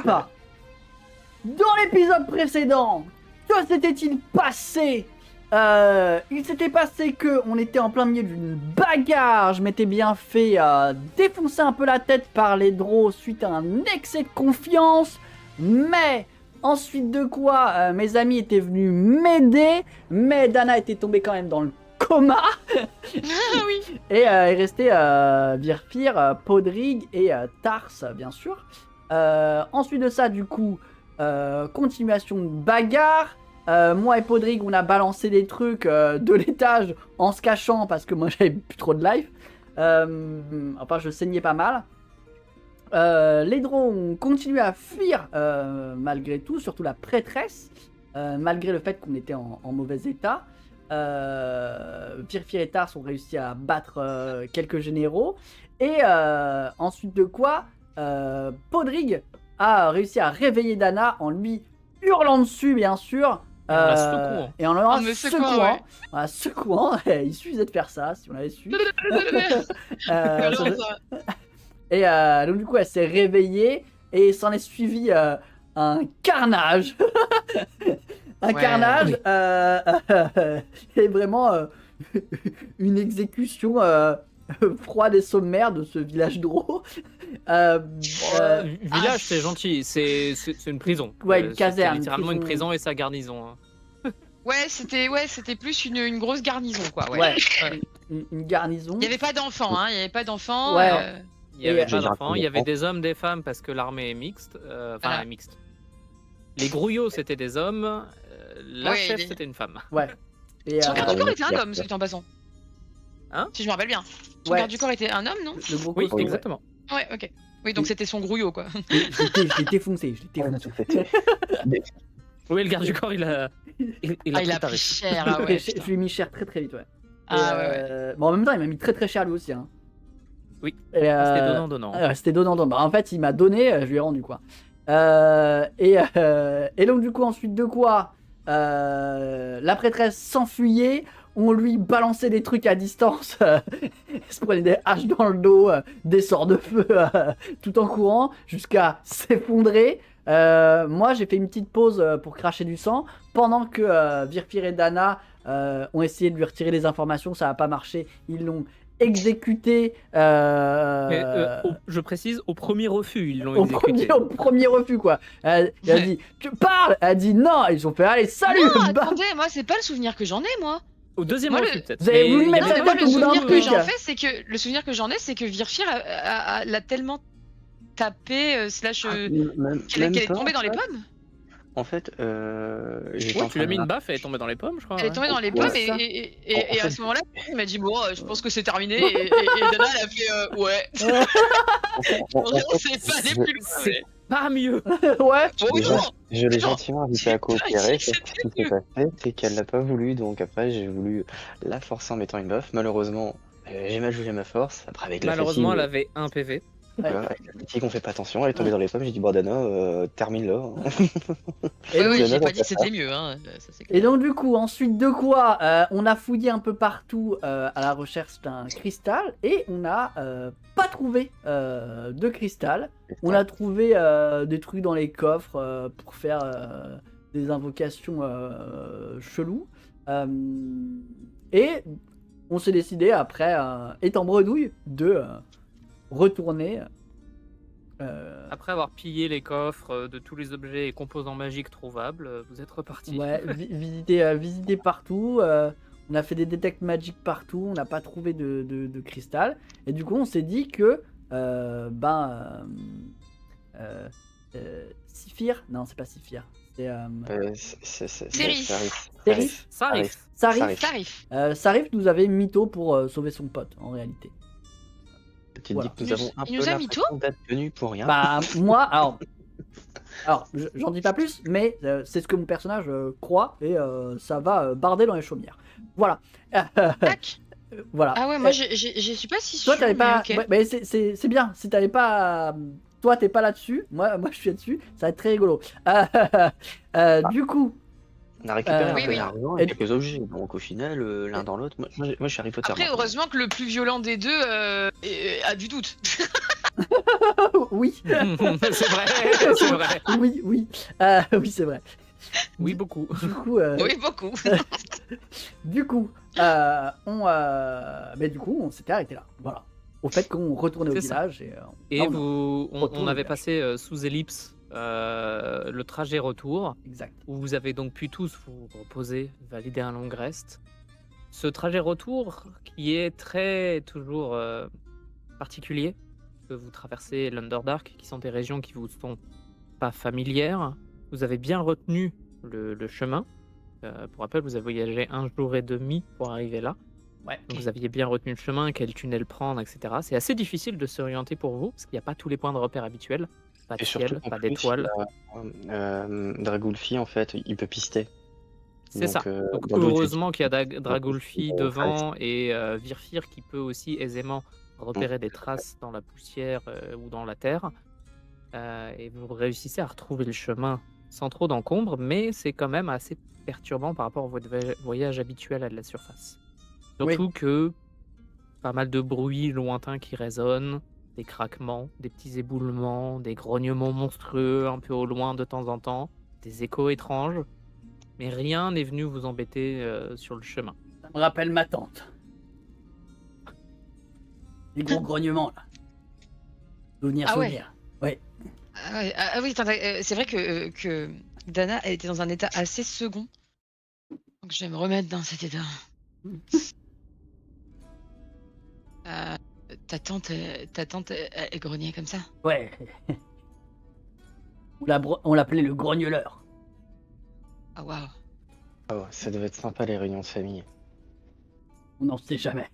Recap. Dans l'épisode précédent, que s'était-il passé? Il s'était passé que on était en plein milieu d'une bagarre. Je m'étais bien fait défoncer un peu la tête par les draws suite à un excès de confiance. Mais ensuite de quoi, mes amis étaient venus m'aider. Mais Dana était tombée quand même dans le coma. Ah oui. Et il restait Virfir, Podrigue et Tars, bien sûr. Ensuite de ça, du coup, continuation de bagarre. Moi et Podrigue, on a balancé des trucs de l'étage en se cachant parce que moi j'avais plus trop de life. Enfin, je saignais pas mal. Les drôles ont continué à fuir malgré tout, surtout la prêtresse, malgré le fait qu'on était en mauvais état. Virfir et Tars ont réussi à battre quelques généraux. Et ensuite de quoi, Podrigue a réussi à réveiller Dana en lui hurlant dessus, bien sûr. Et en la secouant, il suffisait de faire ça si on avait su. Et donc du coup elle s'est réveillée et s'en est suivi un carnage. Carnage et vraiment une exécution froide et sommaire de ce village draw. Village, c'est gentil, c'est une prison. Ouais, une caserne. Littéralement une prison et sa garnison. Ouais, c'était plus une grosse garnison, quoi. Ouais. Une garnison. Il n'y avait pas d'enfants, hein. Il n'y avait pas d'enfants. Ouais. Il y avait pas d'enfants, il y avait des hommes, des femmes, parce que l'armée est mixte. Enfin, mixte. Les grouillots, c'était des hommes. La chef, c'était une femme. Ouais. Et son garde du corps était un homme, c'est en passant. Hein? Si je me rappelle bien. Son garde du corps était un homme, non? Oui, exactement. Ouais, ok. Oui, donc c'était son grouillot, quoi. Je l'ai défoncé. Oui, le garde du corps, il a pris cher. Ah ouais, je lui ai mis cher très très vite, ouais. Ouais. Bon, en même temps, il m'a mis très très cher lui aussi. Hein. Oui, c'était donnant-donnant. C'était donnant-donnant. Bah, en fait, il m'a donné, je lui ai rendu quoi. Et donc, du coup, ensuite de quoi, la prêtresse s'enfuyait. On lui balançait des trucs à distance. Elle se prenait des haches dans le dos, des sorts de feu tout en courant jusqu'à s'effondrer. Moi, j'ai fait une petite pause pour cracher du sang pendant que Virfir et Dana ont essayé de lui retirer des informations. Ça n'a pas marché. Ils l'ont exécuté. Je précise, au premier refus, ils l'ont exécuté. Au premier refus, quoi. Elle a dit, tu parles. Elle a dit non. Ils ont fait, allez, salut. Non, attendez, moi, c'est pas le souvenir que j'en ai, moi. Au deuxième refus, peut-être. Vous avez voulu mettre moi, le souvenir que j'en fais, c'est que le souvenir que j'en ai, c'est que Virfir l'a tellement tapé qu'elle est tombée dans les pommes. En fait, tu lui as mis une baffe, elle est tombée dans les pommes, je crois. Elle est tombée dans les pommes et à ce moment-là, il m'a dit bon, je pense que c'est terminé. Et Dana, elle a fait ouais. C'est pas aller plus loin. C'est pas mieux. Ouais. Je l'ai gentiment invité à coopérer. Ce qui s'est passé, c'est qu'elle l'a pas voulu, donc après j'ai voulu la forcer en mettant une baffe. Malheureusement, j'ai mal jugé ma force. Après avec la Malheureusement, fatigue, elle avait un PV. Voilà, avec la fatigue, on fait pas attention. Elle est tombée dans les pommes. J'ai dit bon Dana, termine là. Oui, j'ai pas dit que c'était mieux. Hein. Ça, c'est clair. Et donc du coup, ensuite de quoi, on a fouillé un peu partout à la recherche d'un cristal et on n'a pas trouvé de cristal. On a trouvé des trucs dans les coffres pour faire des invocations cheloues. Et on s'est décidé après, étant bredouille, de retourner. Après avoir pillé les coffres de tous les objets et composants magiques trouvables, vous êtes reparti. Ouais, visiter partout. On a fait des detects magiques partout. On n'a pas trouvé de cristal. Et du coup, on s'est dit que Siphir. Non, c'est pas Siphir. Sarif. Sarif nous avait mytho pour sauver son pote, en réalité. Tu dis que nous avons un peu l'impression d'être tenus pour rien. Bah, moi, alors j'en dis pas plus, mais c'est ce que mon personnage croit et ça va barder dans les chaumières. Voilà. Voilà. Ah ouais, moi je suis pas si sûr. Toi, t'avais pas. Okay. Ouais, mais c'est bien. Si t'avais pas. Toi, t'es pas là-dessus. Moi, je suis là-dessus. Ça va être très rigolo. Du coup. On a récupéré un oui, peu d'argent et quelques objets. Donc au final, l'un dans l'autre, moi je suis Harry Potter. Après, heureusement que le plus violent des deux a du doute. Oui, C'est vrai, c'est vrai. oui, oui. Oui, c'est vrai. Oui, beaucoup. Oui, beaucoup. Du coup, mais du coup, on s'était arrêté là. Voilà. Au fait qu'on retournait au C'est ça. village. Et là, on au avait village. passé sous ellipse le trajet retour, Exact. où vous avez donc pu tous vous reposer, valider un long rest. Ce trajet retour qui est très toujours particulier, que vous traversez l'Underdark, qui sont des régions qui vous sont pas familières. Vous avez bien retenu le chemin. Pour rappel, vous avez voyagé 1 jour et demi pour arriver là. Ouais. Donc vous aviez bien retenu le chemin, quel tunnel prendre, etc. C'est assez difficile de s'orienter pour vous, parce qu'il n'y a pas tous les points de repère habituels. Pas de Et surtout ciel, qu'en pas plus, d'étoiles. Dragulfi, en fait, il peut pister. C'est ça. Donc dans d'autres heureusement qu'il y a Dragulfi Dragulfi, devant et Virfir qui peut aussi aisément repérer des traces dans la poussière ou dans la terre. Et vous réussissez à retrouver le chemin sans trop d'encombre, mais c'est quand même assez perturbant par rapport à votre voyage habituel à la surface. Oui. Surtout que pas mal de bruits lointains qui résonnent, des craquements, des petits éboulements, des grognements monstrueux un peu au loin de temps en temps, des échos étranges, mais rien n'est venu vous embêter sur le chemin. Ça me rappelle ma tante. Les gros grognements là. Souvenir, Ah ouais. souvenir. Ouais. Ah oui, attends, c'est vrai que Dana elle était dans un état assez second. Donc je vais me remettre dans cet état. Ta tante, elle grognait comme ça. Ouais. On l'appelait le grogneleur. Ah waouh. Oh, ça devait être sympa les réunions de famille. On n'en sait jamais.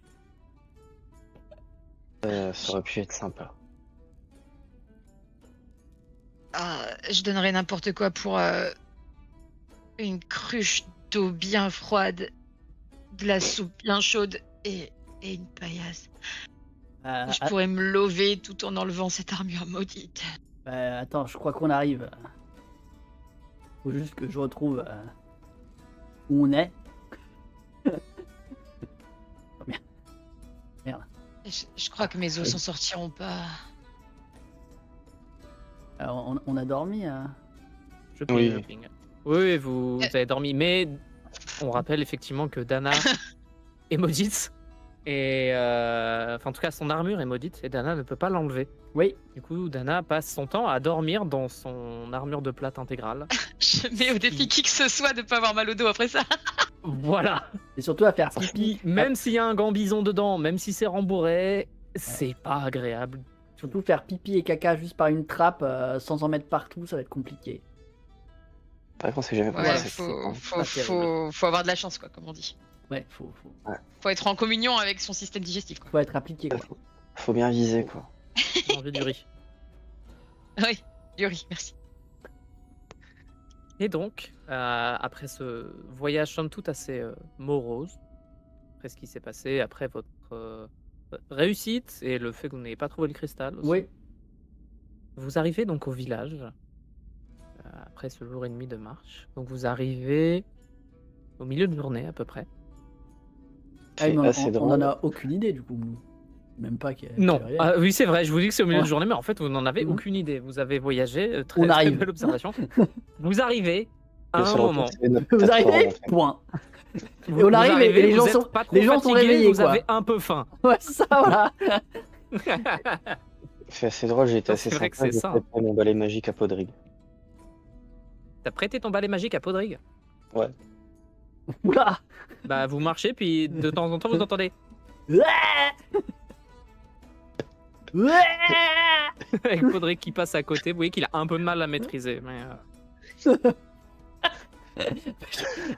Ça aurait pu être sympa. Je donnerais n'importe quoi pour une cruche d'eau bien froide, de la soupe bien chaude et une paillasse. Je pourrais me lever tout en enlevant cette armure maudite. Attends, je crois qu'on arrive. Faut juste que je retrouve où on est. Merde. Je crois que mes os s'en sortiront pas. Alors, on a dormi. Je ping. Oui, vous avez dormi, mais on rappelle effectivement que Dana est maudite. Et enfin, en tout cas, son armure est maudite et Dana ne peut pas l'enlever. Oui. Du coup, Dana passe son temps à dormir dans son armure de plate intégrale. Je mets au défi qui que ce soit de pas avoir mal au dos après ça. Voilà. Et surtout à faire pipi. Même s'il y a un gambison dedans, même si c'est rembourré, c'est pas agréable. Surtout faire pipi et caca juste par une trappe sans en mettre partout, ça va être compliqué. C'est vrai qu'on sait jamais quoi Ouais, faire. faut avoir de la chance, quoi, comme on dit. Ouais, faut être en communion avec son système digestif, quoi. faut être appliqué, quoi. Faut bien viser, quoi. J'ai envie du riz. Oui, du riz, merci. Et donc, après ce voyage somme toute assez morose, après ce qui s'est passé, après votre réussite et le fait que vous n'ayez pas trouvé le cristal aussi, Oui. vous arrivez donc au village, après ce jour et demi de marche. Donc vous arrivez au milieu de journée à peu près. Mais assez on drôle. en a aucune idée du coup. Même pas qu'il y a- Non, qu'il y a rien. oui c'est vrai, je vous dis que c'est au milieu de Ouais. journée, mais en fait vous n'en avez Mhm. aucune idée. Vous avez voyagé, On très arrive. belle observation. Vous arrivez à Le un seul retour, moment. c'est notre Vous plateforme, arrivez, en fait. point. Vous on arrive et arrivez, les gens vous êtes sont- pas trop les gens sont fatigués, réveillés, vous quoi. avez un peu faim. Ouais, c'est ça, voilà. C'est assez drôle, j'ai été Non, assez c'est vrai que sympa, c'est j'ai ça. fait mon balai magique à Podrigue. T'as prêté ton balai magique à Podrigue? Ouais. Oula. Bah vous marchez, puis de temps en temps vous entendez Ouais. Ouais. avec Podrigue qui passe à côté. Vous voyez qu'il a un peu de mal à maîtriser. Mais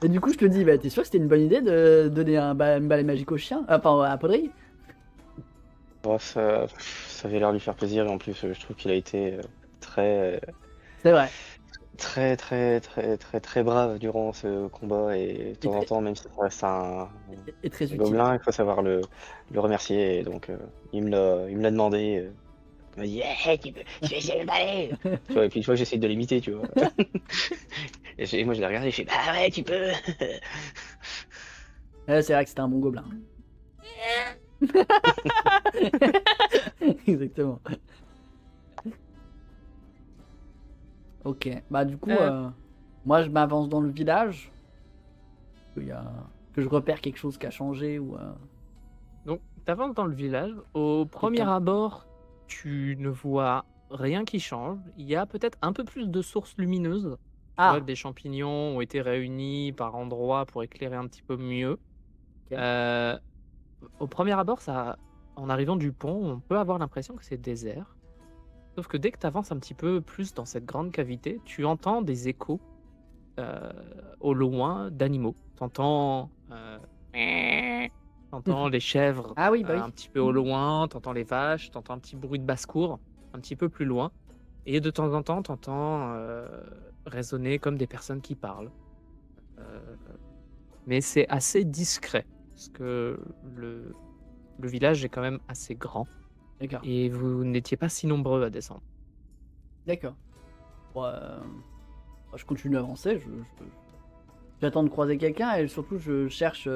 Et du coup, je te dis, bah, t'es sûr que c'était une bonne idée de donner un balai magique au chien? Enfin, à Podrigue? Bref, ça avait l'air de lui faire plaisir et en plus, je trouve qu'il a été très C'est vrai. très brave durant ce combat et de temps en temps, même si ça reste un Et très utile. gobelin, il faut savoir le remercier et donc il me l'a demandé. Il m'a dit hey, tu peux essayer le balai. Tu vois, et puis tu vois que j'essaie de l'imiter, tu vois. Et moi je l'ai regardé et je fais bah ouais tu peux. Ouais, c'est vrai que c'était un bon gobelin. Exactement. Ok, bah du coup, Euh. moi je m'avance dans le village. Que je repère quelque chose qui a changé ou Donc, tu avances dans le village. Au premier quelqu'un. abord, tu ne vois rien qui change. Il y a peut-être un peu plus de sources lumineuses. Tu vois que Ah, des champignons ont été réunis par endroits pour éclairer un petit peu mieux. ok. Euh, Au premier abord, en arrivant du pont, on peut avoir l'impression que c'est désert. Sauf que dès que tu avances un petit peu plus dans cette grande cavité, tu entends des échos euh, au loin d'animaux. T'entends les chèvres Ah oui, bah un oui. petit peu au loin, t'entends les vaches, t'entends un petit bruit de basse-cour un petit peu plus loin. Et de temps en temps, t'entends résonner comme des personnes qui parlent. Euh, mais c'est assez discret, parce que le village est quand même assez grand. D'accord. Et vous n'étiez pas si nombreux à descendre. D'accord. Bon, je continue d'avancer. J'attends de croiser quelqu'un et surtout je cherche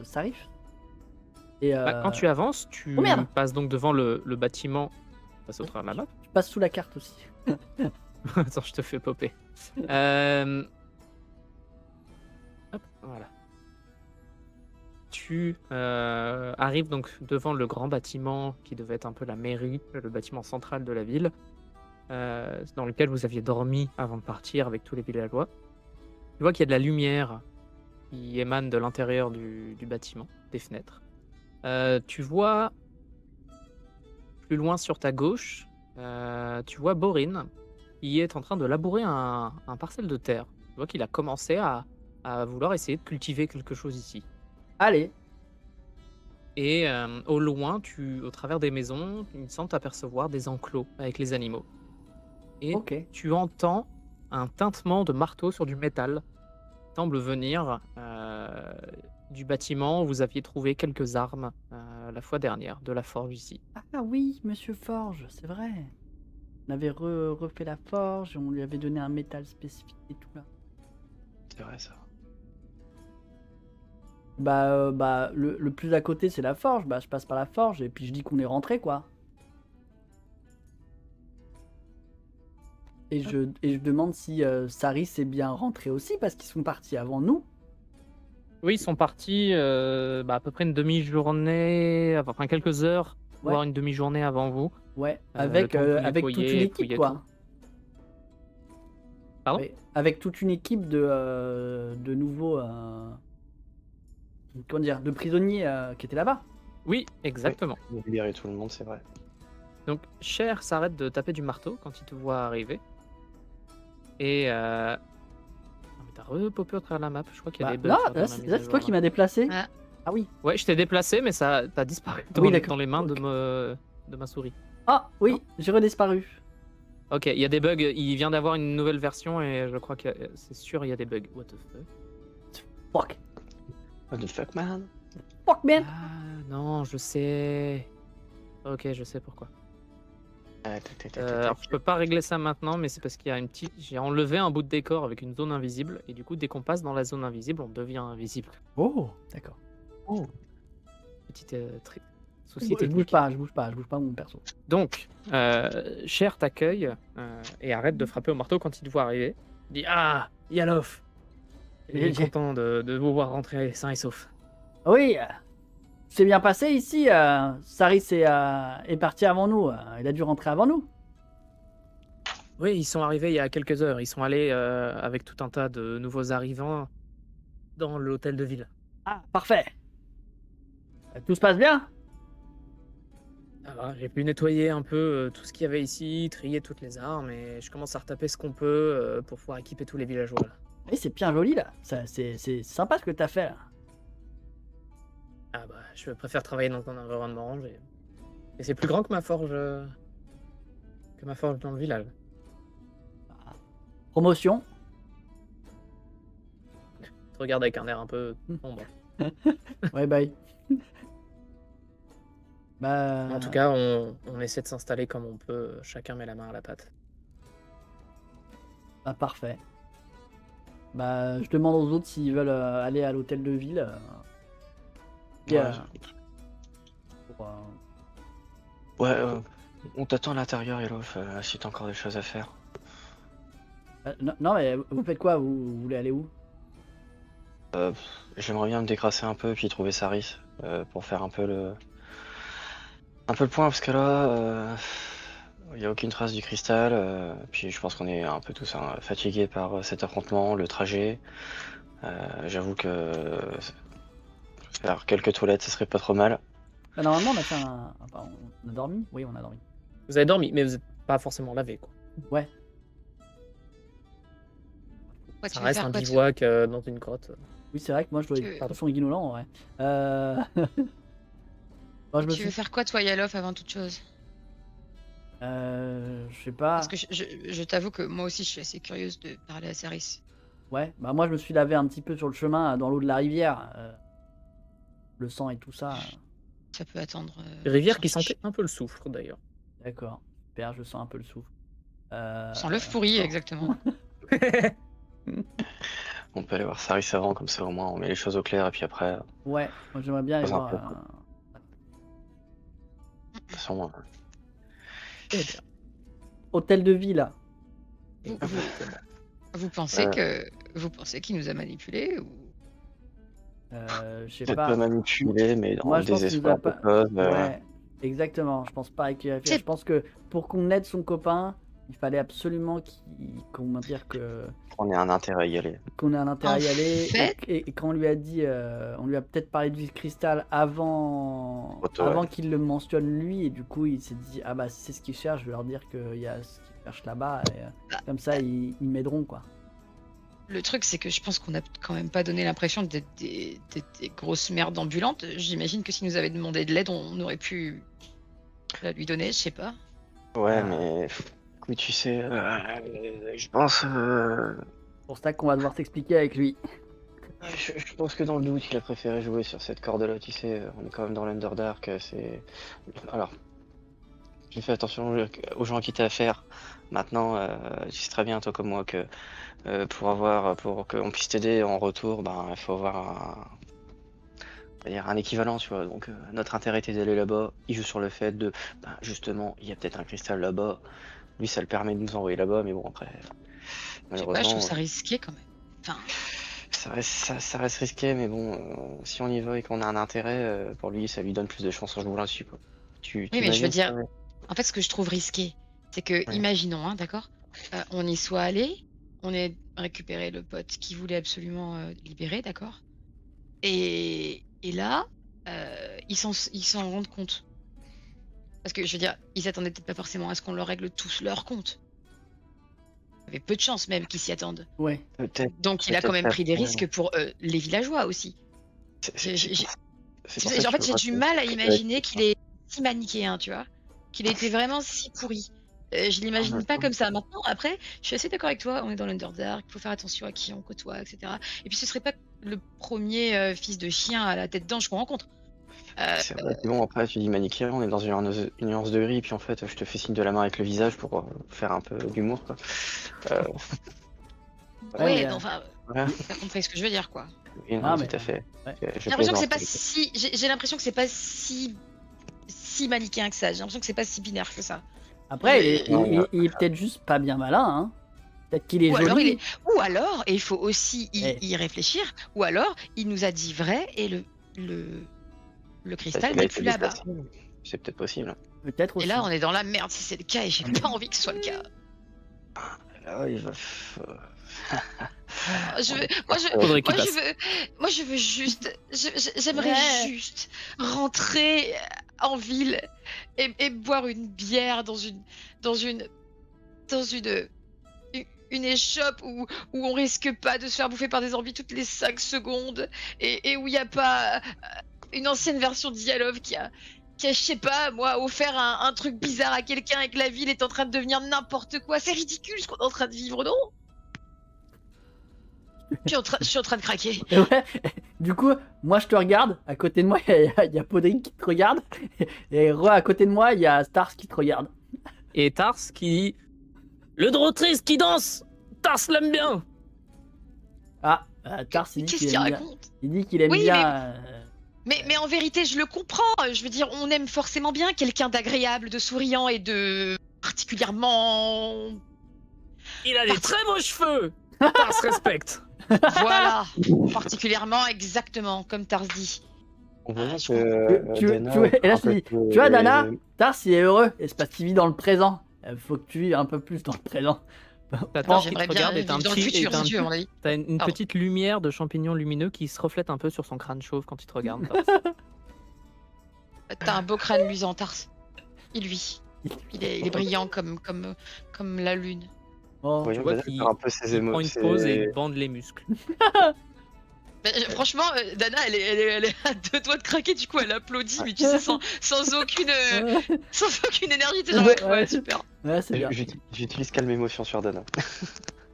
Sarif. Et Bah, quand tu avances, Oh merde! tu passes donc devant le bâtiment. Passe au travers de la map. Je passe sous la carte aussi. Attends, je te fais popper. Euh, Hop, voilà. Tu arrives donc devant le grand bâtiment qui devait être un peu la mairie, le bâtiment central de la ville, dans lequel vous aviez dormi avant de partir avec tous les villageois. Tu vois qu'il y a de la lumière qui émane de l'intérieur du bâtiment, des fenêtres. Tu vois plus loin sur ta gauche, tu vois Borin qui est en train de labourer un parcelle de terre. Tu vois qu'il a commencé à vouloir essayer de cultiver quelque chose ici. Allez, Et au loin, au travers des maisons, il semble apercevoir des enclos avec les animaux. Et ok. tu entends un tintement de marteau sur du métal. Il semble venir du bâtiment où vous aviez trouvé quelques armes la fois dernière, de la forge ici. Ah oui, Monsieur Forge, c'est vrai. On avait refait la forge, on lui avait donné un métal spécifique et tout là. C'est vrai ça. Bah le plus à côté c'est la forge, bah je passe par la forge et puis je dis qu'on est rentré quoi. Et je demande si Saris est bien rentré aussi parce qu'ils sont partis avant nous. Oui, ils sont partis à peu près une demi-journée, enfin quelques heures, Ouais. voire une demi-journée avant vous. Ouais, Le avec, temps de tout avec toute nettoyer une et équipe fouiller quoi. tout. Pardon? Ouais, avec toute une équipe de nouveaux comment dire, de prisonniers qui étaient là-bas. Oui, exactement. On a libéré tout le monde, c'est vrai. Donc, Cher s'arrête de taper du marteau quand il te voit arriver. Et. Ah, mais t'as repopé au travers de la map. Je crois qu'il y a Bah, des bugs non, sur là la c'est mise là, à c'est jour, toi là. qui m'as déplacé. Ah. Ah oui. Ouais, je t'ai déplacé, mais t'as disparu dans, Oui, d'accord. dans les mains Ok. de ma souris. Ah oui, Non. j'ai redisparu. Ok, il y a des bugs. Il vient d'avoir une nouvelle version et je crois que c'est sûr, il y a des bugs. What the fuck? Fuck. What the fuck, man? Fuck man. Ah, non, je sais. Ok, je sais pourquoi. Alors, je peux pas régler ça maintenant, mais c'est parce qu'il y a une petite. J'ai enlevé un bout de décor avec une zone invisible, et du coup, dès qu'on passe dans la zone invisible, on devient invisible. Oh, d'accord. Petit souci Je bouge technique. pas mon perso. Donc, Cher t'accueille et arrête de frapper au marteau quand il te voit arriver. Il dit Ah, Yalof! Il est content de vous voir rentrer sain et sauf. Oui, c'est bien passé ici. Saris est parti avant nous. Il a dû rentrer avant nous. Oui, ils sont arrivés il y a quelques heures. Ils sont allés avec tout un tas de nouveaux arrivants dans l'hôtel de ville. Ah, parfait. Tout se passe bien? Ça va, j'ai pu nettoyer un peu tout ce qu'il y avait ici, trier toutes les armes, et je commence à retaper ce qu'on peut pour pouvoir équiper tous les villageois. Là. Oui, c'est bien joli là. C'est sympa ce que t'as fait là. Ah bah, je préfère travailler dans un environnement rangé. Et c'est plus grand que ma forge dans le village. Promotion. Je te regarde avec un air un peu sombre. Ouais, bye. Bah. En tout cas, on essaie de s'installer comme on peut. Chacun met la main à la pâte. Bah, parfait. Bah, je demande aux autres s'ils veulent aller à l'hôtel de ville. Et, Ouais, pour, ouais, on t'attend à l'intérieur, Elof, si t'as encore des choses à faire. Non, non, mais vous faites quoi? Vous voulez aller où? J'aimerais bien me décrasser un peu puis trouver Saris pour faire un peu le point parce que là il n'y a aucune trace du cristal puis je pense qu'on est un peu tous fatigués par cet affrontement, le trajet. J'avoue que faire quelques toilettes, ça serait pas trop mal. Bah, normalement, on a fait enfin, on a dormi? Oui, on a dormi. Vous avez dormi, mais vous n'êtes pas forcément lavé, quoi. Ouais. Ouais, Ça tu veux reste faire un quoi, bivouac dans une grotte. Oui, c'est vrai que moi, je dois Tu- être son guignolant, en vrai. Bon, je me Tu veux suis... faire quoi, toi, Yalof, avant toute chose? Je sais pas... Parce que je t'avoue que moi aussi, je suis assez curieuse de parler à Saris. Ouais, bah moi, je me suis lavé un petit peu sur le chemin, dans l'eau de la rivière. Le sang et tout ça. Ça peut attendre. Rivière s'en qui fiche. sentait un peu le soufre, d'ailleurs. D'accord. Super, je sens un peu le souffle. Sans l'œuf pourri, non. exactement. On peut aller voir Saris avant, comme ça au moins on met les choses au clair et puis après, de Ouais, moi j'aimerais bien aller Dans un voir... peu, quoi. toute façon, Eh bien, Hôtel de ville. Vous, exactement. vous pensez qu'il nous a manipulés ou... Je sais peut-être pas. pas manipulé, mais dans Moi, le je pense qu'il nous a désespoir de pas... cause. Ouais, exactement. Je pense pas qu'il réfléchisse. Je pense que pour qu'on aide son copain, il fallait absolument comment dire On a un intérêt à y aller. qu'on ait un intérêt à y En aller. fait- Et quand on lui a dit, on lui a peut-être parlé du cristal avant, Auto, avant ouais. qu'il le mentionne lui, et du coup il s'est dit ah bah si c'est ce qu'il cherche, je vais leur dire qu'il y a ce qu'il cherche là-bas, et comme ça ils m'aideront quoi. Le truc, c'est que je pense qu'on a quand même pas donné l'impression d'être des grosses merdes ambulantes. J'imagine que s'il nous avait demandé de l'aide, on aurait pu la lui donner, je sais pas. Ouais, Ah. mais oui, tu sais, je pense, Pour ça qu'on va devoir s'expliquer avec lui. je pense que dans le doute, il a préféré jouer sur cette corde-là. Tu sais, on est quand même dans l'Underdark. C'est alors, j'ai fait attention aux gens qui t'as affaire. Maintenant, tu sais très bien, toi comme moi, que pour qu'on puisse t'aider en retour, ben, il faut avoir on va dire un équivalent, tu vois. Donc, notre intérêt était d'aller là-bas. Il joue sur le fait de, ben, justement, il y a peut-être un cristal là-bas. Lui, ça le permet de nous envoyer là-bas, mais bon, après, Je sais pas, je malheureusement, trouve ça risqué quand même. Enfin, ça reste risqué, mais bon, si on y va et qu'on a un intérêt, pour lui, ça lui donne plus de chances en jouant là-dessus, quoi. oui, mais je veux T'imagines dire, ça, ouais. en fait, ce que je trouve risqué, c'est que, Ouais. imaginons, hein, d'accord, on y soit allé, on ait récupéré le pote qui voulait absolument libérer, d'accord, et là, ils s'en rendent compte. Parce que je veux dire, ils s'attendaient peut-être pas forcément à ce qu'on leur règle tous leur compte. Il y avait peu de chances même qu'ils s'y attendent. Ouais. Peut-être. Donc il a quand Peut-être même pris des après, risques pour les villageois aussi. C'est pour ça En que fait, je j'ai veux du pas mal à que- imaginer qu'il est si manichéen, tu vois. Qu'il ait été vraiment si pourri. Je l'imagine pas comme ça. Maintenant, après, je suis assez d'accord avec toi. On est dans l'Underdark, il faut faire attention à qui on côtoie, etc. Et puis ce serait pas le premier fils de chien à la tête d'ange qu'on rencontre. C'est vrai. Et bon, après, tu dis manichéen, on est dans une nuance de gris, puis en fait, je te fais signe de la main avec le visage pour faire un peu d'humour, quoi. Ouais, Ouais, mais, non, enfin, Voilà. t'as compris ce que je veux dire, quoi. Oui, non, Ah, tout mais- à fait. ouais. Je J'ai l'impression que c'est plaisante, pas mais- si. J'ai l'impression que c'est pas si manichéen que ça. J'ai l'impression que c'est pas si binaire que ça. Après, il est, Non, il est peut-être juste pas bien malin, hein. Peut-être qu'il est Ou joli. alors, ou alors, et il faut aussi Eh. y réfléchir, ou alors il nous a dit vrai et le cristal Il a n'est été plus là-bas. déplacé. C'est peut-être possible. Peut-être aussi. Et là, on est dans la merde si c'est le cas et j'ai pas envie que ce soit le cas. Là, il va. Moi, je veux juste. J'aimerais Ouais. juste rentrer en ville et boire une bière dans une échoppe où on risque pas de se faire bouffer par des zombies toutes les 5 secondes et où il n'y a pas une ancienne version d'Yalov qui a, je sais pas, moi, offert un truc bizarre à quelqu'un et que la ville est en train de devenir n'importe quoi. C'est ridicule ce qu'on est en train de vivre, non? Je suis en train de craquer. Et ouais. Du coup, moi je te regarde. À côté de moi, il y a Podrick qui te regarde. Et à côté de moi, il y a Stars qui te regarde. Et Tars qui dit le Drotrice qui danse. Tars l'aime bien. Ah, Tars, il dit Qu'est-ce qu'il qu'il aime bien. raconte? Il dit qu'il aime Oui, bien. Mais en vérité, je le comprends. Je veux dire, on aime forcément bien quelqu'un d'agréable, de souriant et de particulièrement Il a des très beaux cheveux. Tars respecte. Voilà, particulièrement, exactement, comme Tars dit. On voit je Tu- Dana tu- et là, un je peu dis, plus- tu vois, Dana, Tars, il est heureux, et c'est parce qu'il vit dans le présent. Faut que tu vives un peu plus dans le présent. T'as Non, Tars qui te j'aimerais bien regarde et vivre t'as un dans le petit. futur, et t'as si tu veux, à mon avis. T'as une Pardon. petite lumière de champignons lumineux qui se reflète un peu sur son crâne chauve quand il te regarde. Tars. T'as un beau crâne luisant, Tars. Il vit. Il est brillant comme la lune. Bon, Voyons vois Dana qu'il- faire un peu ses Il prend une émotions. pause et il bande les muscles. Franchement, Dana, elle est à deux doigts de craquer, du coup, elle applaudit, mais tu sais, sans aucune énergie. T'es genre, Ouais. ouais, super. ouais, c'est bien. J'utilise calme émotion sur Dana.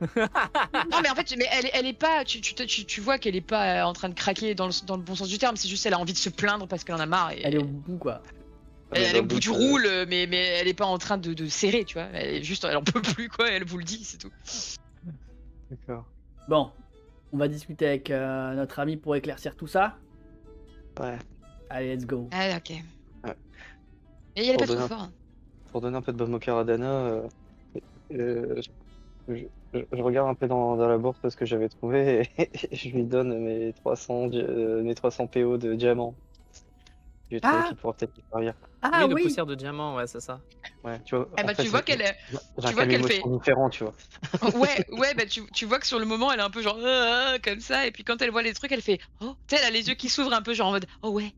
Non, mais en fait, elle est pas. Tu vois qu'elle est pas en train de craquer dans le bon sens du terme, c'est juste elle a envie de se plaindre parce qu'elle en a marre. Et, Elle est au bout, quoi. elle est au bout du roule, mais elle est pas en train de serrer, tu vois. Elle est juste, elle en peut plus, quoi, elle vous le dit, c'est tout. D'accord. Bon, on va discuter avec notre ami pour éclaircir tout ça. Ouais. Allez, let's go. Ah, ok. Ouais. Et elle est Pour pas trop donner- fort. Hein. Pour donner un peu de bonne au cœur à Dana, je regarde un peu dans la bourse ce que j'avais trouvé et je lui donne mes 300 PO de diamants. J'ai trouvé Ah qu'il pourra peut-être lui servir. Ah oui, de oui, poussière de diamant, ouais, c'est ça. Ouais, tu vois. Eh bah, en fait, tu vois qu'elle est. j'ai tu un vois calme qu'elle émotion différent, tu vois. Ouais, bah tu vois que sur le moment, elle est un peu genre comme ça, et puis quand elle voit les trucs, elle fait oh, tu sais, elle a les yeux qui s'ouvrent un peu, genre en mode oh ouais.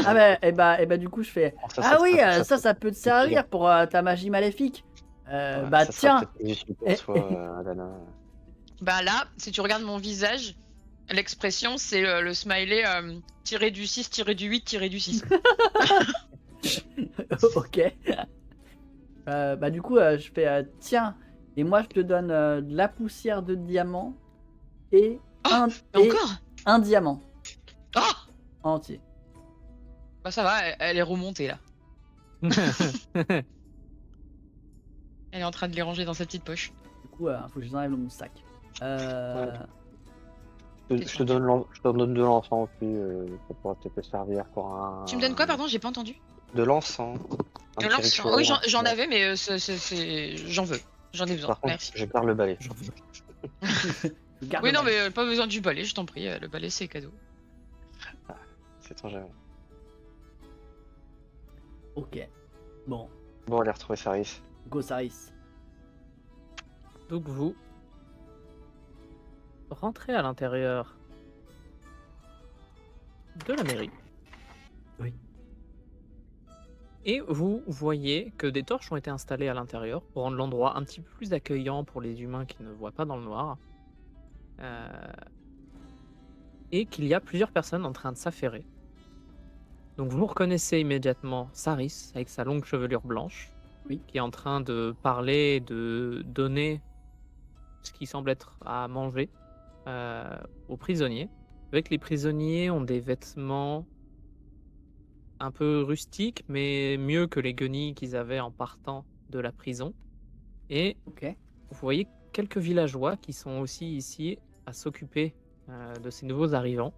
Ah bah, et bah du coup je fais Ça, ah oui, ça peut te peut- servir pour ta magie maléfique. Ouais, Bah ça sera tiens, peut-être utile pour Et- toi, Dana. Bah là, si tu regardes mon visage, l'expression c'est le smiley tiré du 6, tiré du 8, tiré du 6. ok. Bah du coup je fais tiens, et moi je te donne de la poussière de diamant et et Encore un diamant Oh entier. Bah ça va, elle est remontée là. Elle est en train de les ranger dans sa petite poche. Du coup faut que je les enlève dans mon sac. Je te donne de l'encens aussi, ça pourra peut-être te servir pour un. Tu me donnes quoi, pardon? J'ai pas entendu. De l'encens. Un De petit l'encens. rituel, Oui, j'en ouais. avais, mais j'en veux. J'en ai besoin. Par contre, Merci. je garde le balai. Garde Oui, le non, balai. mais pas besoin du balai, je t'en prie. Le balai, c'est cadeau. C'est ton jamais. Ok. Bon, Bon, aller retrouver Saris. go Saris. Donc vous rentrez à l'intérieur de la mairie. Oui. Et vous voyez que des torches ont été installées à l'intérieur pour rendre l'endroit un petit peu plus accueillant pour les humains qui ne voient pas dans le noir. Et qu'il y a plusieurs personnes en train de s'affairer. Donc vous reconnaissez immédiatement Saris avec sa longue chevelure blanche, Oui. qui est en train de parler, de donner ce qui semble être à manger aux prisonniers. Avec les prisonniers ont des vêtements un peu rustiques, mais mieux que les guenilles qu'ils avaient en partant de la prison. Et Ok. vous voyez quelques villageois qui sont aussi ici à s'occuper de ces nouveaux arrivants.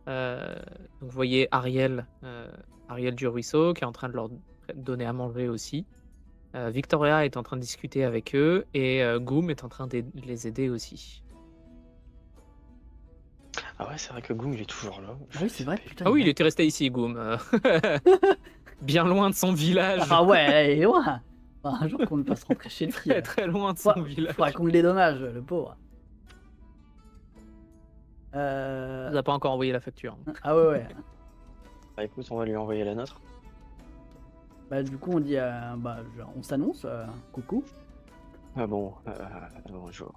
Donc vous voyez Ariel du ruisseau qui est en train de leur donner à manger aussi. Victoria est en train de discuter avec eux et Goom est en train de les aider aussi. Ah ouais, c'est vrai que Goom il est toujours là. Ah oui, c'est vrai, putain. Ah oui, il était resté ici, Goom. Bien loin de son village. Ah ouais, il est loin. Un jour qu'on le fasse rentrer chez lui. Très très loin de son village. Faudra qu'on le dédommage, le pauvre. Il nous a pas encore envoyé la facture. Ah ouais. Bah écoute, on va lui envoyer la nôtre. Bah du coup on dit, on s'annonce, coucou. Ah bon, bonjour.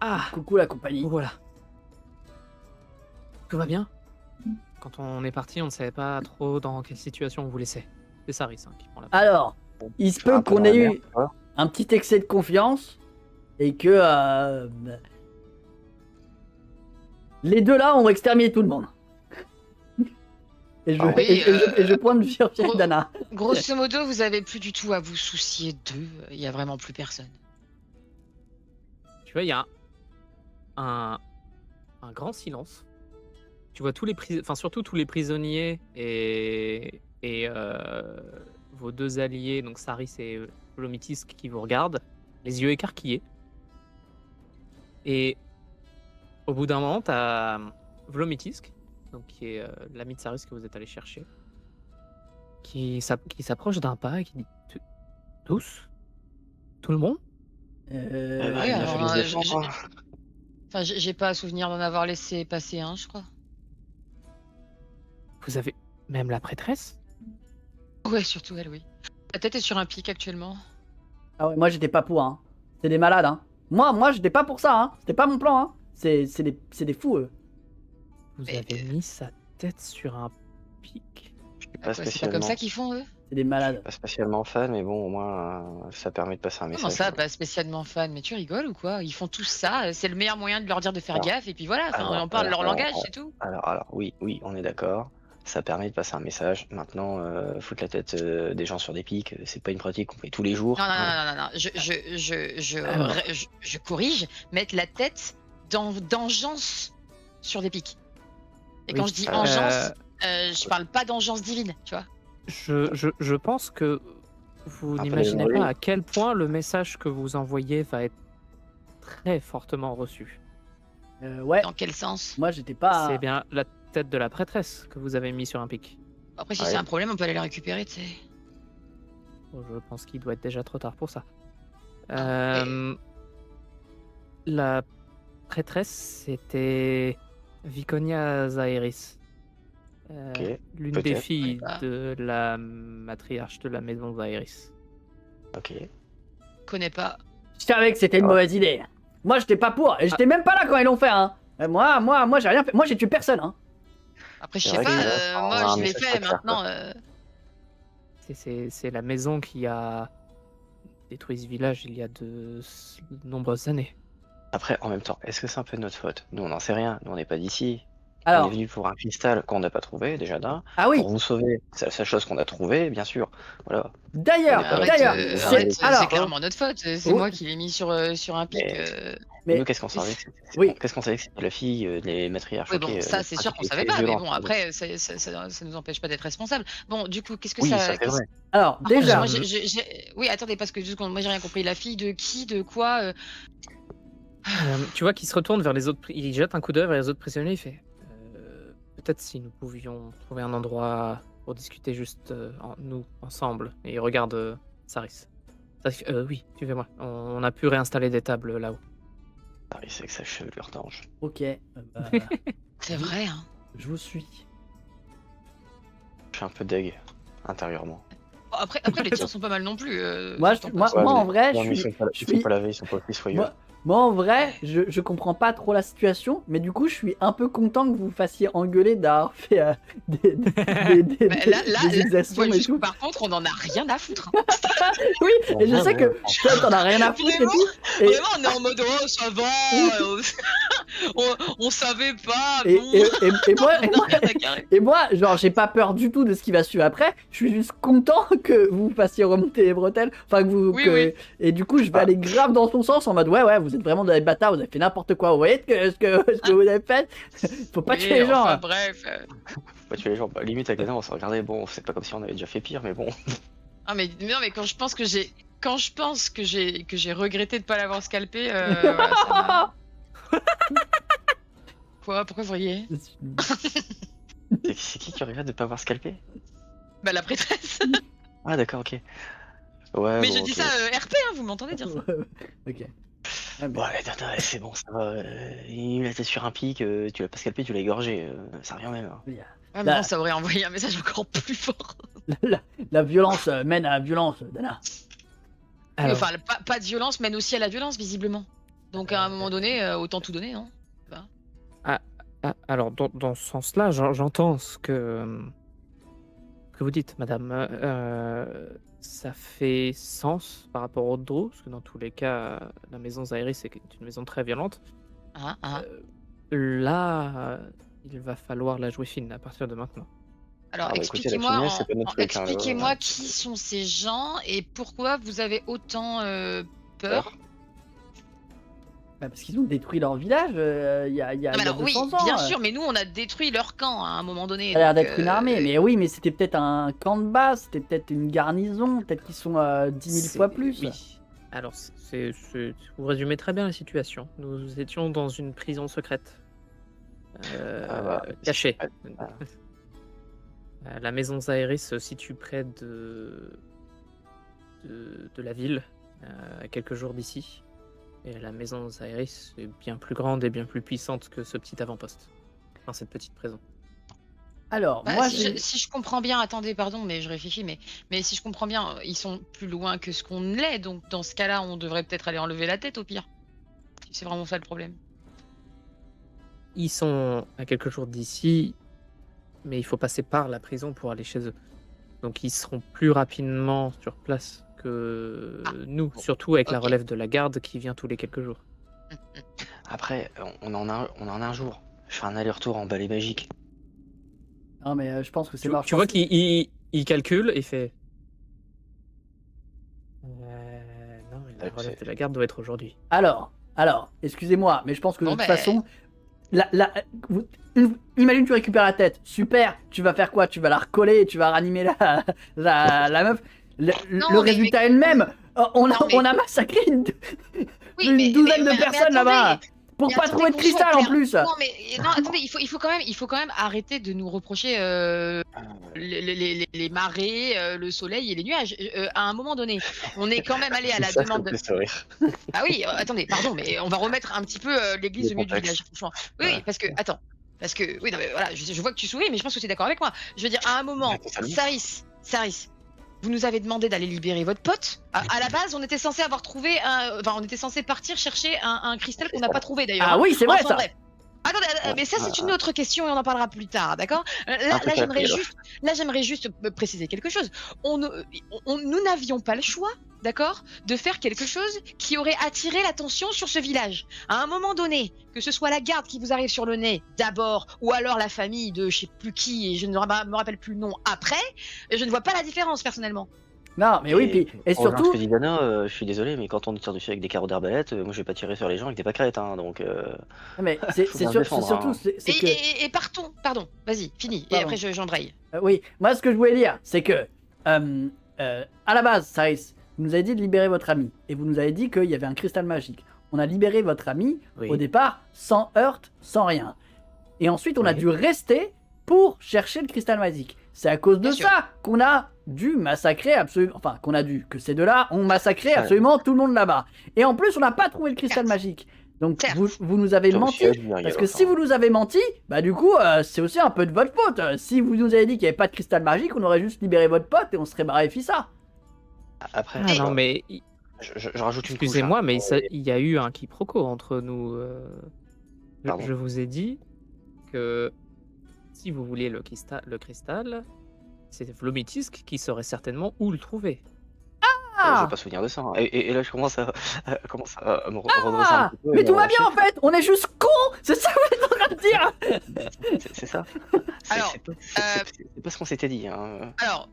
Ah, Coucou la compagnie. voilà. Tout va bien? Quand on est parti, on ne savait pas trop dans quelle situation on vous laissait. C'est Saris qui prend la parole. Alors, il se Je fais un peut peu qu'on dans la ait merde, eu tu vois. un petit excès de confiance et que les deux là ont exterminé tout le monde. Et je, Ah oui, et je pointe vers gros- Dana. Grosso modo, vous avez plus du tout à vous soucier d'eux. Il y a vraiment plus personne. Tu vois, il y a un grand silence. Tu vois tous les surtout tous les prisonniers et vos deux alliés, donc Saris et Vlomitisk, qui vous regardent, les yeux écarquillés. Et au bout d'un moment, t'as Vlomitisk, donc qui est l'ami de Saris que vous êtes allé chercher, qui s'approche d'un pas et qui dit tous, tout le monde. Bah, Ouais, il a alors, fallu se défendre, hein. Enfin, j'ai pas souvenir d'en avoir laissé passer un, je crois. Vous avez même la prêtresse? Ouais, surtout elle, oui. La tête est sur un pic actuellement. Ah ouais, moi j'étais pas pour, hein. C'est des malades, hein. Moi j'étais pas pour ça, hein. C'était pas mon plan, hein. C'est des fous, eux. Vous Mais- avez mis sa tête sur un pic? Je suis Ah, pas quoi, c'est pas spécialement, comme ça qu'ils font, eux? C'est des malades. pas spécialement fan, mais bon, au moins, ça permet de passer un Comment message. ça, pas spécialement fan? Mais tu rigoles ou quoi? Ils font tous ça, c'est le meilleur moyen de leur dire de faire Alors- gaffe, et puis voilà, enfin, alors- on parle leur alors, langage, c'est tout. Alors, oui, on est d'accord. Ça permet de passer un message. Maintenant, foutre la tête des gens sur des pics, c'est pas une pratique qu'on fait tous les jours. Non, non, hein. non, non, non, Alors. je corrige, mettre la tête d'engeance sur des pics. Et quand Oui. je dis Euh, engeance, je parle pas d'engeance divine, tu vois. Je pense que vous Un peu n'imaginez désolé. pas à quel point le message que vous envoyez va être très fortement reçu. Ouais, Dans quel sens? moi j'étais pas. C'est bien la tête de la prêtresse que vous avez mis sur un pic. Après, si Ouais. c'est un problème, on peut aller la récupérer, tu sais. Bon, je pense qu'il doit être déjà trop tard pour ça. Ah, La prêtresse, c'était Viconia Zaeris. Ok, L'une peut-être. des filles Ouais, bah. de la matriarche de la maison Zaeris. Ok. Connais pas. Je savais que c'était une Ah. mauvaise idée. Moi j'étais pas pour. Et j'étais même pas là quand ils l'ont fait, hein. Moi j'ai rien fait. Moi j'ai tué personne, hein. Après, je C'est sais vrai pas, que ça envoie moi un je l'ai message fait, très clair, maintenant. C'est la maison qui a détruit ce village il y a de nombreuses années. Après, en même temps, est-ce que c'est un peu de notre faute? Nous, on n'en sait rien. Nous, on n'est pas d'ici. On Alors, est venu pour un cristal qu'on n'a pas trouvé, déjà d'un. ah oui, Pour vous sauver, c'est la seule chose qu'on a trouvée, bien sûr. Voilà. d'ailleurs, Arrête, d'ailleurs, Arrête, c'est. Alors, c'est clairement notre faute. C'est Oh. moi qui l'ai mis sur un pic. Mais- Nous, qu'est-ce qu'on savait que Oui. Qu'est-ce qu'on savait que c'était la fille des matriarches? Oui, Ok, bon, ça la c'est sûr qu'on pratique savait est pas, mais violente, bon, après, ça nous empêche pas d'être responsables. Bon, du coup, qu'est-ce que Oui, ça. ça c'est vrai. alors, Par contre, déjà, moi, oui, attendez, parce que juste, moi j'ai rien compris. La fille de qui, de quoi Tu vois qu'il se retourne vers les autres. Il jette un coup d'œil vers les autres prisonniers. Il fait peut-être si nous pouvions trouver un endroit pour discuter juste nous ensemble. Et il regarde Saris. Saris fait, oui, suivez-moi. On a pu réinstaller des tables là-haut. Ah, il sait que sa chevelure d'ange. ok, bah, C'est vrai, hein. je vous suis. Je suis un peu deg intérieurement. Bon, après les tirs sont pas mal non plus. Moi, j'entends moi, pas. Ouais, moi, en mais- vrai, non, je mais suis. ils sont je pas suis- lavés, ils sont pas aussi soyeux. Moi, en vrai, je comprends pas trop la situation, mais du coup, je suis un peu content que vous fassiez engueuler d'avoir fait des Bah, là, des exactions ouais, et juste tout. par contre, on en a rien à foutre. Hein. Oui, et je sais que toi, t'en as rien à foutre et Vraiment tout. Et, Vraiment, on est en mode oh, ça va, on savait pas. et, bon. et moi, On a rien à carrer. et moi, genre, j'ai pas peur du tout de ce qui va suivre après. Je suis juste content que vous fassiez remonter les bretelles. Enfin, que vous. Oui, que- oui. Et du coup, je vais aller grave dans son sens en mode ouais, vous êtes vraiment des bâtards, vous avez fait n'importe quoi. Vous voyez ce que vous avez fait? Faut pas Oui, tuer les gens. enfin, hein. bref. Pas tuer les gens. Bah, limite, avec les gens, on se regardait. Bon, c'est pas comme si on avait déjà fait pire, mais bon. Ah, mais non, mais quand je pense que j'ai regretté de pas l'avoir scalpé, voilà, ça m'a- Quoi? Pourquoi vous riez? C'est qui regrette de pas avoir scalpé? Bah la prêtresse. Ah, d'accord, ok. Ouais, Mais bon, je dis ok. ça RP, hein, vous m'entendez dire ça? Ok. Ah, mais- Bon, allez, non, c'est bon, ça va. Il était sur un pic, tu l'as pas scalpé, tu l'as égorgé. Ça revient même. Hein. Ouais, mais Là- bon, ça aurait envoyé un message encore plus fort. La violence mène à la violence, Dana. Oui, Alors, enfin, pas de violence mène aussi à la violence, visiblement. Donc à un moment donné, autant tout donner, non? alors dans ce sens-là, j'entends ce que vous dites, madame. Ça fait sens par rapport au Drow, parce que dans tous les cas, la maison Zaeris est une maison très violente. Hein, hein. Là, il va falloir la jouer fine à partir de maintenant. Alors Ah, bah, écoutez, la expliquez-moi, finesse, c'est pas notre truc, hein, expliquez-moi qui sont ces gens et pourquoi vous avez autant peur. Bah, parce qu'ils ont détruit leur village il y a Non, mais alors, 200 oui, ans. bien sûr, mais nous, on a détruit leur camp à un moment donné. Ça a l'air donc, d'être une armée, mais oui, mais c'était peut-être un camp de base, c'était peut-être une garnison, peut-être qu'ils sont 10 000 fois plus. Oui. Alors, vous résumez très bien la situation. Nous étions dans une prison secrète. Cachée. Ah. La maison Zaeris se situe près de la ville, à quelques jours d'ici. Et la maison Zaeris est bien plus grande et bien plus puissante que ce petit avant-poste. Enfin, cette petite prison. Alors, Bah, moi, si je comprends bien, attendez, pardon, mais je réfléchis, mais si je comprends bien, ils sont plus loin que ce qu'on l'est, donc dans ce cas-là, on devrait peut-être aller enlever la tête au pire. Si c'est vraiment ça le problème. Ils sont à quelques jours d'ici, mais il faut passer par la prison pour aller chez eux. Donc ils seront plus rapidement sur place que nous, surtout avec la ok. relève de la garde qui vient tous les quelques jours. Après, on en a un jour. Je fais un aller-retour en balai magique. non, mais je pense que c'est mort. Tu vois qu'il calcule et fait. Non, mais la Ouais, relève c'est- de la garde doit être aujourd'hui. Alors, excusez-moi, mais je pense que de Bon, toute bah, façon, imagine tu récupères la tête, super, tu vas faire quoi? Tu vas la recoller, tu vas ranimer la meuf. Non, Le mais- résultat est le même. On Non, mais- a massacré une Oui, douzaine de mais personnes attendez, là-bas. Pour mais pas attendez trouver de qu'on soit cristal en clair. plus. Non, mais non, attendez, il faut quand même arrêter de nous reprocher les marées, le soleil et les nuages. À un moment donné, on est quand même allé à la Ça, demande. ça me fait sourire. Ah oui, attendez, pardon, mais on va remettre un petit peu l'église Le au milieu du contexte. village, franchement. Oui, Ouais. parce que, oui, non, mais voilà, je vois que tu souris, mais je pense que tu es d'accord avec moi. Je veux dire, à un moment, Ouais, totalement. Saris, vous nous avez demandé d'aller libérer votre pote. À la base, on était censé avoir trouvé on était censé partir chercher un cristal qu'on n'a pas trouvé d'ailleurs. Ah hein. oui, c'est vrai Enfin, ça. bref. Attendez, mais ça c'est une autre question et on en parlera plus tard, d'accord? Un truc à la prière. J'aimerais juste préciser quelque chose. Nous n'avions pas le choix, d'accord, de faire quelque chose qui aurait attiré l'attention sur ce village. À un moment donné, que ce soit la garde qui vous arrive sur le nez d'abord, ou alors la famille de je sais plus qui et je ne me rappelle plus le nom après, je ne vois pas la différence personnellement. Non, mais oui, puis et pour rejoindre surtout, ce que dit Dana, je suis désolé, mais quand on tire dessus avec des carreaux d'arbalète, moi je vais pas tirer sur les gens avec des pâquerettes, hein, donc. non, mais c'est Faut bien se c'est défendre, surtout hein. c'est que Et partons, pardon, vas-y, fini, et Pardon. après j'embraye. oui, moi ce que je voulais dire, c'est que à la base, Saris, vous nous avez dit de libérer votre ami et vous nous avez dit qu'il y avait un cristal magique. On a libéré votre ami Oui. au départ sans heurte, sans rien. Et ensuite, on a Oui. dû rester pour chercher le cristal magique. C'est à cause de Bien sûr. ça qu'on a dû massacrer absolument. Enfin, que ces deux-là ont massacré Ouais. absolument tout le monde là-bas. Et en plus, on n'a pas trouvé le cristal Certes. magique. Donc, Certes. vous nous avez Putain, menti. je suis bien, Parce que Yalof, si hein. vous nous avez menti, bah du coup, c'est aussi un peu de votre faute. Si vous nous avez dit qu'il n'y avait pas de cristal magique, on aurait juste libéré votre pote et on serait barré Fissa. Après, Ah non, mais je rajoute une couche. excusez-moi, hein. mais il y a eu un quiproquo entre nous. Pardon. Je vous ai dit que si vous vouliez le cristal, c'est Vlomitisk qui saurait certainement où le trouver. Je Ah, n'ai pas souvenir de ça. hein. Et là, je commence à me redresser un petit peu. mais et tout à va bien en fait. On est juste cons. C'est ça que vous êtes en train de dire. C'est ça. Alors, C'est pas ce qu'on s'était dit. Hein. Alors,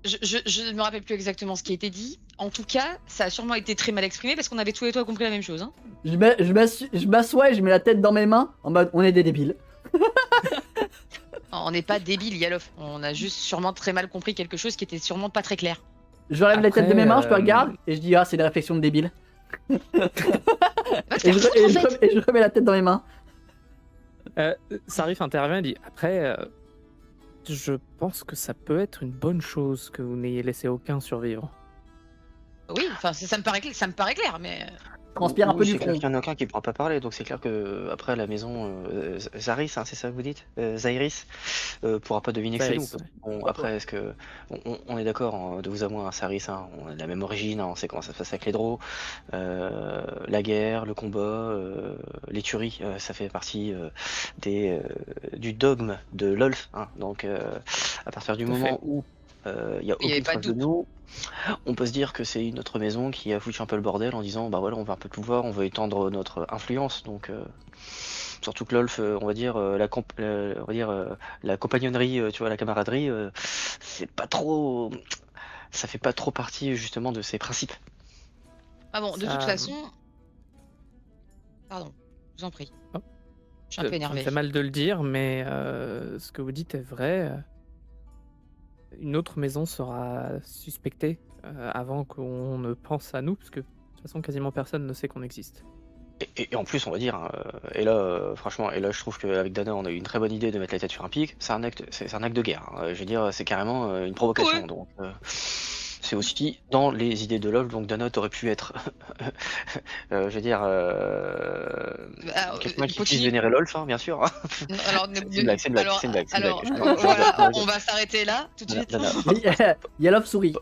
je ne me rappelle plus exactement ce qui a été dit. En tout cas, ça a sûrement été très mal exprimé parce qu'on avait tous les trois compris la même chose. Hein. Je m'assois et je mets la tête dans mes mains en mode on est des débiles. On n'est pas débile, Yalof. On a juste sûrement très mal compris quelque chose qui était sûrement pas très clair. J'enlève la tête de Après, mes mains, je te regarde et je dis ah c'est des réflexions de débiles. Va te Et faire foutre, en fait. je remets la tête dans mes mains. Sarif intervient et dit après, je pense que ça peut être une bonne chose que vous n'ayez laissé aucun survivre. Oui, enfin, ça me paraît clair, mais. Transpire un peu Oui, du c'est clair front. qu'il y en a aucun qui ne pourra pas parler, donc c'est clair que après la maison Zaris, hein, c'est ça que vous dites, Zairis, pourra pas deviner que c'est nous. Zairis, ouais. Bon, après, est-ce que on est d'accord hein, de vous à moi, hein, Saris, hein, on a la même origine, hein, on sait comment ça se passe avec les Draux, la guerre, le combat, les tueries, ça fait partie du dogme de l'Olf, hein, donc à partir du Tout à moment où il y a Il y avait aucune pas de trace de doute. nous, on peut se dire que c'est une autre maison qui a foutu un peu le bordel en disant bah voilà on veut un peu de pouvoir, on veut étendre notre influence donc surtout que l'Olf on va dire la compagnonnerie tu vois la camaraderie c'est pas trop ça fait pas trop partie justement de ses principes. Ah bon, de Ça- toute façon. Pardon, je vous en prie. Oh. Je suis un peu Ça me énervée. fait mal de le dire, mais ce que vous dites est vrai. Une autre maison sera suspectée avant qu'on ne pense à nous, parce que de toute façon, quasiment personne ne sait qu'on existe. Et en plus, on va dire, hein, et là, franchement, et là, je trouve qu'avec Dana, on a eu une très bonne idée de mettre la tête sur un pic. C'est un acte de guerre, hein. Je veux dire, c'est carrément une provocation. Ouais. Donc, c'est aussi dans les idées de LoL. Donc, Dana aurait pu être, je veux dire, Alors, quelqu'un qui puisse continue. vénérer LoL, hein, bien sûr. Hein. Non, alors, C'est une blague, c'est une blague, alors, c'est une blague, c'est une blague. alors, Je rigole, voilà, je on va s'arrêter là tout de Dana, suite. Dana, Yalov sourit.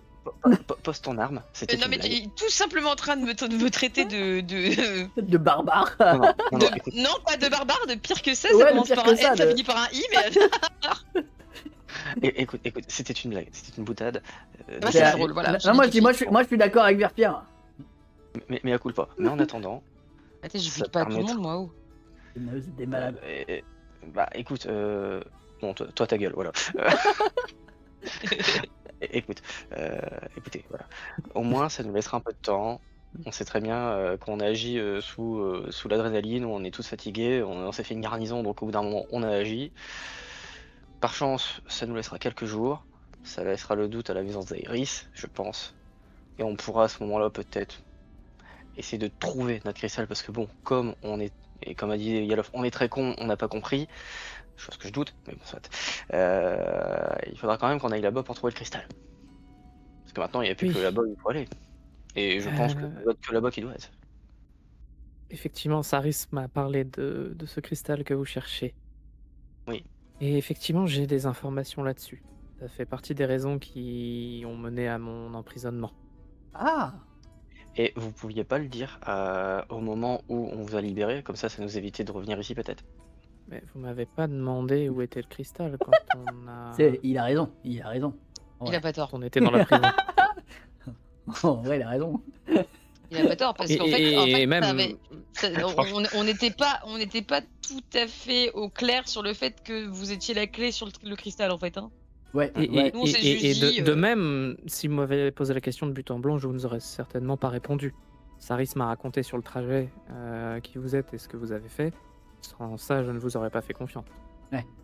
pose ton arme. C'était Non une mais tu blague. es tout simplement en train de me traiter de... De barbare. Non, écoute. Non, pas de barbare, de pire que ça, Ouais, ça de commence pire par que un ça, N, ça de- finit par un I, mais... Écoute, c'était une blague, c'était une boutade. Ah, c'est pas drôle, voilà. Non, moi je suis d'accord avec Verpierre. Mais à coup pas. Mais en attendant, Attends, je ça bute pas tout le permettra- monde, moi, oh. C'est des malades. bah écoute, bon, toi ta gueule, voilà. Écoute, écoutez, voilà. Au moins, ça nous laissera un peu de temps. On sait très bien qu'on agit sous l'adrénaline, où on est tous fatigués, on s'est fait une garnison, donc au bout d'un moment, on a agi. Par chance, ça nous laissera quelques jours. Ça laissera le doute à la maison d'Airis, je pense. Et on pourra à ce moment-là peut-être essayer de trouver notre cristal, parce que bon, comme on est, et comme a dit Yalof, on est très con, on n'a pas compris. Chose que je doute, mais bon, soit. Il faudra quand même qu'on aille là-bas pour trouver le cristal. Parce que maintenant, il n'y a plus Oui. que là-bas où il faut aller. Et je pense que ça doit être que là-bas qui doit être. Effectivement, Saris m'a parlé de ce cristal que vous cherchez. Oui. Et effectivement, j'ai des informations là-dessus. Ça fait partie des raisons qui ont mené à mon emprisonnement. Ah. Et vous pouviez pas le dire au moment où on vous a libéré, comme ça nous évitait de revenir ici peut-être. Mais vous m'avez pas demandé où était le cristal quand on a... Il a raison. Il a raison. Il a pas tort. quand on était dans la prison. En vrai, il a raison. Il a pas tort, parce qu'en fait, Et même... on n'était pas tout à fait au clair sur le fait que vous étiez la clé sur le cristal, en fait, hein. Ouais. Nous, on s'est juste dit, de même, si vous m'avez posé la question de but en blanc, je vous aurais certainement pas répondu. Saris m'a raconté sur le trajet qui vous êtes et ce que vous avez fait. Sans ça, je ne vous aurais pas fait confiance.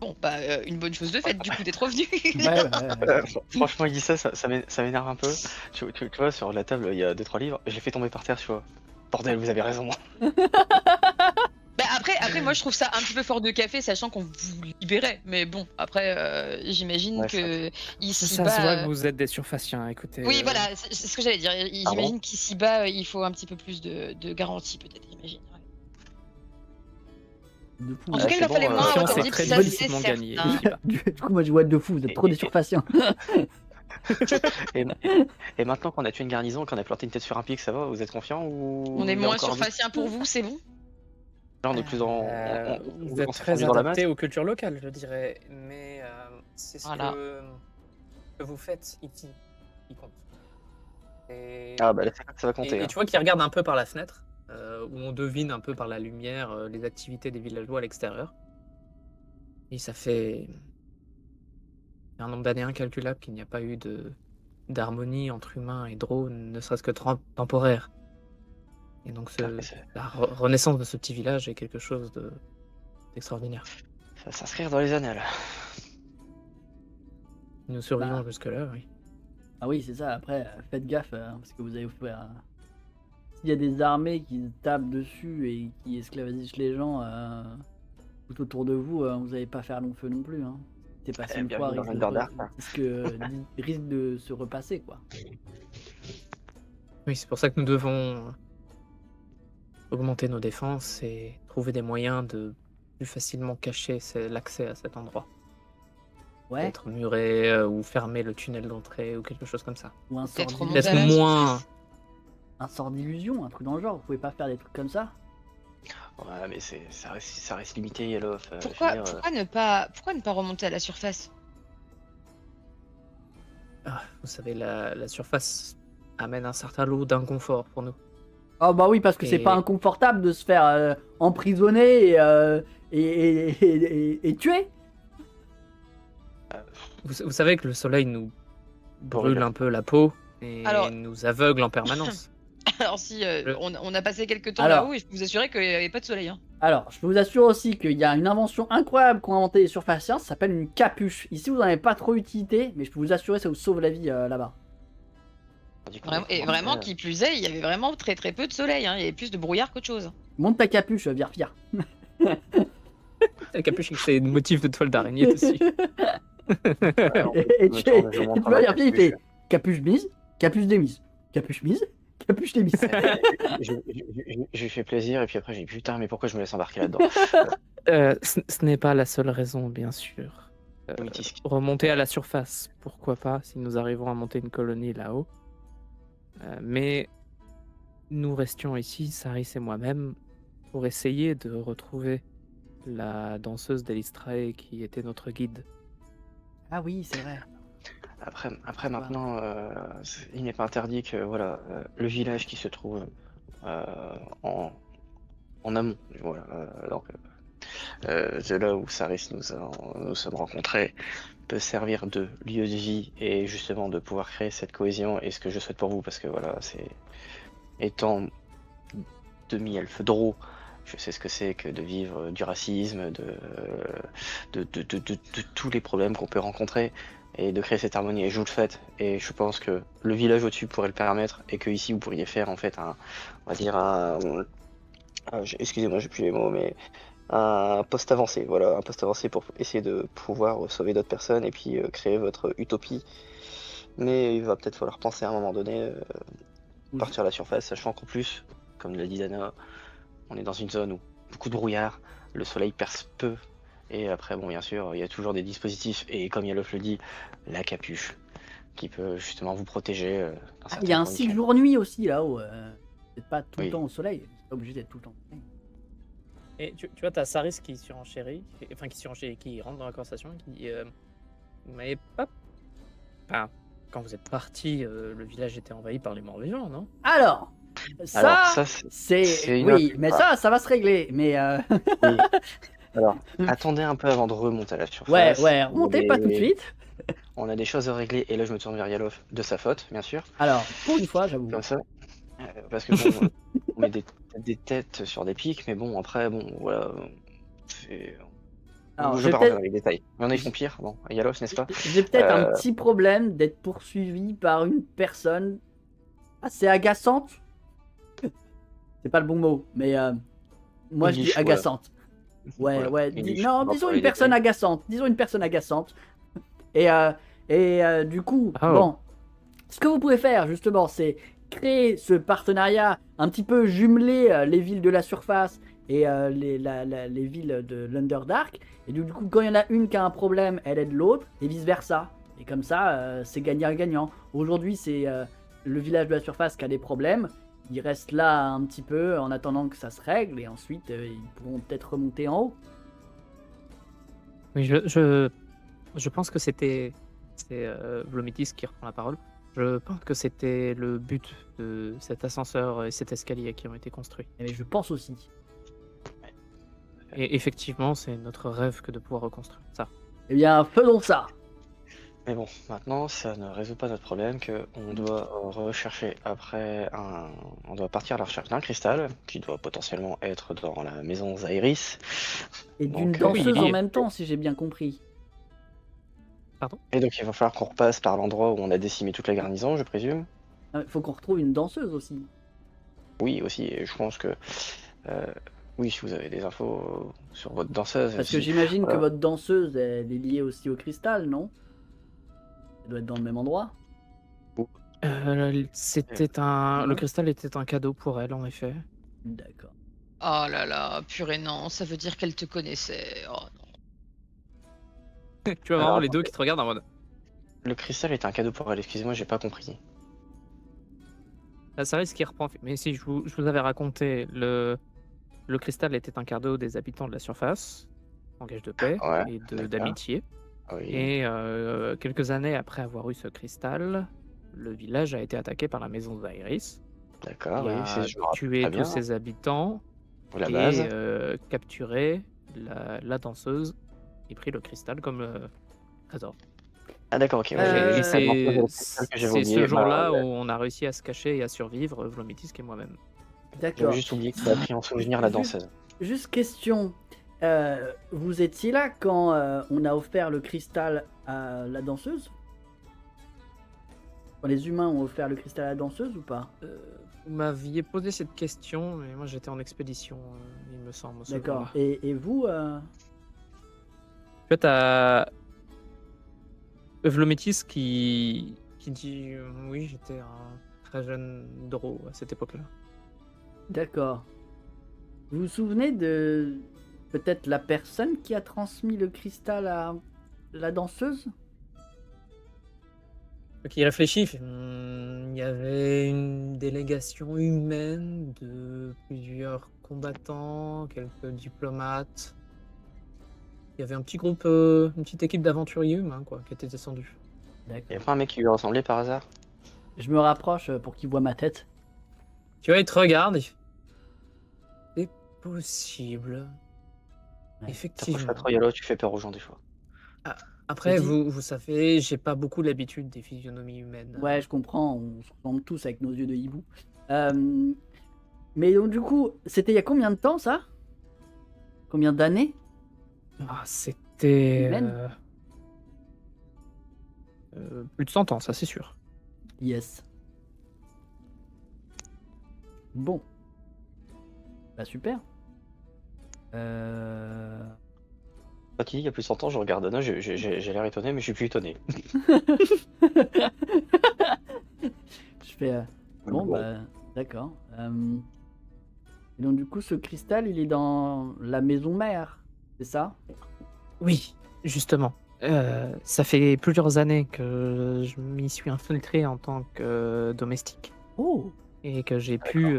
Bon, bah, une bonne chose de faite, du coup, d'être revenu. Ouais. Franchement, il dit ça m'énerve un peu. Tu vois, sur la table, il y a 2-3 livres, je l'ai fait tomber par terre, tu vois. Bordel, vous avez raison. Bah, après, moi, je trouve ça un petit peu fort de café, sachant qu'on vous libérait. Mais bon, après, j'imagine Ouais, que ici Ça se voit que vous êtes des surfaciens, écoutez. Oui, voilà, c'est ce que j'allais dire. Pardon J'imagine qu'ici-bas, il faut un petit peu plus de garantie, peut-être, j'imagine. Ouais. De fou. En tout cas, il c'est en fallait bon, moins, confiance autant est dire très que ça, c'est difficilement gagnée. certain. Du coup, moi je vois de fou. Vous êtes trop des surfaciens. Et maintenant qu'on a tué une garnison, qu'on a planté une tête sur un pic, ça va? Vous êtes confiant ou On est il y a moins encore un doute? surfacien pour vous, c'est bon? Là, on est plus dans. Vous êtes s'est très fondu dans la masse. adapté aux cultures locales, je dirais. Mais c'est ce Voilà. que vous faites ici qui compte. Et... Ah bah là, ça va compter. Et hein. tu vois qu'il regarde un peu par la fenêtre, où on devine un peu par la lumière les activités des villageois à l'extérieur. Et ça fait un nombre d'années incalculable qu'il n'y a pas eu d'harmonie entre humains et drones, ne serait-ce que temporaire. Et donc Ah, mais c'est- la renaissance de ce petit village est quelque chose d'extraordinaire. Ça va s'inscrire dans les annales. Nous survivons jusque-là, oui. Ah oui, c'est ça. Après, faites gaffe, parce que vous allez vous faire. S'il y a des armées qui se tapent dessus et qui esclavagisent les gens tout autour de vous, vous n'allez pas faire long feu non plus. Hein. C'est passé une fois, bienvenue dans Underdark, hein. risque de se repasser, quoi. Oui, c'est pour ça que nous devons augmenter nos défenses et trouver des moyens de plus facilement cacher l'accès à cet endroit. Ouais. Peut-être murer ou fermer le tunnel d'entrée ou quelque chose comme ça. Ou un sort Peut-être d'illusion. remonter à la moins... Un sort d'illusion, un truc dans le genre. Vous pouvez pas faire des trucs comme ça. Ouais, mais ça reste limité, Yellow. Pourquoi ne pas remonter à la surface? Vous savez, la surface amène un certain lot d'inconfort pour nous. Ah bah oui, parce que c'est Et- pas inconfortable de se faire emprisonner et tuer. Vous savez que le soleil nous brûle Horrible. un peu la peau et Alors- nous aveugle en permanence. Alors si on a passé quelques temps Alors. là-haut et je peux vous assurer qu'il n'y avait pas de soleil. Hein. Alors, je peux vous assurer aussi qu'il y a une invention incroyable qu'ont inventé les surfaciens, ça s'appelle une capuche. Ici, vous n'en avez pas trop utilité, mais je peux vous assurer, ça vous sauve la vie là-bas. Du coup, Vraiment, et vraiment, qui plus est, il y avait vraiment très très peu de soleil. Hein. Il y avait plus de brouillard qu'autre chose. Monte ta capuche, Virfir. La capuche, c'est une motif de toile d'araignée dessus. Et tu vois, Virfir, il fait capuche mise, capuche démise, capuche mise, capuche démise. Je lui fais plaisir et puis après j'ai dit putain mais pourquoi je me laisse embarquer là-dedans. Ce n'est pas la seule raison, bien sûr. Remonter à la surface, pourquoi pas, si nous arrivons à monter une colonie là-haut. Mais nous restions ici, Saris et moi-même, pour essayer de retrouver la danseuse d'Elistrae qui était notre guide. Ah oui, c'est vrai. Après maintenant, il n'est pas interdit que voilà, le village qui se trouve en amont, voilà, donc de là où Saris nous sommes rencontrés, peut servir de lieu de vie et justement de pouvoir créer cette cohésion et ce que je souhaite pour vous parce que voilà, c'est étant demi-elfe Drow, je sais ce que c'est que de vivre du racisme, de tous les problèmes qu'on peut rencontrer et de créer cette harmonie. Et je vous le fais. Et je pense que le village au-dessus pourrait le permettre et que ici vous pourriez faire en fait on va dire excusez-moi, j'ai plus les mots, mais un poste avancé. Voilà, un poste avancé pour essayer de pouvoir sauver d'autres personnes et puis créer votre utopie. Mais il va peut-être falloir penser à un moment donné partir à la surface, sachant qu'en plus, comme l'a dit Dana, on est dans une zone où beaucoup de brouillard, le soleil perce peu, et après, bon, bien sûr, il y a toujours des dispositifs, et comme Yalof le dit, la capuche, qui peut justement vous protéger dans certaines Il y a un conditions. cycle jour-nuit aussi là-haut. C'est pas tout le Oui. temps au soleil, c'est pas obligé d'être tout le temps au soleil. Et tu vois, t'as Saris qui surenchérit, qui rentre dans la conversation, qui dit vous m'avez pas. Enfin, quand vous êtes parti, le village était envahi par les morts vivants, non? Alors, ça, c'est. une Oui, autre mais histoire. ça va se régler. Mais. Oui. Alors, attendez un peu avant de remonter à la surface. Ouais, remontez pas tout de suite. On a des choses à régler, et là je me tourne vers Yalof, de sa faute, bien sûr. Alors, pour une fois, j'avoue. Comme ça. Parce que bon, on met des têtes sur des pics, mais bon, après, bon, voilà. Alors, je vais pas rentrer dans les détails. Mais on a ils font pire, bon, Yalof, n'est-ce pas? J'ai peut-être un petit problème d'être poursuivi par une personne assez agaçante. C'est pas le bon mot, mais moi je dis agaçante. Ouais, Voilà, ouais. English, Non, on va disons pas une les personne détails. agaçante. Disons une personne agaçante. Et du coup, Oh. bon, ce que vous pouvez faire justement, c'est créer ce partenariat un petit peu jumeler les villes de la surface et les villes de l'Underdark. Et du coup, quand il y en a une qui a un problème, elle aide l'autre et vice versa. Et comme ça, c'est gagnant-gagnant. Aujourd'hui, c'est le village de la surface qui a des problèmes. Ils restent là un petit peu en attendant que ça se règle et ensuite ils pourront peut-être remonter en haut. Oui, je pense que c'est Vlomitis qui reprend la parole. Je pense que c'était le but de cet ascenseur et cet escalier qui ont été construits. Mais je pense aussi. Et effectivement, c'est notre rêve que de pouvoir reconstruire ça. Eh bien, faisons ça. Mais bon, maintenant, ça ne résout pas notre problème qu'on doit rechercher après on doit partir à la recherche d'un cristal qui doit potentiellement être dans la maison Zairis. Et d'une Donc, danseuse oui. en même temps, si j'ai bien compris. Et donc il va falloir qu'on repasse par l'endroit où on a décimé toute la garnison, je présume. Il faut qu'on retrouve une danseuse aussi. Oui, aussi, et je pense que... oui, si vous avez des infos sur votre danseuse... Parce que si- j'imagine que votre danseuse, elle est liée aussi au cristal, non? Elle doit être dans le même endroit. Le cristal était un cadeau pour elle, en effet. D'accord. Oh là là, purée non, ça veut dire qu'elle te connaissait. Oh non. Tu vois Alors, vraiment les deux qui te regardent en mode. Le cristal est un cadeau pour elle, excusez-moi, j'ai pas compris. Ça risque qui reprend. Mais si je vous avais raconté, le cristal était un cadeau des habitants de la surface, en gage de paix Ouais, et d'accord. d'amitié. Oui. Et quelques années après avoir eu ce cristal, le village a été attaqué par la maison Zairis. D'accord, Il oui, a je me rappelle tué très tous bien. ses habitants La base. et capturé la danseuse et pris le cristal comme trésor. Ah d'accord, ok. Ouais, Euh, Et j'ai c'est que j'avais c'est oublié. ce jour-là où on a réussi à se cacher et à survivre, Vlomitisk et moi-même. J'avais D'accord. juste oublié que tu as pris en souvenir la Juste, danseuse. juste question. Vous étiez là quand on a offert le cristal à la danseuse? Quand les humains ont offert le cristal à la danseuse ou pas? Vous m'aviez posé cette question, mais moi j'étais en expédition, il me semble, ce D'accord. jour-là. Et vous En fait, à Vlomitis qui dit oui, j'étais un très jeune Drow à cette époque-là. D'accord. Vous vous souvenez de peut-être la personne qui a transmis le cristal à la danseuse? Qui réfléchit, il fait, il y avait une délégation humaine de plusieurs combattants, quelques diplomates. Il y avait un petit groupe, une petite équipe d'aventuriers humains, quoi, qui était descendue. D'accord. Y'a pas un mec qui lui ressemblait par hasard? Je me rapproche pour qu'il voit ma tête. Tu vois, il te regarde. C'est possible. Ouais. Effectivement. T'approches pas trop, Yolo, tu fais peur aux gens des fois. Après, Je dis- vous savez, j'ai pas beaucoup l'habitude des physionomies humaines. Ouais, je comprends, on se ressemble tous avec nos yeux de hibou. Mais donc du coup, c'était il y a combien de temps ça? Combien d'années? Ah, c'était. Humaine Plus de 100 ans, ça c'est sûr. Yes. Bon. Bah super. Quand tu dis il y a plus de 100 ans, je regarde Anna, j'ai l'air étonné, mais je suis plus étonné. Je fais. Bon, bah, d'accord. Et donc, du coup, ce cristal, il est dans la maison mère, c'est ça? Oui, justement. Ça fait plusieurs années que je m'y suis infiltré en tant que domestique Oh! et que j'ai pu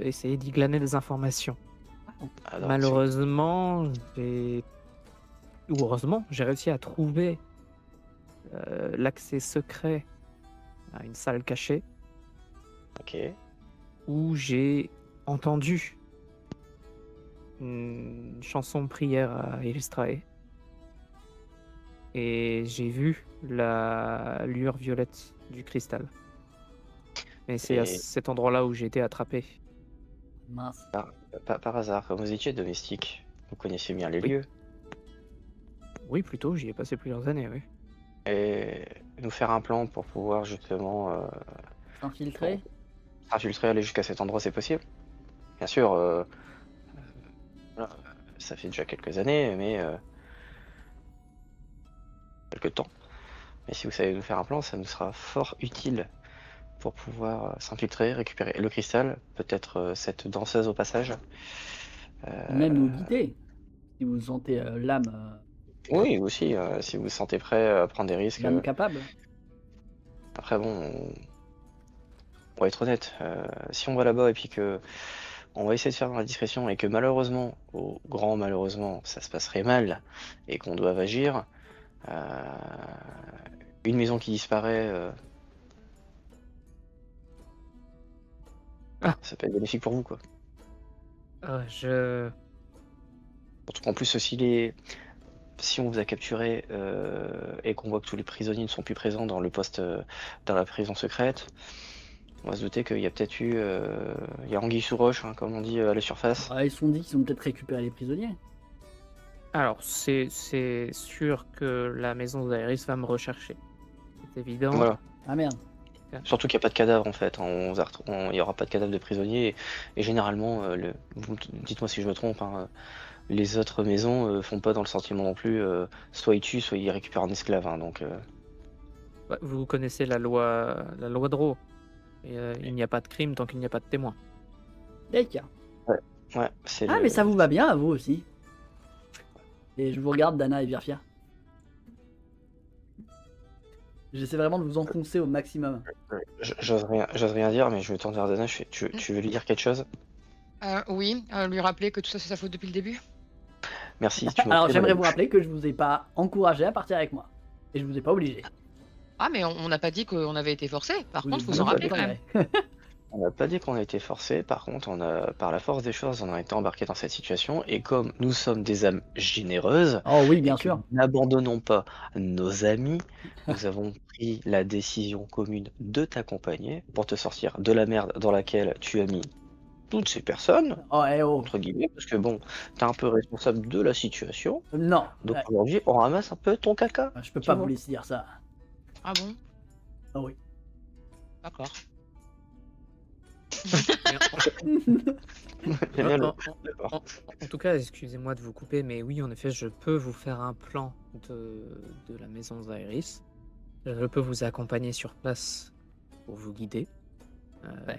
essayer d'y glaner des informations. Alors, Malheureusement, ou heureusement, j'ai réussi à trouver l'accès secret à une salle cachée Ok. où j'ai entendu une chanson prière à Illustrae. Et j'ai vu la lueur violette du cristal. Et c'est à Et- cet endroit-là où j'ai été attrapé. Mince. Par hasard, comme vous étiez domestique, vous connaissez bien les Oui. lieux. Oui, plutôt, j'y ai passé plusieurs années, oui. Et nous faire un plan pour pouvoir justement S'infiltrer? s'infiltrer, aller jusqu'à cet endroit, c'est possible. Bien sûr, voilà, ça fait déjà quelques années, mais quelques temps. Mais si vous savez nous faire un plan, ça nous sera fort utile pour pouvoir s'infiltrer, récupérer le cristal, peut-être cette danseuse au passage. Même nous guider. Si vous sentez l'âme Oui, aussi, si vous vous sentez prêt à prendre des risques. l'âme capable. Après, bon, on va être honnête. Si on va là-bas et puis que on va essayer de faire dans la discrétion et que malheureusement, au grand malheureusement, ça se passerait mal et qu'on doive agir, une maison qui disparaît, ça peut être bénéfique pour vous, quoi. Surtout qu'en plus, si on vous a capturé et qu'on voit que tous les prisonniers ne sont plus présents dans le poste, dans la prison secrète, on va se douter qu'il y a peut-être eu, il y a anguille sous roche, hein, comme on dit à la surface. Ah, ils se sont dit qu'ils ont peut-être récupéré les prisonniers. Alors, c'est sûr que la maison d'Aeris va me rechercher. C'est évident. Voilà. Ah merde. Surtout qu'il n'y a pas de cadavre en fait. Il n'y aura pas de cadavre de prisonniers. Et généralement, dites-moi si je me trompe, hein, les autres maisons font pas dans le sentiment non plus. Soit ils tuent, soit ils récupèrent un esclave. Hein, donc, Ouais, vous connaissez la loi Drow. Et, il n'y a pas de crime tant qu'il n'y a pas de témoin. D'accord. ouais, c'est Ah, mais ça vous va bien à vous aussi. Et je vous regarde, Dana et Virfia. J'essaie vraiment de vous enfoncer au maximum. J'ose rien dire, mais je me tourne vers Dana. Tu veux lui dire quelque chose? Oui, lui rappeler que tout ça c'est sa faute depuis le début. Merci. tu m'as Alors, pris dans j'aimerais la vous bouche. rappeler que je vous ai pas encouragé à partir avec moi. Et je vous ai pas obligé. Ah mais on n'a pas dit qu'on avait été forcé. Par contre, Vous faut s'en rappeler quand même. attendrez. On n'a pas dit qu'on a été forcé, par contre, par la force des choses, on a été embarqué dans cette situation, et comme nous sommes des âmes généreuses, Oh oui, et bien que sûr. nous n'abandonnons pas nos amis, nous avons pris la décision commune de t'accompagner pour te sortir de la merde dans laquelle tu as mis toutes ces personnes, Oh, eh oh. entre guillemets, parce que bon, t'es un peu responsable de la situation, Non, donc aujourd'hui, on ramasse un peu ton caca, je peux tu pas vous vois. laisser dire ça. Ah bon? Ah oui. D'accord. J'aime bien le... En, en tout cas, excusez-moi de vous couper, mais oui, en effet, je peux vous faire un plan de la maison Zairis. Je peux vous accompagner sur place pour vous guider. Ouais.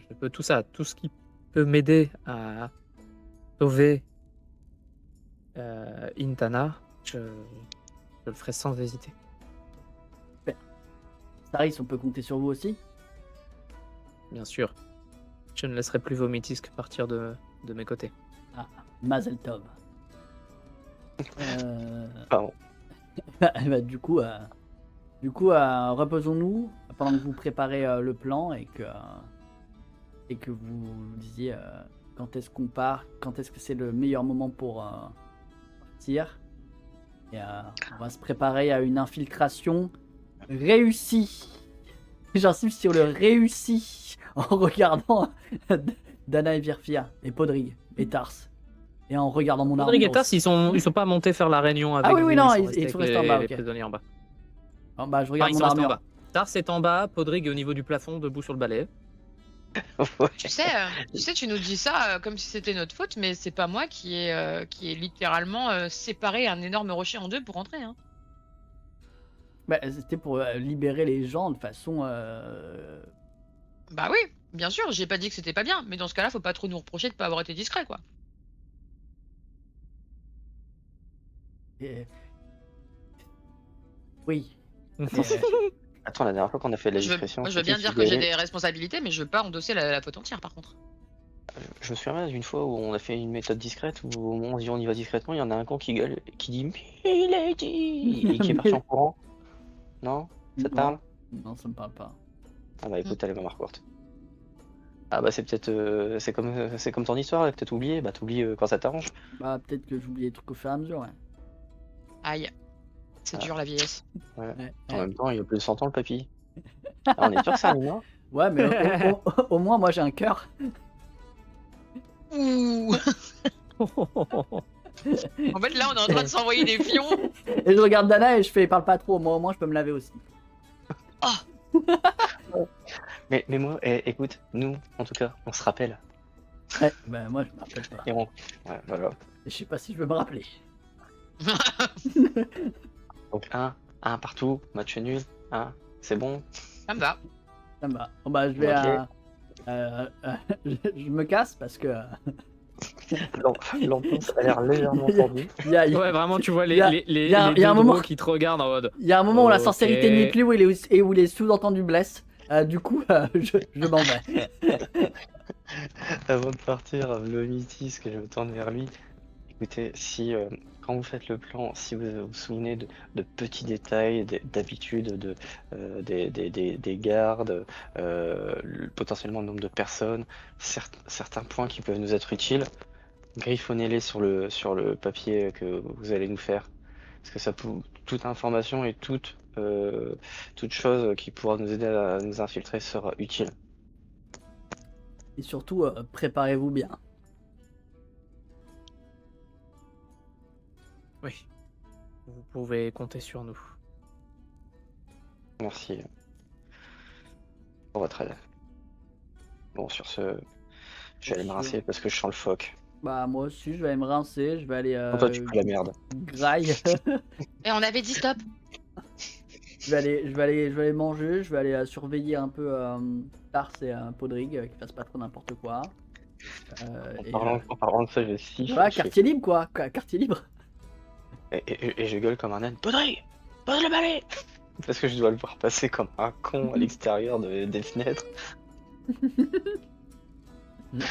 Je peux tout ça, tout ce qui peut m'aider à sauver Intana, je le ferai sans hésiter. Saris, on peut compter sur vous aussi? Bien sûr. Je ne laisserai plus Vomitisk partir de mes côtés. Mazel Tov. Pardon. Bah, du coup, reposons-nous pendant que vous préparez le plan et que vous disiez quand est-ce qu'on part, quand est-ce que c'est le meilleur moment pour partir. Et on va se préparer à une infiltration réussie. J'insiste sur le réussi en regardant Dana et Virfia et Podrigue et Tars. Et en regardant mon armure. Podrigue et Tars, ils sont pas montés faire la réunion avec oui, vous, non, ils ils sont sont restés restés en avec bas, les ok. prisonniers en bas. Oh, bah, je Enfin, regarde ils mon sont restés en armure. bas. Tars est en bas, Podrigue est au niveau du plafond, debout sur le balai. Ouais. Tu sais, tu nous dis ça comme si c'était notre faute, mais c'est pas moi qui ai littéralement séparé un énorme rocher en deux pour rentrer. Hein. Bah, c'était pour libérer les gens de façon. Bah oui, bien sûr, j'ai pas dit que c'était pas bien, mais dans ce cas-là, faut pas trop nous reprocher de pas avoir été discret, quoi. et- Oui. Attends, la dernière fois qu'on a fait de la Je veux, discrétion, moi, je veux c'était bien qui dire que j'ai gagnait. des responsabilités, mais je veux pas endosser la faute entière, par contre. Je me souviens d'une fois où on a fait une méthode discrète, où au moment où on dit on y va discrètement, il y en a un con qui gueule, qui dit Milady et qui est parti en courant. Non? Ça te Non. parle? Non, ça me parle pas. Ah bah écoute, allez, ma marque courte. Ah bah c'est peut-être c'est comme ton histoire, là, que t'as oublié, bah t'oublies quand ça t'arrange. Bah, peut-être que j'oublie les trucs au fur et à mesure, ouais. Aïe, c'est Ah. dur la vieillesse. Ouais, En ouais. même temps, il a plus de 100 ans le papy. Ah, on est sûr que c'est un humain? Ouais, mais au moins, moi j'ai un cœur. Ouh. En fait, là, on est en train de s'envoyer des fions. Et je regarde Dana et je fais, parle pas trop, moi au moins je peux me laver aussi. Mais moi, écoute, nous, en tout cas, on se rappelle. Ouais, bah moi je me rappelle pas. Et on... Ouais, voilà. Et je sais pas si je veux me rappeler. Donc un partout, match nul, c'est bon. Ça me va. Ça me va. Bon, bah je vais je me casse parce que L'ambiance a l'air légèrement tendue. il y a, Ouais, vraiment, tu vois Il y a- les il y a deux un moment- drôles qui te regardent en mode. il y a un moment où la Ok. sincérité n'est plus et où les sous-entendus blessent. Du coup, je m'en vais. Avant de partir, Vomitis, que je me tourne vers lui. Écoutez, si quand vous faites le plan, si vous vous souvenez de petits détails, d'habitudes, des gardes, potentiellement le nombre de personnes, certains points qui peuvent nous être utiles, griffonnez-les sur le papier que vous allez nous faire. Parce que ça peut, toute information et toute chose qui pourra nous aider à nous infiltrer sera utile. Et surtout, préparez-vous bien. Oui. Vous pouvez compter sur nous. Merci pour votre aide. Bon, sur ce, je vais aller me rincer parce que je sens le phoque. Bah moi aussi, je vais aller me rincer, je vais aller Toi, tu fous la merde. graille. Et on avait dit stop. je vais aller manger, je vais aller surveiller un peu Tars et Podrigue qui fassent pas trop n'importe quoi. En parlant de ça, je siffle. Voilà, je fais- quartier libre quoi, quartier libre. et je gueule comme un âne. Podrigue, pose le balai. Parce que je dois le voir passer comme un con à l'extérieur des fenêtres.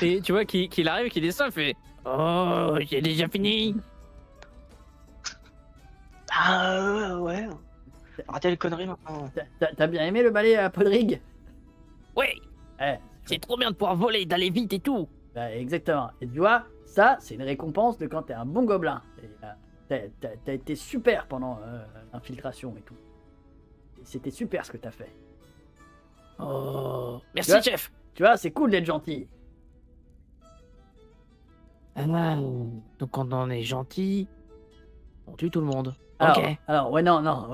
Et tu vois qu'il arrive, qu'il descend, il fait Oh, j'ai déjà fini. Ah ouais. Arrêtez les conneries maintenant. T'as bien aimé le ballet à Podrigue? Ouais. Eh, C'est trop bien de pouvoir voler, d'aller vite et tout. Bah, exactement. Et tu vois, ça, c'est une récompense de quand t'es un bon gobelin. T'as été super pendant l'infiltration et tout. Et c'était super ce que t'as fait. Oh, merci Tu vois chef. Tu vois, c'est cool d'être gentil. Ah, donc quand on est gentil, on tue tout le monde. Alors, Ok. alors ouais, non, non,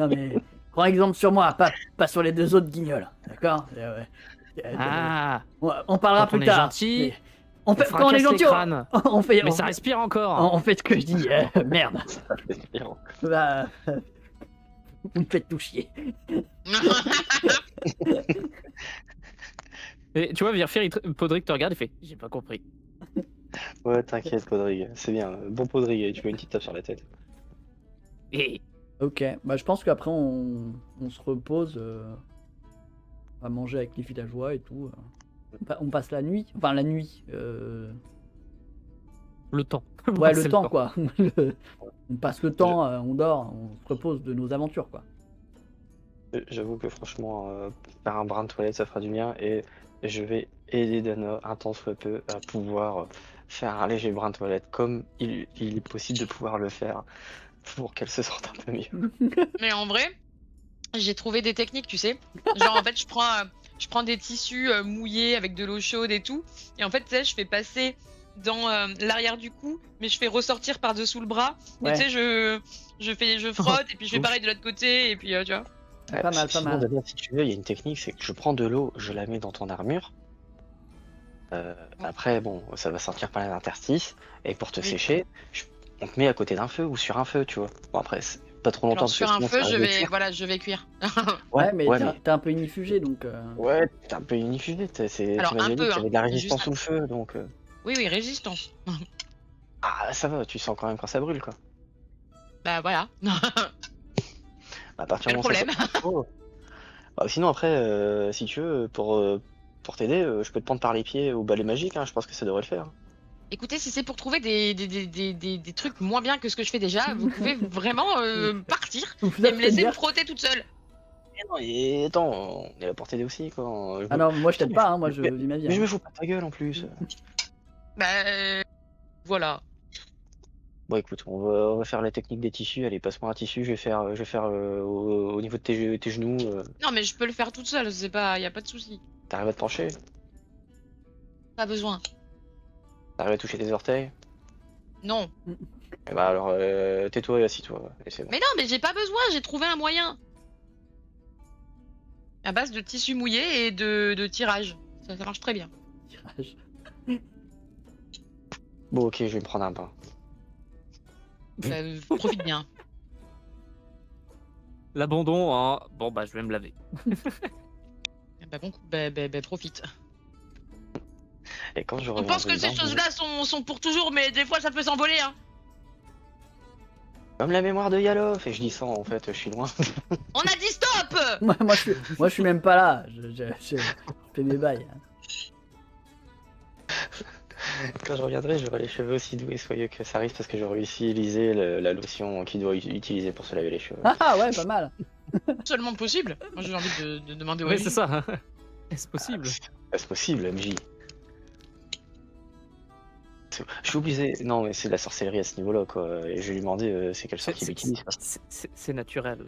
mais prends exemple sur moi, pas sur les deux autres guignols. D'accord Ah, on parlera quand on plus est tard. gentil, mais on fait, on quand on est fracasse les gentil, crânes. on fait, Mais on ça fait- respire encore. on fait ce que je dis. Merde. Ça fait pire. Bah, vous me faites tout chier. Et tu vois, Virfir, Podrick te regarde et fait j'ai pas compris. Ouais, t'inquiète, Podrigue. C'est bien. Bon Podrigue, tu veux une petite tape sur la tête. Et Ok, bah je pense qu'après on se repose, on va manger avec les villageois et tout. On passe la nuit, enfin la nuit. le temps. Ouais, C'est le temps quoi. On passe le temps, on dort, on se repose de nos aventures quoi. J'avoue que franchement, faire un brin de toilette, ça fera du bien. Et je vais aider Dana un tant soit peu à pouvoir faire un léger brin de toilette, comme il est possible de pouvoir le faire pour qu'elle se sente un peu mieux. Mais en vrai, j'ai trouvé des techniques, tu sais. Genre, en fait, je prends des tissus mouillés avec de l'eau chaude et tout. Et en fait, tu sais, je fais passer dans l'arrière du cou, mais je fais ressortir par-dessous le bras. Ouais. Et tu sais, je frotte, et puis je fais pareil de l'autre côté, et puis tu vois. Pas mal, pas Sinon, mal. Dana, si tu veux, il y a une technique, c'est que je prends de l'eau, je la mets dans ton armure. Après, bon, ça va sortir par les interstices. Et pour te Oui. sécher, on te met à côté d'un feu ou sur un feu, tu vois. Bon, après, c'est pas trop longtemps Genre, parce que sur un sinon, feu, ça je risque de vais, cuire. voilà, je vais cuire. Ouais, mais ouais, t'es un peu inifugé donc. Ouais, t'es un peu unifugé. Tu Alors, m'avais un dit peu, que t'avais de la hein, résistance juste sous le feu, donc. Oui, résistance. Ah, ça va, tu sens quand même quand ça brûle, quoi. Bah voilà. À partir Quel du moment où ça problème. sent pas trop. Bah, sinon, après, si tu veux, pour t'aider, je peux te prendre par les pieds au balai magique, hein, je pense que ça devrait le faire. Écoutez, si c'est pour trouver des trucs moins bien que ce que je fais déjà, vous pouvez vraiment partir Vous et me laisser me dire- frotter toute seule. Mais non, et attends, on est là pour t'aider aussi, quoi. Ah non, moi je t'aide pas, hein, moi je vis ma vie. Mais je hein. me fous pas de ta gueule en plus. Bah voilà. Bon, écoute, on va faire la technique des tissus. Allez, passe-moi un tissu, je vais faire au niveau de tes genoux. Non, mais je peux le faire toute seule, c'est pas, y a pas de souci. T'arrives à te pencher? Pas besoin. T'arrives à toucher tes orteils? Non. Eh bah alors, tais-toi et assis-toi. Et c'est bon. Mais non, mais j'ai pas besoin, j'ai trouvé un moyen. À base de tissu mouillé et de tirage. Ça marche très bien. Tirage. Bon, ok, je vais me prendre un bain. Profite bien. L'abandon, hein. Bon bah je vais me laver. Bah bon, profite. Et quand je On reviens pense que ces choses-là sont pour toujours, mais des fois ça peut s'envoler, hein. Comme la mémoire de Yalof, et je dis ça en fait, je suis loin. On a dit stop. moi je suis même pas là. Je fais mes bails. hein. Quand je reviendrai, j'aurai les cheveux aussi doux et soyeux que ça arrive parce que j'aurai utilisé la lotion qu'il doit utiliser pour se laver les cheveux. Ah ouais, pas mal. Seulement possible. Moi j'ai envie de demander au Ouais, MJ. c'est ça. Est-ce possible? Est-ce possible, MJ? Je suis obligé. Non, mais c'est de la sorcellerie à ce niveau-là, quoi. Et je vais lui demander c'est quelle sorte il utilise. quoi. C'est naturel.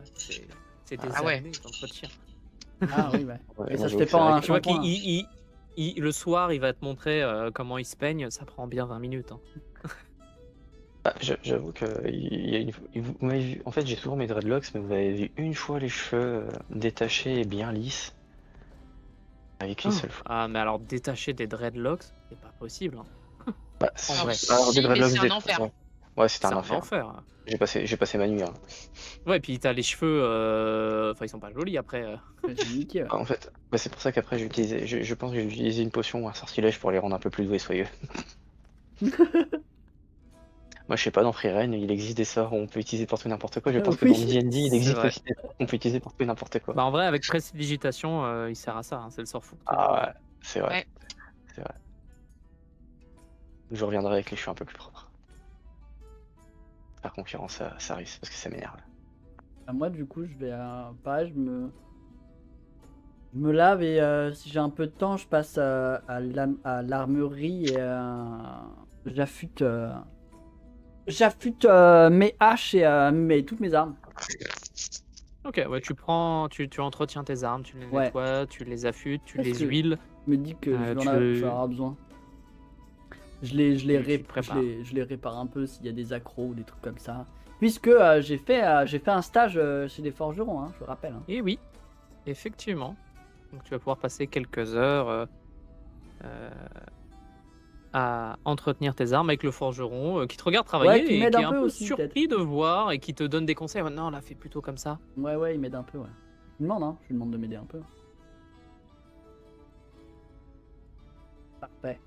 C'est des Ah ouais. années d'entretien. Ah oui, ouais. Ouais, Et moi, ça se j'avoue fait que pas c'est en vrai un que- Tu vois shampoing. le soir, il va te montrer comment il se peigne, ça prend bien 20 minutes. hein. Bah, j'avoue que il y a vous m'avez vu. En fait, j'ai souvent mes dreadlocks, mais vous avez vu une fois les cheveux détachés et bien lisses. Avec une seule fois. Ah, mais alors détacher des dreadlocks, c'est pas possible. hein. Bah, En vrai. alors, Si, des mais dreadlocks, c'est un enfer. Ouais, c'était C'est un enfer. enfer. J'ai passé ma nuit. Hein. Ouais, puis t'as les cheveux, enfin ils sont pas jolis après. Ouais, c'est niqué, ouais. En fait, bah, c'est pour ça qu'après j'ai utilisé, je pense que j'ai utilisé une potion ou un sortilège pour les rendre un peu plus doux et soyeux. Moi je sais pas, dans Freeren, il existe des sorts où on peut utiliser pour tout et n'importe quoi. Je pense que Oui. dans D&D, il C'est existe vrai. aussi des sorts qu'on peut utiliser pour tout et n'importe quoi. Bah en vrai, avec prestidigitation, il sert à ça, hein, c'est le sort fou. Ah ouais, c'est vrai. Ouais. C'est vrai. Je reviendrai avec les cheveux un peu plus propres. Faire concurrence à Saris parce que ça m'énerve. Moi du coup je vais pareil, Je me lave et si j'ai un peu de temps, je passe à l'armurerie et j'affûte mes haches et toutes mes armes. Ok, ouais, tu entretiens tes armes, tu les Ouais. nettoies, tu les affûtes, tu Parce les que huiles. Je me dis que je vais tu- en avoir besoin. Je les Tu te prépares. je les répare un peu s'il y a des accros ou des trucs comme ça. Puisque j'ai fait un stage chez des forgerons, hein, je rappelle. Hein. Et oui, effectivement. Donc tu vas pouvoir passer quelques heures à entretenir tes armes avec le forgeron qui te regarde travailler qui et m'aide qui un est un peu peu aussi, surpris de voir et qui te donne des conseils. Non, là, fais plutôt comme ça. Ouais, il m'aide un peu, ouais. Je lui demande, hein, je lui demande de m'aider un peu. Parfait.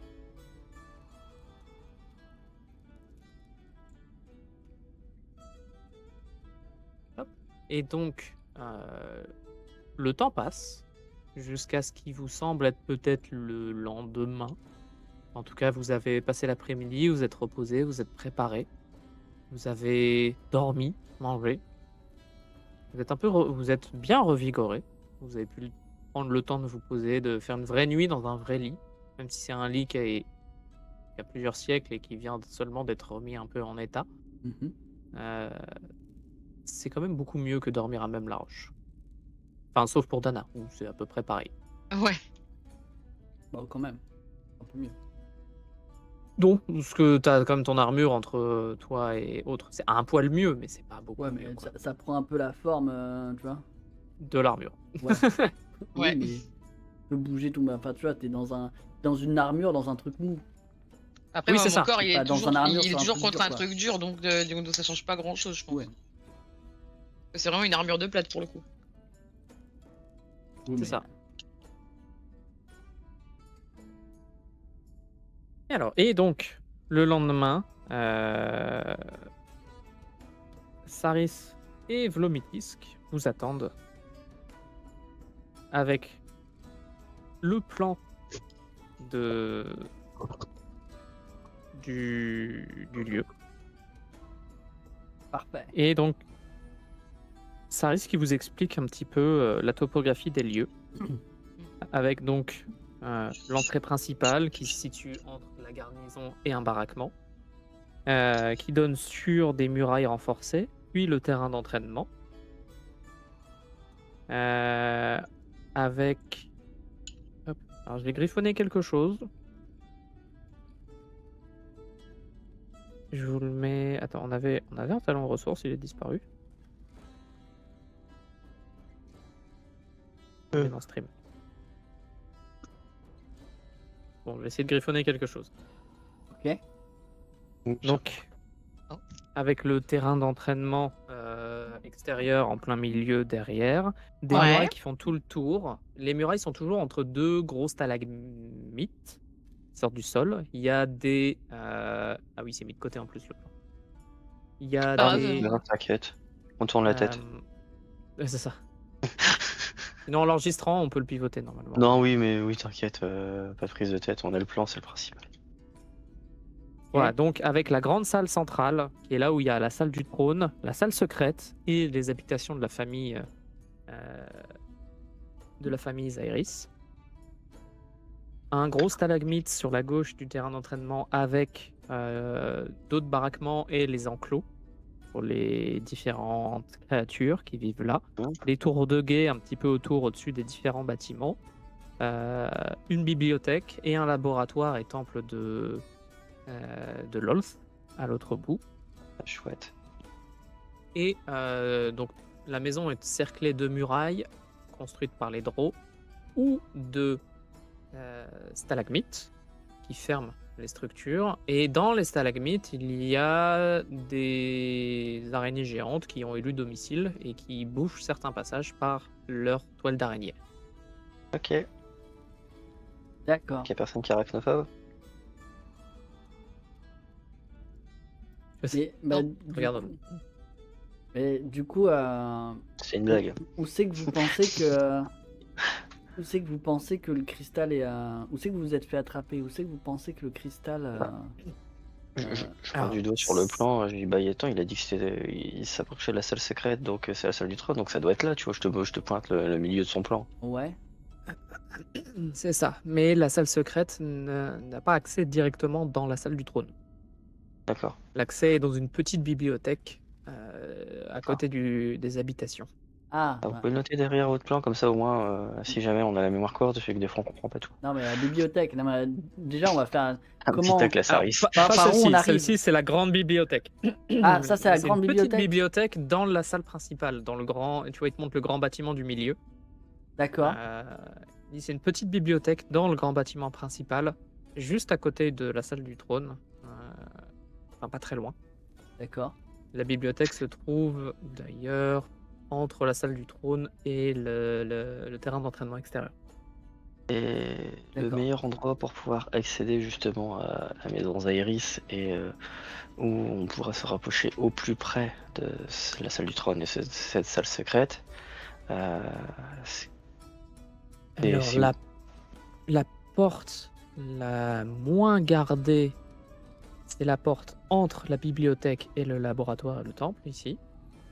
Et donc, le temps passe jusqu'à ce qui vous semble être peut-être le lendemain. En tout cas, vous avez passé l'après-midi, vous êtes reposé, vous êtes préparé, vous avez dormi, mangé. Vous êtes bien revigoré. Vous avez pu prendre le temps de vous poser, de faire une vraie nuit dans un vrai lit, même si c'est un lit qui a plusieurs siècles et qui vient seulement d'être remis un peu en état. Mhm. Euh, c'est quand même beaucoup mieux que dormir à même la roche. Enfin, sauf pour Dana, où c'est à peu près pareil. Ouais. Bon, quand même. Un peu mieux. Donc, ce que t'as comme ton armure entre toi et autres, c'est un poil mieux, mais c'est pas beaucoup Ouais, mieux, mais quoi. ça prend un peu la forme, tu vois. De l'armure. Ouais. Ouais. Oui, mais tu peux bouger tout. Enfin, tu vois, t'es dans une armure, dans un truc mou. Après, Oui, moi, c'est mon ça. corps, C'est il pas est dans toujours, un armure il est sur un toujours truc contre dur, un quoi. truc dur, donc ça change pas grand chose, je pense. Ouais. C'est vraiment une armure de plate pour le coup. Oui, C'est mais- ça. Et donc, le lendemain, Saris et Vlomitisk vous attendent avec le plan du lieu. Parfait. Et donc, Saris qui vous explique un petit peu la topographie des lieux, avec donc l'entrée principale qui se situe entre la garnison et un baraquement, qui donne sur des murailles renforcées, puis le terrain d'entraînement, avec... Hop. Alors je vais griffonner quelque chose. Je vous le mets... Attends, on avait un talent ressources, il est disparu. Il est dans stream. Bon, je vais essayer de griffonner quelque chose. Ok. Donc, Oh. avec le terrain d'entraînement extérieur en plein milieu derrière, des Ouais. murailles qui font tout le tour. Les murailles sont toujours entre deux gros stalagmites qui sortent du sol. Il y a des... Ah oui, c'est mis de côté en plus le plan. Il y a Pas des... grave. T'inquiète, on tourne la tête. ouais, c'est ça. Sinon, en l'enregistrant, on peut le pivoter normalement. Non, oui, mais oui, t'inquiète, pas de prise de tête, on a le plan, c'est le principal. Voilà, donc avec la grande salle centrale, qui est là où il y a la salle du trône, la salle secrète et les habitations de la famille Zairis. Un gros stalagmite sur la gauche du terrain d'entraînement avec d'autres baraquements et les enclos pour les différentes créatures qui vivent là. Les tours de guet un petit peu autour, au-dessus des différents bâtiments. Une bibliothèque et un laboratoire et temple de Lolth à l'autre bout. Chouette. Et donc la maison est cerclée de murailles construites par les Drow ou de stalagmites qui ferment les structures. Et dans les stalagmites, il y a des araignées géantes qui ont élu domicile et qui bouchent certains passages par leur toile d'araignée. Ok. Y D'accord. a personne qui est arachnophobe? Mais, bah, Non, regarde. Mais du coup, C'est une blague. où c'est que vous pensez que où c'est que vous pensez que le cristal est où c'est que vous vous êtes fait attraper? Où c'est que vous pensez que le cristal Je prends alors, du doigt sur le plan, j'ai dit bah attends, il a dit que il s'approchait de la salle secrète, donc c'est la salle du trône, donc ça doit être là, tu vois, je te pointe le milieu de son plan. Ouais. C'est ça. Mais la salle secrète n'a pas accès directement dans la salle du trône. D'accord. L'accès est dans une petite bibliothèque à D'accord. côté des habitations. Ah, Vous ouais. pouvez le noter derrière votre plan, comme ça au moins, si jamais on a la mémoire courte, fait que des fois on comprend pas tout. Non, mais la bibliothèque. Non, mais déjà, on va faire. Un petit Comment. tac, la Alors, Saris. Par où on celle-ci. arrive? Celle-ci, c'est la grande bibliothèque. Ah, ça, c'est la C'est grande une petite bibliothèque. bibliothèque dans la salle principale, dans le grand. Tu vois, il te montre le grand bâtiment du milieu. D'accord. C'est une petite bibliothèque dans le grand bâtiment principal, juste à côté de la salle du trône. Enfin, pas très loin. D'accord. La bibliothèque se trouve d'ailleurs entre la salle du trône et le terrain d'entraînement extérieur. Et le D'accord. meilleur endroit pour pouvoir accéder justement à la maison Zairis et où on pourra se rapprocher au plus près de la salle du trône et cette salle secrète, c'est Alors, c'est la porte la moins gardée, c'est la porte entre la bibliothèque et le laboratoire et le temple, ici.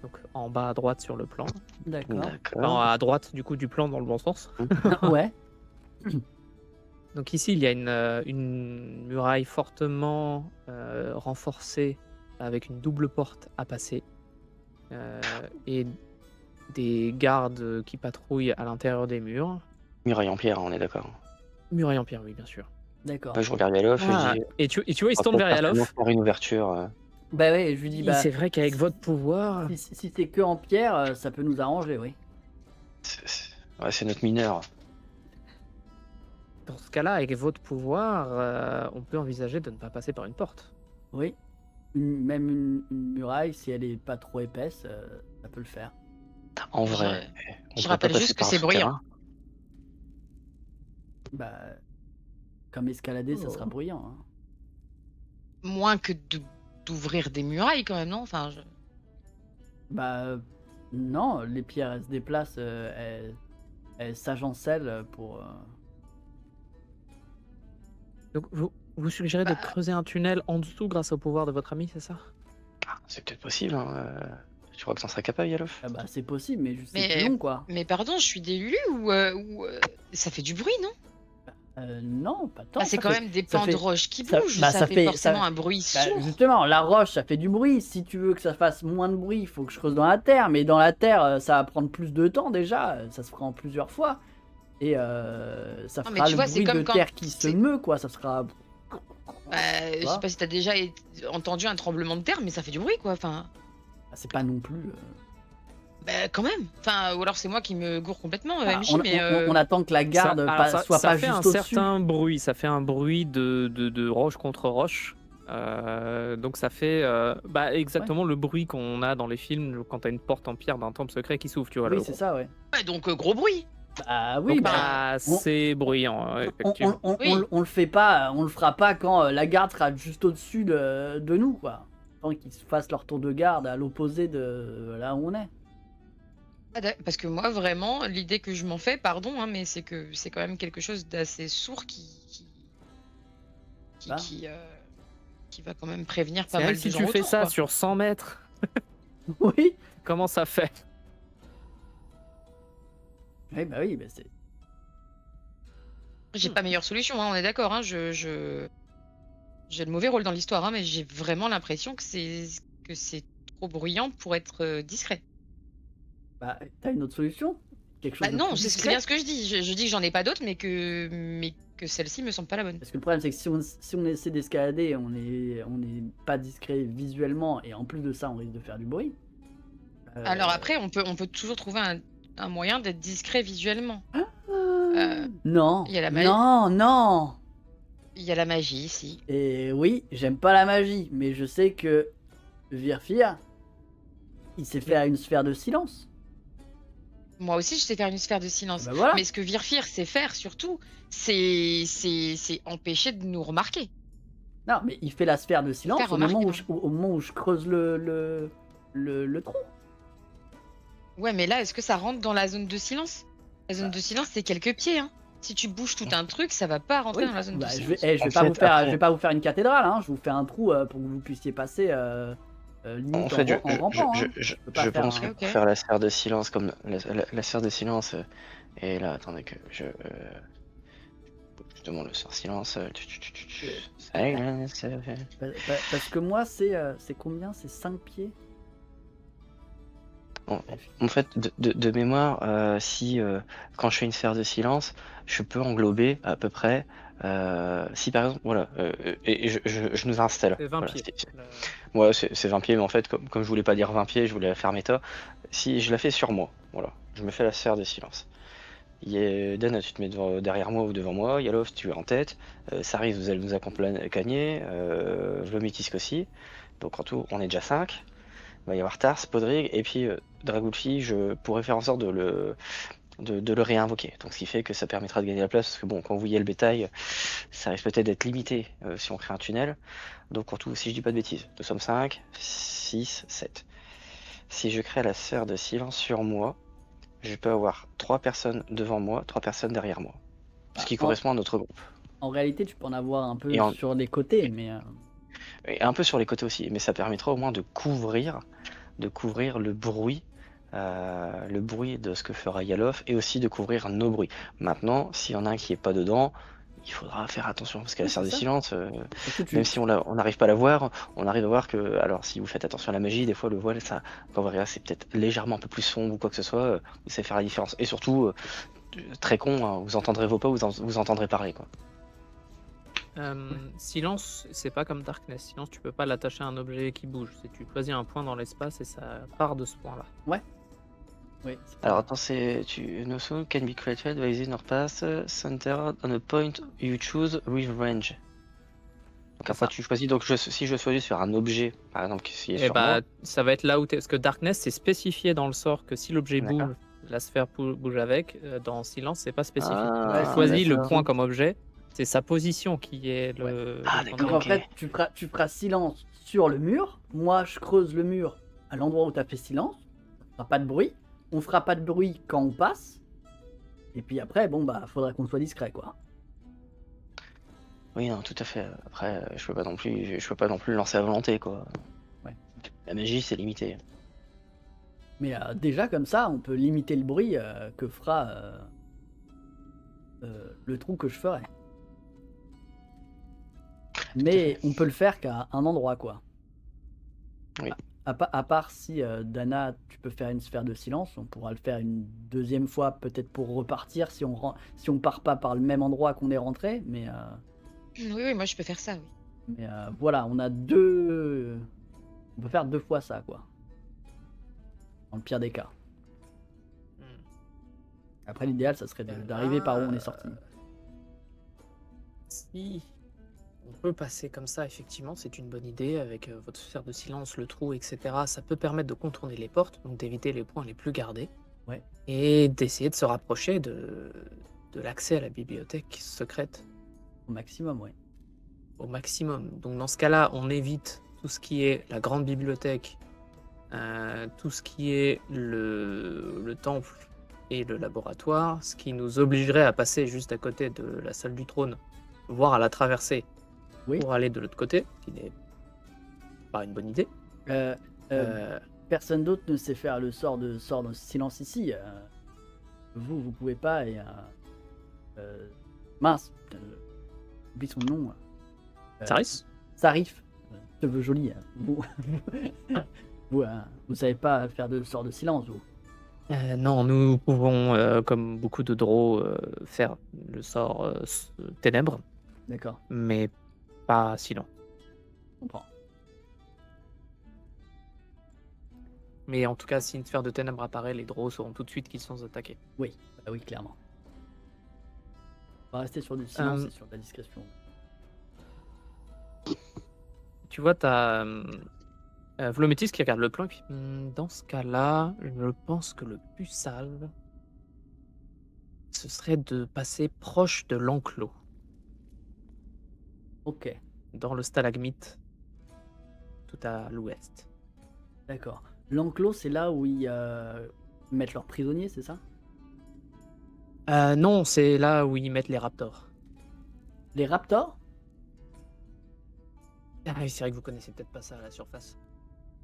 Donc en bas à droite sur le plan. D'accord. Enfin, d'accord. à droite du coup du plan dans le bon sens. Ouais. Donc ici, il y a une muraille fortement renforcée avec une double porte à passer et des gardes qui patrouillent à l'intérieur des murs. Muraille en pierre, on est d'accord. Muraille en pierre, oui, bien sûr. D'accord. Là, je regarde Yalof et je Ah, dis, et tu vois, il se on tourne va vers certainement Yalof. faire une ouverture. Bah ouais, je lui dis, bah. C'est vrai qu'avec votre pouvoir, Si c'est que en pierre, ça peut nous arranger, oui. Ouais, c'est notre mineur. dans ce cas-là, avec votre pouvoir, on peut envisager de ne pas passer par une porte. Oui. Même une muraille, si elle est pas trop épaisse, ça peut le faire. En vrai, on je peut rappelle pas passer juste que par c'est un souterrain. Bah. Comme escalader, ça sera Oh. bruyant. Hein. Moins que d'ouvrir des murailles quand même, non? Enfin, Bah. Non, les pierres, elles se déplacent, elles s'agencellent pour. Donc vous suggérez de Bah. creuser un tunnel en dessous grâce au pouvoir de votre ami, c'est ça? Ah, c'est peut-être possible. Hein. Tu crois que t'en serais capable, Yalof? Ah bah, c'est possible, mais juste c'est Mais- plus long, quoi. Mais pardon, je suis des Lulu ou ça fait du bruit, non? Non, pas tant. Ah, c'est ça quand fait- même des ça pans fait- de roche qui ça- bougent, bah, ça, ça fait fait- forcément ça- un bruit Bah, sourd. justement, la roche, ça fait du bruit. Si tu veux que ça fasse moins de bruit, il faut que je creuse dans la terre. Mais dans la terre, ça va prendre plus de temps déjà. Ça se fera en plusieurs fois. Et ça Non, mais fera tu le vois, c'est bruit comme de quand terre qui se c'est- meut, quoi. Ça sera. Je sais pas si t'as déjà entendu un tremblement de terre, mais ça fait du bruit, quoi. Enfin, Ah, c'est pas non plus. bah, quand même. Enfin, ou alors c'est moi qui me gourre complètement, Ah, MJ, on, mais on attend que la garde soit ça pas fait juste un au-dessus. certain bruit, ça fait un bruit de roche contre roche. Donc ça fait exactement le bruit qu'on a dans les films quand t'as une porte en pierre d'un temple secret qui s'ouvre, tu vois. Oui, le c'est gros. ça, ouais. ouais, donc gros bruit. Bah oui, Donc, bah. on- c'est bruyant, effectivement. Oui. On le fait pas, on le fera pas quand la garde sera juste au-dessus de nous, quoi. Tant qu'ils se fassent leur tour de garde à l'opposé de là où on est. Parce que moi, vraiment, l'idée que je m'en fais, pardon, hein, mais c'est que c'est quand même quelque chose d'assez sourd qui Ah. qui va quand même prévenir C'est pas vrai mal que de si gens tu fais autour, ça quoi. sur 100 mètres, Oui. comment ça fait? Oui, bah oui, bah c'est. J'ai pas meilleure solution, hein, on est d'accord. Hein, j'ai le mauvais rôle dans l'histoire, hein, mais j'ai vraiment l'impression que c'est trop bruyant pour être discret. Bah, t'as une autre solution? Quelque chose Bah de non, plus c'est discret? bien ce que je dis. Je dis que j'en ai pas d'autres, mais que celle-ci me semble pas la bonne. Parce que le problème, c'est que si on essaie d'escalader, on est pas discret visuellement, et en plus de ça, on risque de faire du bruit. Alors après, on peut toujours trouver un moyen d'être discret visuellement. Non, il y a la magie. non. Il y a la magie ici. Et oui, j'aime pas la magie, mais je sais que Virfir, il sait faire une sphère de silence. Moi aussi, je sais faire une sphère de silence. Bah voilà. Mais ce que Virfir sait faire surtout, c'est empêcher de nous remarquer. Non, mais il fait la sphère de silence Faire au moment, remarquer, au moment où je creuse le trou. Ouais, mais là, est-ce que ça rentre dans la zone de silence? La zone de silence, c'est quelques pieds. Hein. Si tu bouges tout un truc, ça va pas rentrer Oui, dans la zone bah, de je silence. vais En pas fait, vous faire, après- je vais pas vous faire une cathédrale, hein. Je vous fais un trou pour que vous puissiez passer limite En fait, en rampant. Hein. peux pas je faire pense un- que Ok. pour faire la sphère de silence, comme la sphère de silence, Et là, attendez que je demande le sort silence. Silence. Parce que moi, c'est combien? C'est 5 pieds? En fait, de mémoire, si quand je fais une sphère de silence, je peux englober à peu près. Si par exemple, voilà, et je nous installe. C'est 20 Voilà, pieds. ouais, c'est 20 pieds, mais en fait, comme je voulais pas dire 20 pieds, je voulais la faire méta. Si je la fais sur moi, voilà, je me fais la sphère de silence. Dana, tu te mets derrière moi ou devant moi. Yalov, tu es en tête. Saris, vous allez nous accompagner. Vlomitisk aussi. Donc en tout, on est déjà 5. Il va y avoir Tars, Podrick, et puis Dragulfi, je pourrais faire en sorte de le réinvoquer. Donc ce qui fait que ça permettra de gagner la place, parce que bon, quand vous voyez le bétail, ça risque peut-être d'être limité si on crée un tunnel. Donc en tout, si je dis pas de bêtises, nous sommes 5, 6, 7. Si je crée la sphère de silence sur moi, je peux avoir 3 personnes devant moi, 3 personnes derrière moi. Ce qui correspond à notre groupe. En réalité, tu peux en avoir un peu Et sur les côtés, mais Et un peu sur les côtés aussi, mais ça permettra au moins de couvrir le bruit de ce que fera Yalov, et aussi de couvrir nos bruits. Maintenant, s'il y en a un qui est pas dedans, il faudra faire attention, parce qu'à la Oui, sphère de c'est ça. silence, surtout, même si on n'arrive pas à la voir, on arrive à voir que, alors si vous faites attention à la magie, des fois le voile, ça, quand vous regardez, c'est peut-être légèrement un peu plus sombre ou quoi que ce soit, vous savez faire la différence. Et surtout, très con, hein, vous entendrez vos pas, vous entendrez parler, quoi. Silence, c'est pas comme Darkness. Silence, tu peux pas l'attacher à un objet qui bouge. C'est tu choisis un point dans l'espace et ça part de ce point-là. oui. Alors attends, no sound can be created within or pass centered on a point you choose with range. Donc après ça. tu choisis, donc si je choisis sur un objet, par exemple, qui est Et sur moi, ça va être là où t'es. Parce que Darkness, c'est spécifié dans le sort que si l'objet D'accord. bouge, la sphère bouge avec. Dans Silence, c'est pas spécifié. Ah, Tu choisis le d'accord. point comme objet. C'est sa position qui est le. Ah, le d'accord, point Donc en de- ok. fait, tu feras silence sur le mur. Moi, je creuse le mur à l'endroit où tu as fait silence. On fera pas de bruit. On fera pas de bruit quand on passe. Et puis après, bon, bah, faudrait qu'on soit discret, quoi. Oui, non, tout à fait. Après, je peux pas non plus le lancer à volonté, quoi. Ouais. La magie, c'est limité. Mais déjà, comme ça, on peut limiter le bruit que fera le trou que je ferai. Mais on peut le faire qu'à un endroit, quoi. Oui. À part si, Dana, tu peux faire une sphère de silence, on pourra le faire une deuxième fois, peut-être pour repartir, si on part pas par le même endroit qu'on est rentré. Mais Oui, moi je peux faire ça, oui. voilà, on a deux... On peut faire 2 fois ça, quoi. Dans le pire des cas. Hmm. Après, l'idéal, ça serait d'arriver par où on est sorti. Si on peut passer comme ça, effectivement, c'est une bonne idée avec votre sphère de silence, le trou, etc. Ça peut permettre de contourner les portes, donc d'éviter les points les plus gardés. Ouais. Et d'essayer de se rapprocher de l'accès à la bibliothèque secrète Au maximum, ouais. au maximum. Donc dans ce cas-là, on évite tout ce qui est la grande bibliothèque, tout ce qui est le temple et le laboratoire, ce qui nous obligerait à passer juste à côté de la salle du trône, voire à la traverser Oui. pour aller de l'autre côté, ce qui n'est pas une bonne idée. Personne d'autre ne sait faire le sort de silence ici. Vous pouvez pas, et... mince, oublie son nom. Saris Sarif, cheveux jolis. Vous savez pas faire de sort de silence, vous. Non, nous pouvons, comme beaucoup de drôles, faire le sort ténèbres, D'accord, mais pas silence. je comprends. Mais en tout cas, si une sphère de ténèbres apparaît, les drôles sauront tout de suite qu'ils sont attaqués. Oui, oui, clairement. On va rester sur du silence et sur de la discrétion. Tu vois, t'as Vlométis qui regarde le plan et puis dans ce cas-là, je pense que le plus salve, ce serait de passer proche de l'enclos, Ok, dans le stalagmite, tout à l'ouest. d'accord. L'enclos, c'est là où ils mettent leurs prisonniers, c'est ça? Non, c'est là où ils mettent les raptors. Les raptors? Ah oui, c'est vrai que vous connaissez peut-être pas ça à la surface.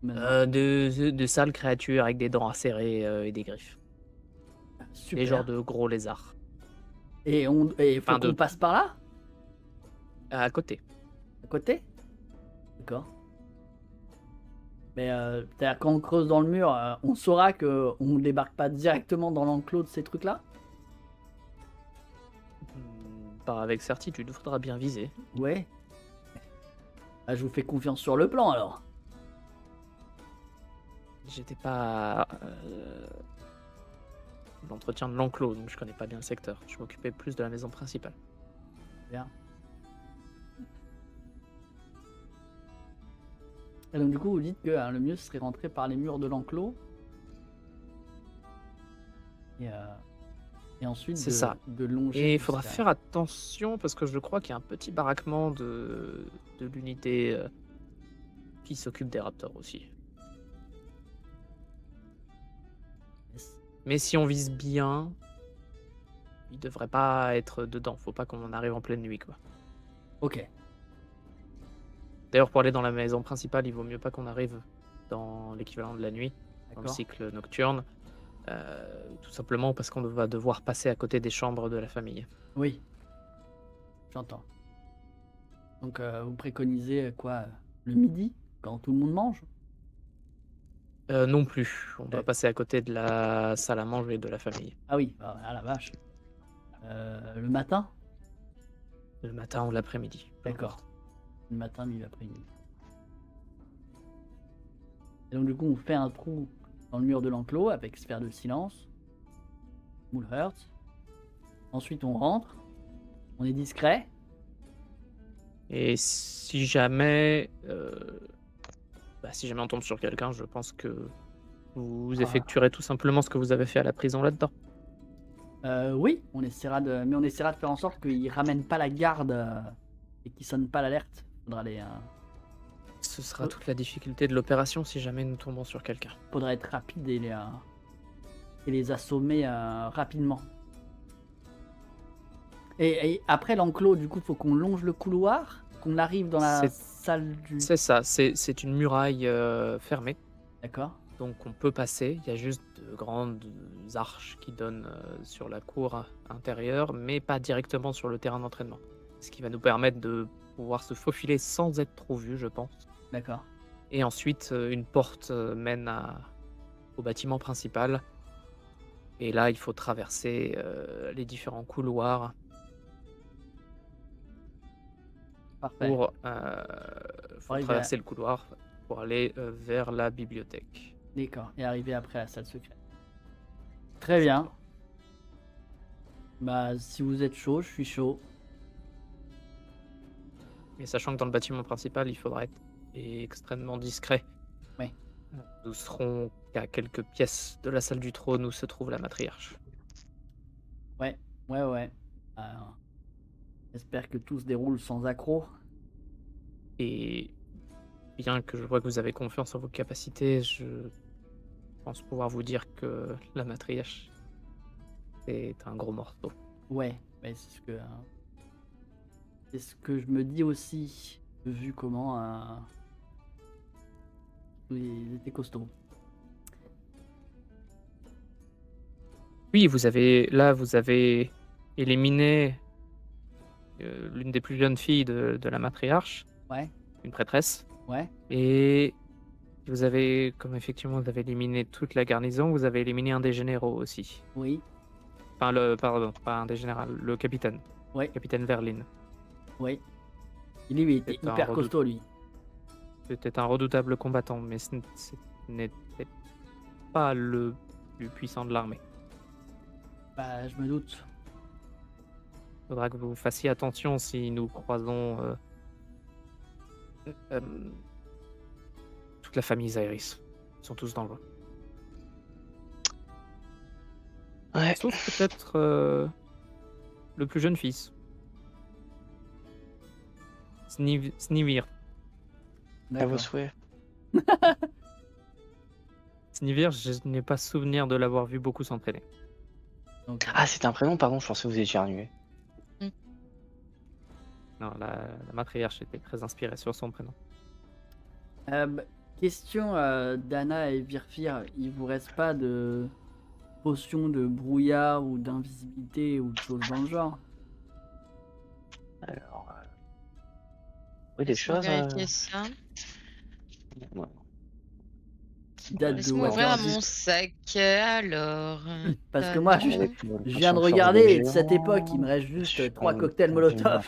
Mais non. De sales créatures avec des dents acérées et des griffes. super. Des genres de gros lézards. Et faut Enfin, qu'on passe par là, À côté. à côté. D'accord. Mais c'est-à-dire quand on creuse dans le mur, on saura que on ne débarque pas directement dans l'enclos de ces trucs-là. Pas avec certitude, il faudra bien viser. Ouais. Ah, je vous fais confiance sur le plan alors. J'étais pas l'entretien de l'enclos, donc je connais pas bien le secteur. Je m'occupais plus de la maison principale. Bien. Et donc du coup, vous dites que le mieux serait rentrer par les murs de l'enclos. Et ensuite C'est ça. de longer. Et il faudra jusqu'à- faire attention parce que je crois qu'il y a un petit baraquement de l'unité qui s'occupe des raptors aussi. Yes. Mais si on vise bien, il devrait pas être dedans. Faut pas qu'on en arrive en pleine nuit, quoi. Ok. D'ailleurs, pour aller dans la maison principale, il vaut mieux pas qu'on arrive dans l'équivalent de la nuit, dans le D'accord. cycle nocturne. Tout simplement parce qu'on va devoir passer à côté des chambres de la famille. Oui. J'entends. Donc vous préconisez quoi le midi quand tout le monde mange? Non plus. On doit Ouais. passer à côté de la salle à manger de la famille. Ah oui. Ah la vache. Le matin? Le matin ou l'après-midi. peu D'accord. importe. Le matin, mi l'après-midi. Et donc du coup, on fait un trou dans le mur de l'enclos avec sphère de silence. Moule Hurt. Ensuite, on rentre. On est discret. Et si jamais, si jamais on tombe sur quelqu'un, je pense que vous Ah. effectuerez tout simplement ce que vous avez fait à la prison là-dedans. Oui, on essaiera de faire en sorte qu'ils ramènent pas la garde et qu'ils sonnent pas l'alerte. Ce sera toute la difficulté de l'opération si jamais nous tombons sur quelqu'un. Faudra être rapide et les assommer rapidement. Et après l'enclos, du coup, faut qu'on longe le couloir, qu'on arrive dans la C'est- salle du. C'est ça, c'est une muraille fermée, D'accord. donc on peut passer. Il y a juste de grandes arches qui donnent sur la cour intérieure, mais pas directement sur le terrain d'entraînement. Ce qui va nous permettre de pouvoir se faufiler sans être trop vu, je pense. D'accord. Et ensuite, une porte mène au bâtiment principal. Et là, il faut traverser les différents couloirs Parfait. pour arriver traverser le couloir pour aller vers la bibliothèque. D'accord. Et arriver après à la salle secrète. Très bien. Bah, si vous êtes chaud, je suis chaud. Et sachant que dans le bâtiment principal, il faudra être extrêmement discret. Oui. Nous serons qu'à quelques pièces de la salle du trône où se trouve la matriarche. Ouais. J'espère que tout se déroule sans accroc. Et bien que je vois que vous avez confiance en vos capacités, je pense pouvoir vous dire que la matriarche est un gros morceau. Ouais, c'est ce que je me dis aussi, vu comment ils étaient costauds. Oui, vous avez éliminé l'une des plus jeunes filles de la matriarche, Ouais, une prêtresse, ouais, et vous avez, comme effectivement vous avez éliminé toute la garnison, vous avez éliminé un des généraux aussi. oui, Enfin, pardon, pas un des généraux, le capitaine. ouais, Capitaine Verlin. oui. Lui, il était C'est un hyper redoute. costaud, lui. C'était un redoutable combattant, mais ce n'était pas le plus puissant de l'armée. Bah, je me doute. Faudra que vous fassiez attention si nous croisons toute la famille Zairis. Ils sont tous dans le Ouais. Sauf peut-être le plus jeune fils. Snivir. À vos D'accord. souhaits. Snivir, je n'ai pas souvenir de l'avoir vu beaucoup s'entraîner. Donc, Ah, c'était un prénom, pardon, je pensais que vous étiez éternué. Non, la matriarche était très inspirée sur son prénom. question d'Anna et Virfir, il vous reste pas de potion de brouillard ou d'invisibilité ou de choses dans le genre. Alors, oui, des Laisse-moi choses. vérifier ça. Ouais. Qui date de Laisse-moi ouvrir Waterdeep. mon sac. Alors. Parce que moi, tadam. je viens de regarder et de cette époque, il me reste juste 3 cocktails Molotov.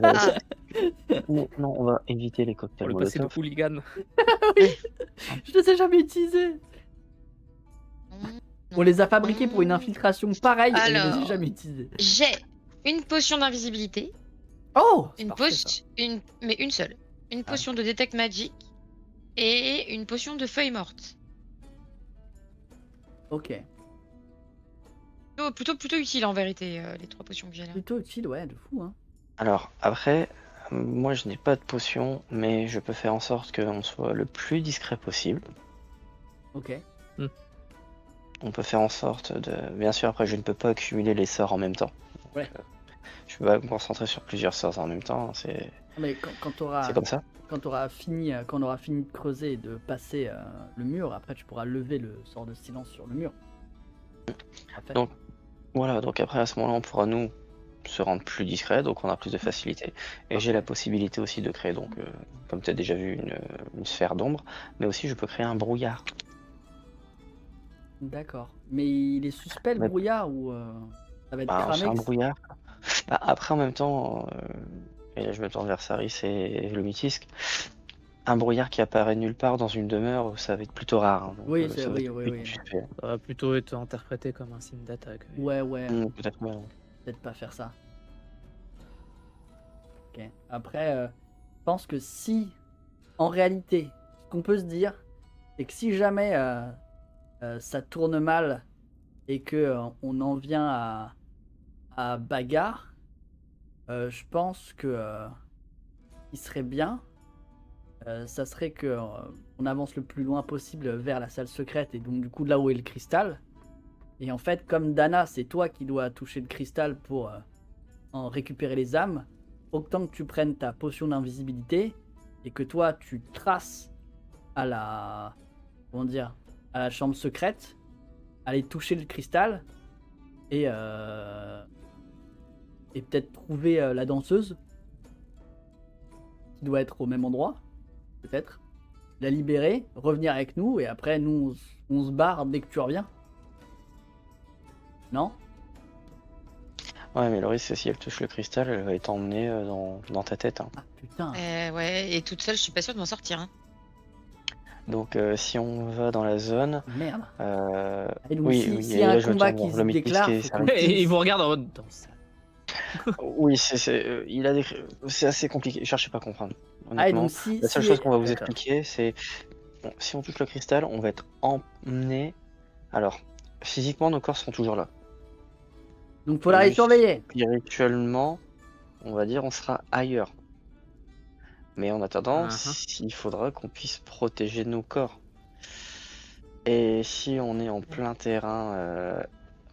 Ah, Non, on va éviter les Pour cocktails le passé de Molotov. hooligan. Je les ai jamais utilisés. non, On les a fabriqués pour une infiltration pareille et je les ai Alors. jamais utilisés. J'ai une potion d'invisibilité, Oh, c'est une parfait, ça. potion, mais une seule. Une potion de détect magic et une potion de feuilles mortes. Ok. Plutôt utile en vérité, les 3 potions que j'ai là. Plutôt utile, ouais, de fou, hein. Alors, après, moi je n'ai pas de potion, mais je peux faire en sorte qu'on soit le plus discret possible. Ok. On peut faire en sorte de. Bien sûr, après, je ne peux pas accumuler les sorts en même temps. Donc, Ouais. je peux pas me concentrer sur plusieurs sorts en même temps. C'est Mais quand t'auras c'est comme ça. quand on aura fini de creuser et de passer le mur, après tu pourras lever le sort de silence sur le mur. Parfait. Donc, Voilà, donc après, à ce moment-là, on pourra nous se rendre plus discret, donc on a plus de facilité. Et j'ai la possibilité aussi de créer, donc, comme tu as déjà vu, une sphère d'ombre, mais aussi je peux créer un brouillard. D'accord. Mais il est suspect le Mais- brouillard ou ça va être Bah, c'est un cramé brouillard. Bah, après, en même temps, et là je me tourne vers Saris et le Mythisque, un brouillard qui apparaît nulle part dans une demeure, ça va être plutôt rare. Hein, donc, Oui, ça c'est va oui, être oui, plutôt oui. suspect. Ça va plutôt être interprété comme un signe d'attaque. oui. Ouais, Peut-être bien. peut-être pas faire ça. Ok. Après, je pense que si, en réalité, ce qu'on peut se dire, c'est que si jamais ça tourne mal et que on en vient à bagarre, je pense que il serait bien, ça serait que on avance le plus loin possible vers la salle secrète et donc du coup là où est le cristal. Et en fait, comme Dana, c'est toi qui dois toucher le cristal pour en récupérer les âmes, autant que tu prennes ta potion d'invisibilité et que toi tu traces à la comment dire à la chambre secrète, aller toucher le cristal et peut-être trouver la danseuse qui doit être au même endroit, peut-être, la libérer, revenir avec nous et après nous on se barre dès que tu reviens. Non? Ouais, mais le risque, c'est si elle touche le cristal, elle va être emmenée dans ta tête. Hein. Ah putain. Ouais, et toute seule, je suis pas sûre de m'en sortir. Hein. Donc, si on va dans la zone. Merde. euh, Et donc Oui, si, oui, s'il et y a là, un je me combat tourne qui vers se le Mythisque déclare, et faut Saris. qu'on Et il vous regarde en mode dans ça. Oui, il a c'est assez compliqué. Cherchez pas à comprendre. Ah, et Honnêtement, donc si. la seule si- chose qu'on va vous D'accord. expliquer, c'est bon, si on touche le cristal, on va être emmené. Alors, physiquement, nos corps seront toujours là. Donc faudra les Juste surveiller. Spirituellement, on va dire, on sera ailleurs. Mais en attendant, Uh-huh. il faudra qu'on puisse protéger nos corps. Et si on est en plein terrain,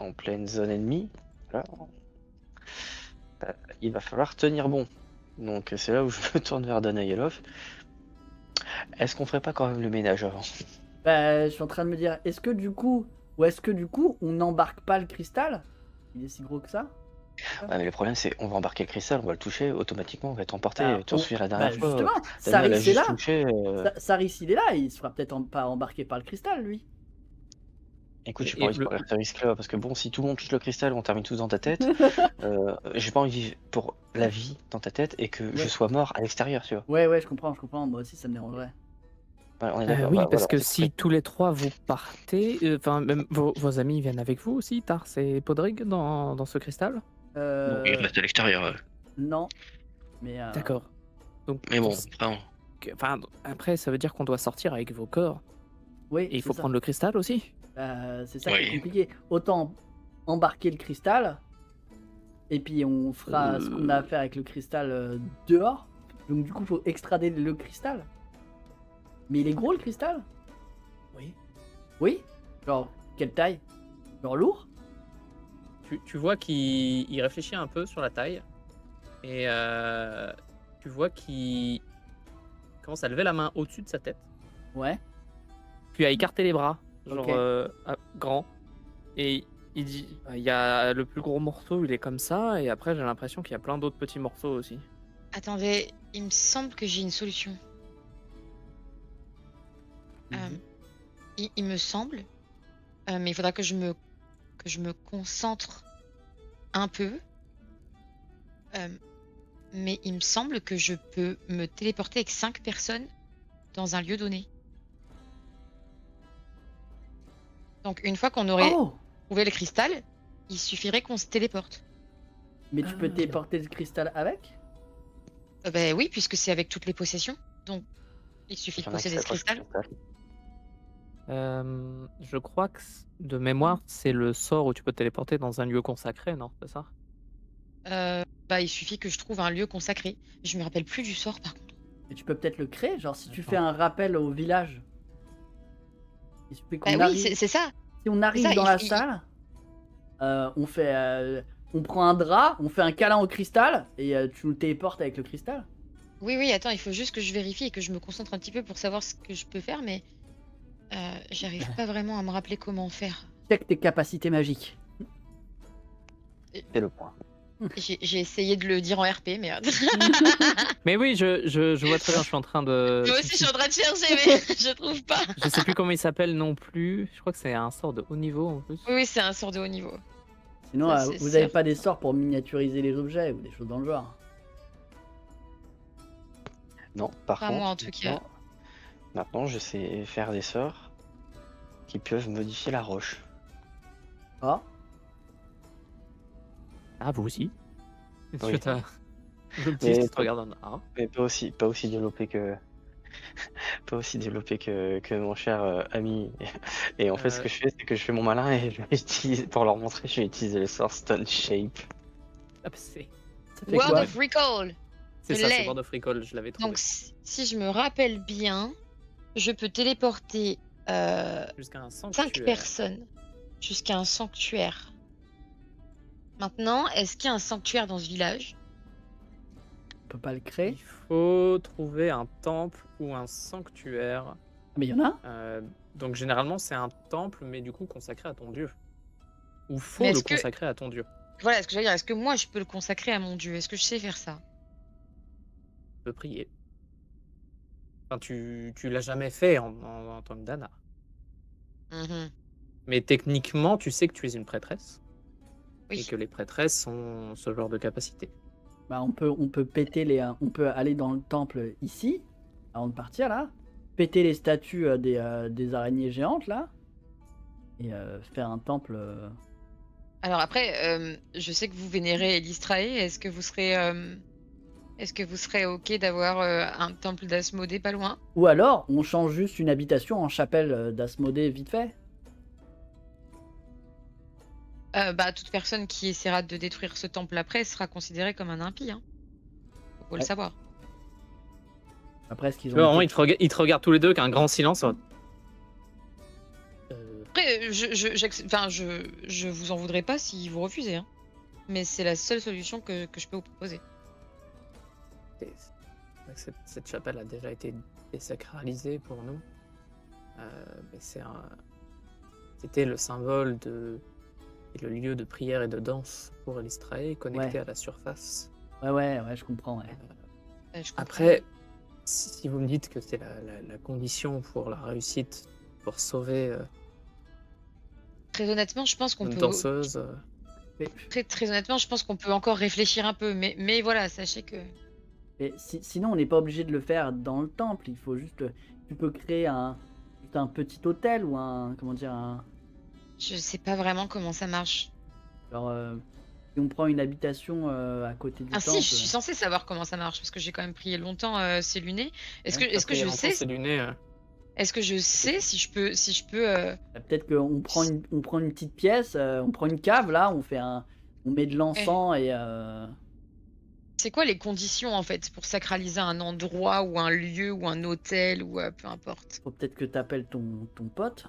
en pleine zone ennemie, là, il va falloir tenir bon. Donc c'est là où je me tourne vers Danayelov. Est-ce qu'on ferait pas quand même le ménage avant? Bah, je suis en train de me dire, est-ce que du coup on n'embarque pas le cristal? Il est si gros que ça? Ouais, mais le problème c'est on va embarquer le cristal, on va le toucher, automatiquement on va être emporté. Bah, Tu te souviens la dernière fois, justement, Dana, elle a Saris est juste là. touché. Saris il est là, il se fera peut-être pas embarquer par le cristal lui. Écoute, j'ai Et pas envie de le- courir ce risque-là parce que bon, si tout le monde touche le cristal, on termine tous dans ta tête. J'ai pas envie de vivre pour la vie dans ta tête et que je Ouais. sois mort à l'extérieur, tu vois. Ouais, je comprends, moi aussi ça me dérangerait. Ouais, on est d'accord. oui, bah, parce voilà, que on s'est si tous les trois vous partez, enfin même vos amis viennent avec vous aussi, Tars et Podrick dans ce cristal. Euh, il reste à l'extérieur. non, mais D'accord. Donc, Mais bon, enfin, après, ça veut dire qu'on doit sortir avec vos corps. oui, Et il faut c'est ça. prendre le cristal aussi. C'est ça qui est Oui. compliqué. Autant embarquer le cristal, et puis on fera ce qu'on a à faire avec le cristal dehors. Donc du coup, faut extrader le cristal. Mais il est gros le cristal? Oui. Oui? Genre, quelle taille? Genre lourd? Tu vois qu'il réfléchit un peu sur la taille. Et tu vois qu'il commence à lever la main au-dessus de sa tête. Ouais. Puis à écarter les bras genre Ok. grand. Et il dit, il y a le plus gros morceau, il est comme ça, et après j'ai l'impression qu'il y a plein d'autres petits morceaux aussi. Attendez, il me semble que j'ai une solution. Euh, Mhm. il me semble, mais il faudra que je me concentre un peu. Euh, mais il me semble que je peux me téléporter avec 5 personnes dans un lieu donné. Donc une fois qu'on aurait Oh! trouvé le cristal, il suffirait qu'on se téléporte. Mais tu peux Ah. téléporter le cristal avec? Ben oui, puisque c'est avec toutes les possessions. Donc il suffit Il de y en a qui posséder ce s'accrochent au cristal. cristal. Je crois que de mémoire, c'est le sort où tu peux te téléporter dans un lieu consacré, non? C'est ça? Bah il suffit que je trouve un lieu consacré. Je me rappelle plus du sort par contre. Et tu peux peut-être le créer, genre si tu fais Attends. un rappel au village. Il suffit Bah qu'on oui, arrive. c'est ça. Si on C'est arrive ça. dans la salle, on prend un drap, on fait un câlin au cristal et tu nous téléportes avec le cristal. Oui, oui, attends, il faut juste que je vérifie et que je me concentre un petit peu pour savoir ce que je peux faire, mais j'arrive pas vraiment à me rappeler comment faire. Check tes capacités magiques. C'est le point. J'ai essayé de le dire en RP, mais Mais oui, je vois très bien, je suis en train de. moi aussi je suis en train de chercher, mais je trouve pas. Je sais plus comment il s'appelle non plus. Je crois que c'est un sort de haut niveau en plus. Oui, oui, c'est un sort de haut niveau. Sinon, Ça, c'est vous avez sûr. pas des sorts pour miniaturiser les objets ou des choses dans le genre. Non, par Pas contre, moi, en tout cas. maintenant, je sais faire des sorts qui peuvent modifier la roche. Ah, Ah, vous aussi? Est-ce Oui. que t'as. Le petit Mais qui te regarde en ah. Mais pas aussi développé que, pas aussi développé que mon cher ami. Et en fait, ce que je fais, c'est que je fais mon malin et je vais utiliser, pour leur montrer, je vais utiliser le sort Stone Shape. Ah, bah, c'est ça fait World quoi? of Recall. c'est Je ça, c'est l'ai. World of Recall, je l'avais trouvé. Donc si je me rappelle bien, je peux téléporter Jusqu'à un 5 sanctuaire. personnes jusqu'à un sanctuaire. Maintenant, est-ce qu'il y a un sanctuaire dans ce village? On peut pas le créer? Il faut trouver un temple ou un sanctuaire. Ah, mais il y en a un? Donc généralement c'est un temple, mais du coup consacré à ton dieu. Ou faut Mais le est-ce que- consacrer à ton dieu. Voilà, ce que j'allais dire, est-ce que moi je peux le consacrer à mon dieu? Est-ce que je sais faire ça? Tu peux prier. Enfin, tu l'as jamais fait en tant que Dana. Mhm. Mais techniquement, tu sais que tu es une prêtresse. Oui. Et que les prêtresses ont ce genre de capacité. Bah, on peut péter on peut aller dans le temple ici, avant de partir là, péter les statues des araignées géantes là, et faire un temple. Alors après, je sais que vous vénérez Elistrae. Est-ce que vous serez ok d'avoir un temple d'Asmodée pas loin? Ou alors, on change juste une habitation en chapelle d'Asmodée vite fait. Bah, toute personne qui essaiera de détruire ce temple après sera considérée comme un impie. Hein. Faut le Ouais. savoir. Après, ce qu'ils Tu vois, ont. vraiment, été- ils te regardent tous les deux qu'un grand silence. Après, je vous en voudrais pas si vous refusez. Hein. Mais c'est la seule solution que je peux vous proposer. Cette chapelle a déjà été désacralisée pour nous. Mais c'était le symbole et le lieu de prière et de danse pour Elistrae, connecté Ouais. à la surface. Ouais, je comprends. Ouais. Je comprends. Après, si vous me dites que c'est la condition pour la réussite, pour sauver Très honnêtement, je pense qu'on une peut. danseuse, Mais, Très honnêtement, je pense qu'on peut encore réfléchir un peu. Mais voilà, sachez que. sinon, on n'est pas obligé de le faire dans le temple. Il faut juste. Tu peux créer juste un petit hôtel ou un. Comment dire un. Je sais pas vraiment comment ça marche. Genre, si on prend une habitation à côté du Ah temple. si, je suis censée savoir comment ça marche parce que j'ai quand même prié longtemps ces lunées. Est-ce Ouais, que je sais c'est du nez. Est-ce que je sais si je peux Peut-être qu'on prend on prend une petite pièce, on prend une cave là, on met de l'encens et C'est quoi les conditions en fait pour sacraliser un endroit ou un lieu ou un hôtel ou peu importe. faut peut-être que t'appelles ton pote.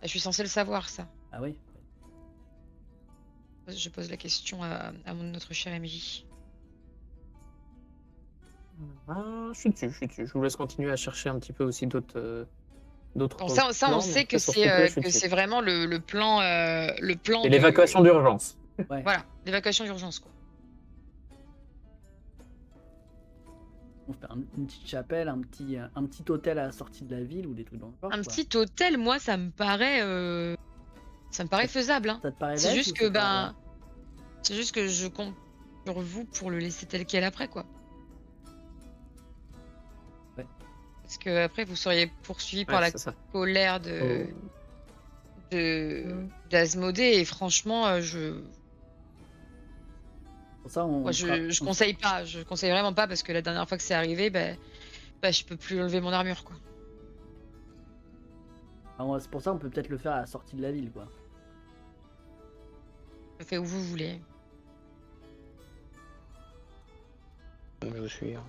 Je suis censée le savoir ça. Ah oui. Je pose la question à notre cher MJ. Ah, je suis dessus. Je vous laisse continuer à chercher un petit peu aussi d'autres d'autres Bon, ça, on plans, sait mais que sur ce coup-là, je suis c'est dessus. vraiment le plan. Le plan Et de- l'évacuation d'urgence. Voilà, l'évacuation d'urgence, quoi. On fait une petite chapelle, un petit hôtel à la sortie de la ville ou des trucs dans le genre. Un quoi. petit hôtel, moi, ça me paraît faisable. Hein. Ça te paraît C'est lèche juste ou que ça te paraît- c'est juste que je compte sur vous pour le laisser tel quel après, quoi. Ouais. Parce que après, vous seriez poursuivi par Ouais, la c'est ça. colère d'Asmodée et franchement, Pour ça, on moi, fera- je on- conseille pas. Je conseille vraiment pas parce que la dernière fois que c'est arrivé, je peux plus lever mon armure, quoi. c'est pour ça on peut peut-être le faire à la sortie de la ville, quoi. Je fais où vous voulez. Donc, je vous suis. Hein.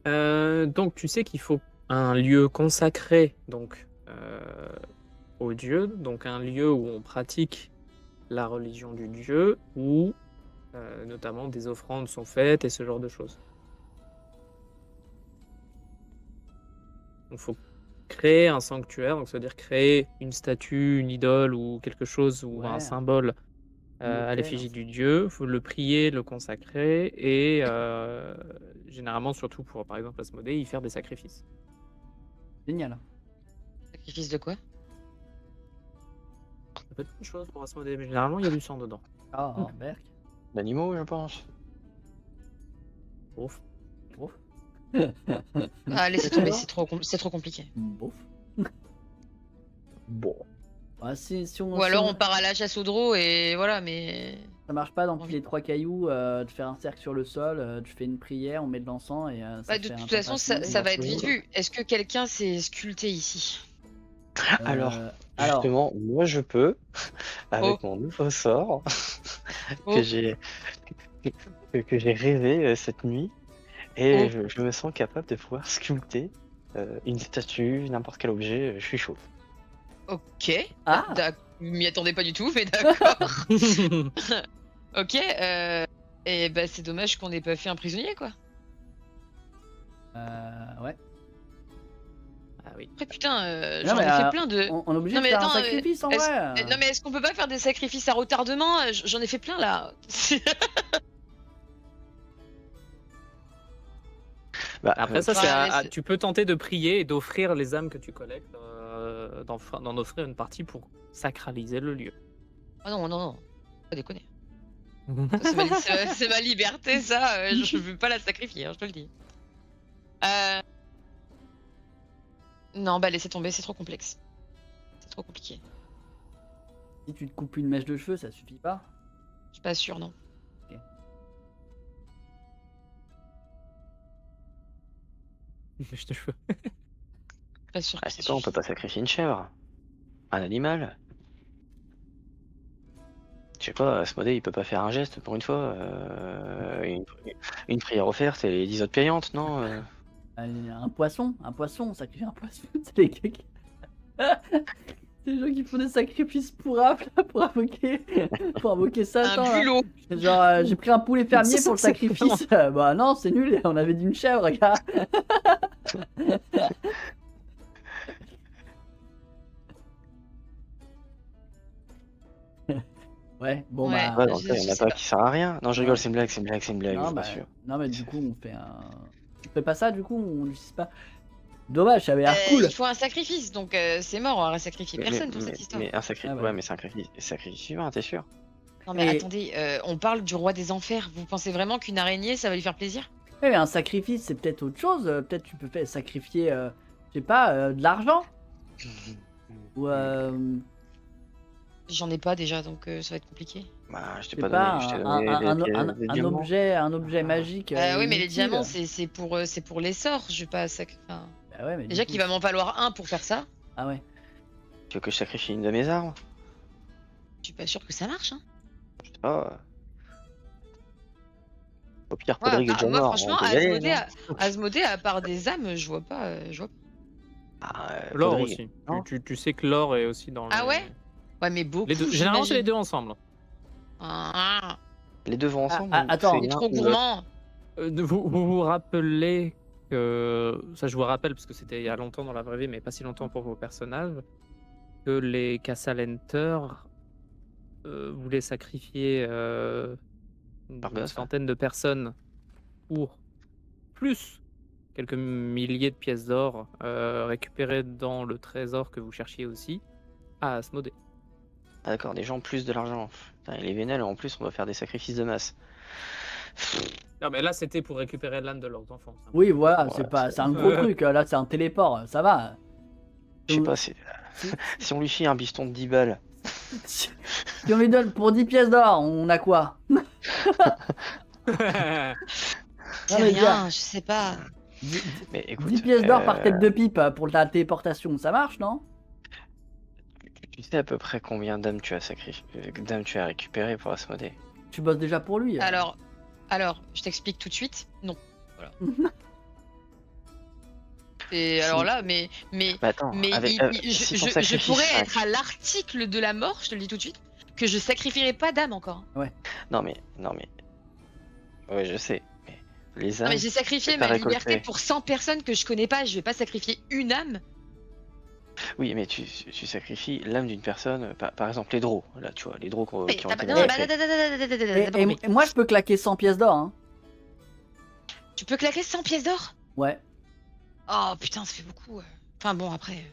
Donc tu sais qu'il faut un lieu consacré donc au dieu, donc un lieu où on pratique la religion du dieu, où notamment des offrandes sont faites et ce genre de choses. Il faut créer un sanctuaire, donc c'est-à-dire créer une statue, une idole ou quelque chose ou Ouais. un symbole Un à autel, l'effigie du dieu. Il faut le prier, le consacrer et généralement, surtout pour par exemple Asmodée, y faire des sacrifices. Génial. Sacrifice de quoi? Ça peut être une chose pour Asmodée, mais généralement il y a du sang dedans. Ah, Berk. D'animaux, je pense. Ouf. Bof. Ah, laissez tomber, c'est trop compliqué. Bof. Bon. Si on, Ou alors on part à la chasse au draw et voilà, mais ça marche pas Envie. d'empiler 3 cailloux, de faire un cercle sur le sol, tu fais une prière, on met de l'encens et ça de fait un toute façon, tempête ça va être mondaine. vite vu. Est-ce que quelqu'un s'est sculpté ici? Alors, Justement, moi je peux, avec Oh. mon nouveau sort Oh. que j'ai rêvé cette nuit, et Oh. je me sens capable de pouvoir sculpter une statue, n'importe quel objet, je suis chaud. Ok. Ah. M'y attendais pas du tout, mais d'accord. Ok. Et bah c'est dommage qu'on ait pas fait un prisonnier, quoi. ouais. Ah oui. Après putain, Non, j'en mais, ai fait plein de. On est obligé Non, de mais faire un attends, sacrifice en vrai. Non mais est-ce qu'on peut pas faire des sacrifices à retardement? J'en ai fait plein là. Bah, Après ça, Ouais, c'est mais c'est- tu peux tenter de prier et d'offrir les âmes que tu collectes, d'en offrir une partie pour sacraliser le lieu. Ah non, pas déconner. Ça, c'est ma liberté, ça. Je veux pas la sacrifier, hein, je te le dis. Non, bah laissez tomber, c'est trop complexe. C'est trop compliqué. Si tu te coupes une mèche de cheveux, ça suffit pas. Je suis pas sûre, non. Je te cheveux. Pas sûre. Ah, que c'est ça pas, on peut suffise. pas sacrifier une chèvre. Un animal. Je sais pas, Asmodée, il peut pas faire un geste pour une fois. Une prière offerte et les 10 autres payantes, non Un poisson, on sacrifie un poisson. C'est les gars qui... C'est les gens qui font des sacrifices pour invoquer Satan. Un là. bulot. Genre, j'ai pris un poulet fermier Ça, pour le c'est sacrifice. Bah non, c'est nul, on avait dit une chèvre, gars. Ouais, bon Ouais. bah. Ouais, dans le cas, il y en a sais pas pas. qui sert à rien. Non, je Ouais. rigole, c'est une blague, je Non, vous bah, rassure. non, mais du coup, on fait un. On fait pas ça, du coup, on l'utilise pas. Dommage, ça avait l'air cool. Il faut un sacrifice, donc c'est mort, on va sacrifier personne pour cette histoire. Mais un sacrifice, Ah ouais. ouais, mais c'est un sacrifice humain, t'es sûr? Non mais Et- attendez, on parle du roi des enfers. Vous pensez vraiment qu'une araignée, ça va lui faire plaisir? Ouais, mais un sacrifice, c'est peut-être autre chose. Peut-être tu peux sacrifier, je sais pas, de l'argent. Ou J'en ai pas déjà, donc ça va être compliqué. Bah, je je t'ai sais pas pas, donné, je t'ai donné des diamants. un objet magique. Oui, mais les inutile. diamants, c'est pour les sorts. Je vais pas enfin, Bah ouais, mais du déjà coup, qu'il va m'en falloir un pour faire ça. Ah ouais. Tu veux que je sacrifie une de mes armes? Je suis pas sûre que ça marche. Hein. Je sais pas. Au pire, Ouais, Podrigue est déjà moi, mort. franchement, on peut y aller, Asmodée, à part des âmes, je vois pas. Ah, L'or Podrigue. aussi. Non. Tu sais que l'or est aussi dans Ah les- ouais? Ouais, mais beaucoup. les deux. Généralement, c'est les j'imagine. deux ensemble. Ah, Les deux vont ensemble. attends. c'est il est l'un trop ou l'autre. gourmand. Vous rappelez que ça, je vous rappelle parce que c'était il y a longtemps dans la vraie vie, mais pas si longtemps pour vos personnages, que les Castle Enter voulaient sacrifier une Barberousse, ouais. centaine de personnes pour plus quelques milliers de pièces d'or récupérées dans le trésor que vous cherchiez aussi à Asmodée. Ah, d'accord, des gens plus de l'argent. Putain, et les vénels, en plus, on va faire des sacrifices de masse. Non, mais là, c'était pour récupérer l'âme de leurs enfants. simplement. Oui, voilà, Ouais, c'est un gros truc. Là, c'est un téléport, ça va. Je sais Donc, pas, si si on lui file un biston de 10 balles, si on lui donne pour 10 pièces d'or, on a quoi? C'est mais rien, je sais pas. 10 mais écoute, 10 pièces d'or par tête de pipe pour la téléportation, ça marche, non? tu sais à peu près combien d'âmes tu as d'âmes tu as récupéré pour Asmodée? Tu bosses déjà pour lui. Alors, je t'explique tout de suite. Non. Voilà. Et alors là, mais Bah attends, si t'en je sacrifies pourrais 5. être à l'article de la mort, je te le dis tout de suite, que je sacrifierai pas d'âme encore. Non mais. Ouais, je sais. Mais les Non âmes. mais j'ai sacrifié que t'as ma liberté récoltées. pour 100 personnes que je connais pas, je vais pas sacrifier une âme. Oui, mais tu sacrifies l'âme d'une personne. Par exemple, les drôles. Là, tu vois, les drôles Mais qui ont t'as été pas... Non, massacrés. t'as pas compris. Et moi, je peux claquer 100 pièces d'or, hein. Tu peux claquer 100 pièces d'or? Ouais. Oh putain, ça fait beaucoup. Enfin bon, après.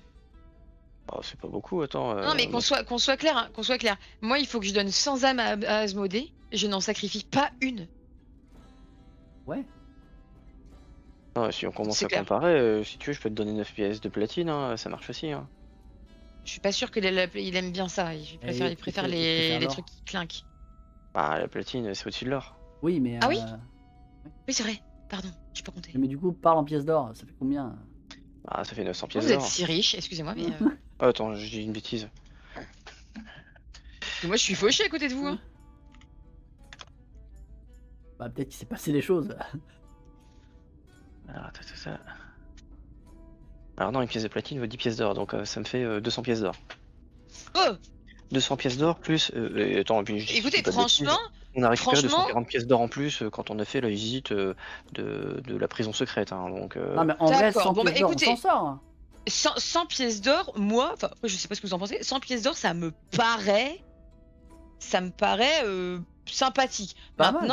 Oh, c'est pas beaucoup, attends. Non mais qu'on soit clair, hein, qu'on soit clair. Moi, il faut que je donne 100 âmes à Asmodée, je n'en sacrifie pas une. Ouais. Non, si on commence C'est à clair. comparer, si tu veux, je peux te donner 9 pièces de platine, hein, ça marche aussi. Hein. Je suis pas sûre qu'il aime bien ça. Il préfère il préfère les l'or. trucs qui clinquent. Bah, la platine, c'est au-dessus de l'or. Oui, mais. Ah oui Oui, c'est vrai. Pardon, j'ai pas compté. Mais du coup, parle en pièces d'or, ça fait combien? Bah, ça fait 900 Vous pièces êtes d'or. si riche, excusez-moi, mais Oh, attends, je dis une bêtise. moi je suis fauché à côté de vous. Hein. Bah, peut-être qu'il s'est passé des choses. Alors, ça. Alors, non, une pièce de platine vaut 10 pièces d'or, donc ça me fait 200 pièces d'or. Oh 200 pièces d'or plus. Attends, et puis je dis Écoutez, pas de bêtises, franchement, on a récupéré franchement- 240 pièces d'or en plus quand on a fait la visite de la prison secrète. Hein, donc, Non, mais en vrai, D'accord, 100 bon, bah, pièces d'or, on écoutez. s'en sort. Hein. 100 pièces d'or, moi, enfin, après, je sais pas ce que vous en pensez, 100 pièces d'or, ça me paraît sympathique. Pas mal,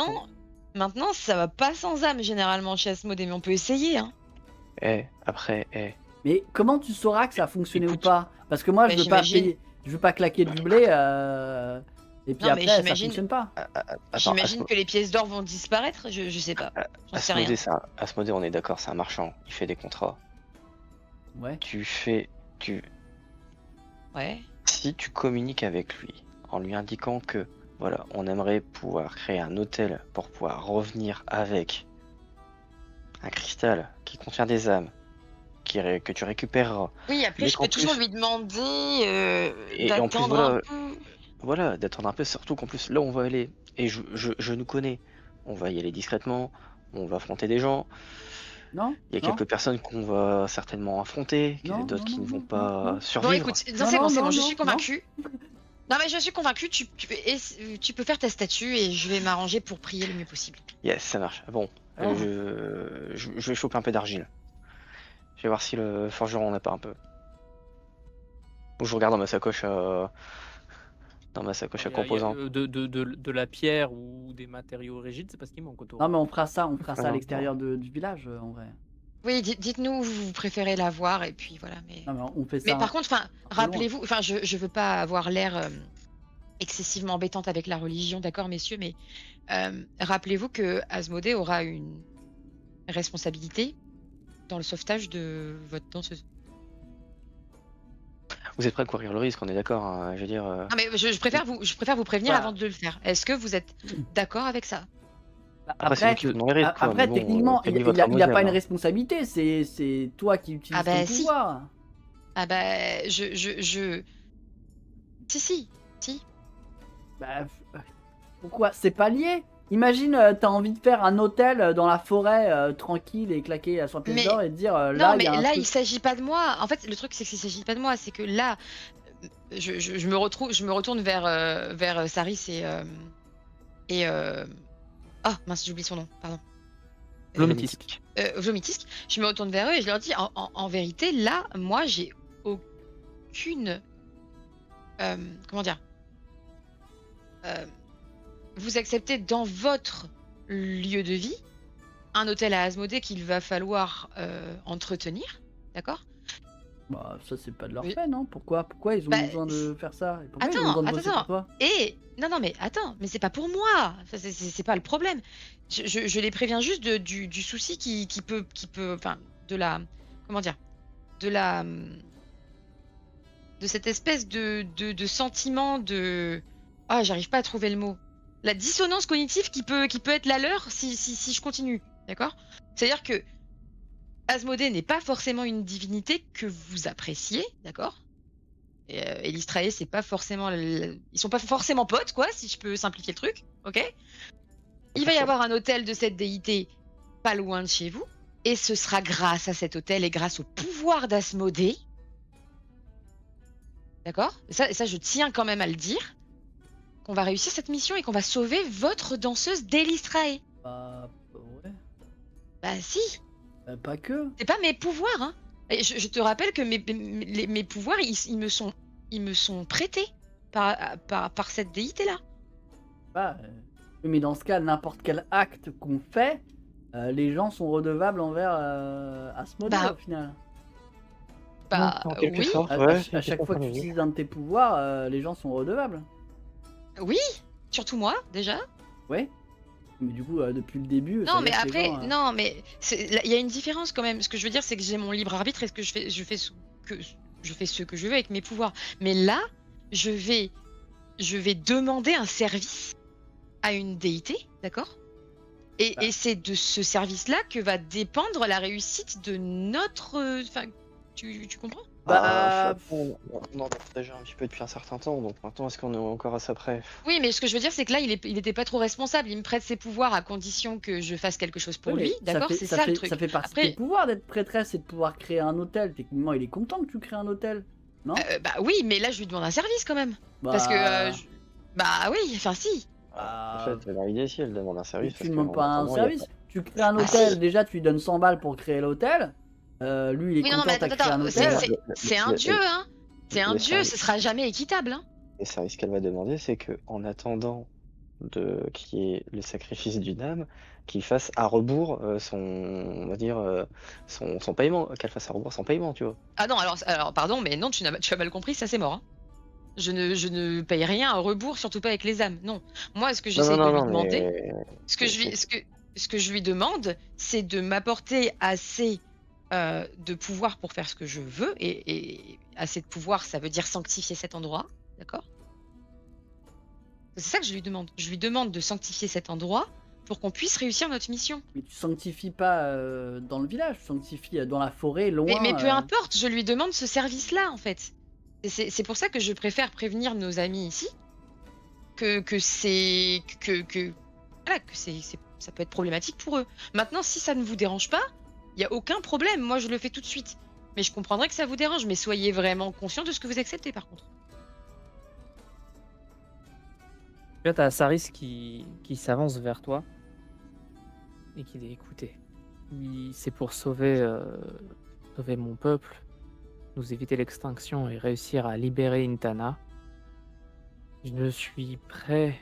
Maintenant, ça va pas sans âme généralement chez Asmodée, mais on peut essayer. Hein. après. Mais comment tu sauras que ça a fonctionné Écoute. ou pas? Parce que moi, Mais je veux pas j'imagine. payer, je veux pas claquer du blé, et puis Non, mais après, ça j'imagine- fonctionne pas. Attends, J'imagine que les pièces d'or vont disparaître, je sais pas. J'en sais rien. Asmodée, on est d'accord, c'est un marchand. Il fait des contrats. Ouais. Ouais. Si tu communiques avec lui en lui indiquant que voilà, on aimerait pouvoir créer un hôtel pour pouvoir revenir avec un cristal qui contient des âmes que tu récupéreras. Oui, après, Mais je qu'en peux toujours plus- lui demander Et en plus, d'attendre voilà, un peu. Voilà, d'attendre un peu, surtout qu'en plus là on va aller, et je nous connais, on va y aller discrètement, on va affronter des gens, Non? il y a Non. quelques personnes qu'on va certainement affronter, Non, d'autres non, qui non, ne vont non, pas non. survivre. Bon, écoute, non, Non, c'est bon, non, je non, suis convaincue. Non, mais je suis convaincue, tu peux faire ta statue et je vais m'arranger pour prier le mieux possible. Yes, ça marche. Bon, Oh. je vais choper un peu d'argile. Je vais voir si le forgeron n'a pas un peu. Ou je regarde dans ma sacoche à Il y a composants. de la pierre ou des matériaux rigides, c'est parce qu'il manque autour. Non, mais on fera ça à non, l'extérieur du village, en vrai. Oui, dites-nous où vous préférez la voir et puis voilà. Mais, Non, mais on fait ça. mais par contre, peu loin. rappelez-vous, enfin, je veux pas avoir l'air excessivement embêtante avec la religion, d'accord, messieurs, mais rappelez-vous que Asmodée aura une responsabilité dans le sauvetage de votre danseuse. Vous êtes prêts à courir le risque, on est d'accord, hein, je veux dire. Non, mais je préfère vous prévenir Bah. avant de le faire. Est-ce que vous êtes d'accord avec ça? Après, c'est vous qui prenez les risques, quoi, Après mais bon, techniquement, il prévenez a votre pas harmonium, une hein. responsabilité, c'est toi qui utilises Ah bah, ton si. pouvoir. Ah bah, Si. Bah, pourquoi? C'est pas lié. Imagine, t'as envie de faire un hôtel dans la forêt tranquille et claquer à 100 pièces Mais- d'or et te dire là, Non, il mais y a un là, truc. il s'agit pas de moi. En fait, le truc, c'est qu'il s'agit pas de moi. C'est que là, je me retourne vers Saris et. Ah, mince, j'ai oublié son nom, pardon. Vlomitisk. Vlomitisk, je me retourne vers eux et je leur dis en vérité, là, moi, j'ai aucune. Comment dire vous acceptez dans votre lieu de vie un hôtel à Asmodée qu'il va falloir entretenir, d'accord? Bah, ça, c'est pas de leur Oui. fait, non? Pourquoi ils ont Bah, besoin de faire ça? Et pourquoi ils ont Attends, besoin de bosser pour toi? Et non, mais attends, mais c'est pas pour moi. Enfin, c'est pas le problème. Je les préviens juste du souci qui peut, enfin, de la, comment dire, de la, de cette espèce de sentiment de, ah, j'arrive pas à trouver le mot. La dissonance cognitive qui peut être la leur si je continue, d'accord? C'est-à-dire que Asmodée n'est pas forcément une divinité que vous appréciez, d'accord? Et Elistrae, c'est pas forcément. Ils sont pas forcément potes, quoi, si je peux simplifier le truc, ok? Il va y avoir un hôtel de cette déité pas loin de chez vous, et ce sera grâce à cet hôtel et grâce au pouvoir d'Asmodée, d'accord? Et ça, je tiens quand même à le dire, qu'on va réussir cette mission et qu'on va sauver votre danseuse d'Elistrae. Bah, ouais. Bah si, Pas que. c'est pas mes pouvoirs, hein. Et je te rappelle que mes pouvoirs, ils me sont prêtés par cette déité-là. Bah, mais dans ce cas, n'importe quel acte qu'on fait, les gens sont redevables envers Asmodée Bah, au final. Bah En quelque oui, sorte, À ouais. chaque fois que tu utilises un de tes pouvoirs, les gens sont redevables. oui, surtout moi déjà. Ouais. Mais du coup, depuis le début. ça Non, veut mais dire que les après, gens, non, mais il y a une différence quand même. Ce que je veux dire, c'est que j'ai mon libre arbitre et ce que je fais ce que je veux avec mes pouvoirs. Mais là, je vais demander un service à une déité, d'accord? Et c'est de ce service-là que va dépendre la réussite de notre. Enfin, tu comprends? Bah, on en a déjà un petit peu depuis un certain temps, donc maintenant est-ce qu'on est encore à ça près? Oui, mais ce que je veux dire, c'est que là, il était pas trop responsable. Il me prête ses pouvoirs à condition que je fasse quelque chose pour oui, mais lui, d'accord? C'est ça le truc. Ça fait partie Après- de tes pouvoirs d'être prêtresse et de pouvoir créer un hôtel. Techniquement, il est content que tu crées un hôtel, non? Bah oui, mais là, je lui demande un service quand même. Parce que. Bah oui, enfin si. Bah, En fait, dans l'idée, si elle demande un service. tu ne parce demandes qu'en pas un attendant, il y a service. Tu crées un Ah, hôtel, si. déjà tu lui donnes 100 balles pour créer l'hôtel. Lui, il est Oui, non, content mais que t'as créé un attends, hôtel. c'est un dieu, hein. C'est un le dieu, service- ce sera jamais équitable, hein. Le service qu'elle va demander, c'est que en attendant qu'il y ait le sacrifice d'une âme, qu'il fasse à rebours on va dire, son paiement, qu'elle fasse à rebours son paiement, tu vois. Ah non, alors pardon, mais non, tu as mal compris, ça c'est mort, hein. Je ne paye rien à rebours, surtout pas avec les âmes, non. Moi, ce que j'essaie de lui demander, mais ce que je lui demande, c'est de m'apporter assez de pouvoir pour faire ce que je veux, et assez de pouvoir, ça veut dire sanctifier cet endroit, d'accord? C'est ça que je lui demande. Je lui demande de sanctifier cet endroit pour qu'on puisse réussir notre mission. Mais tu sanctifies pas dans le village, tu sanctifies dans la forêt, loin. Mais peu importe, je lui demande ce service-là, en fait. C'est pour ça que je préfère prévenir nos amis ici que c'est voilà, que ça peut être problématique pour eux. Maintenant, si ça ne vous dérange pas, il y a aucun problème. Moi, je le fais tout de suite. Mais je comprendrais que ça vous dérange, mais soyez vraiment conscient de ce que vous acceptez, par contre. Là, t'as Saris qui s'avance vers toi et qui dit écoutez, c'est pour sauver mon peuple, nous éviter l'extinction et réussir à libérer Intana. Je suis prêt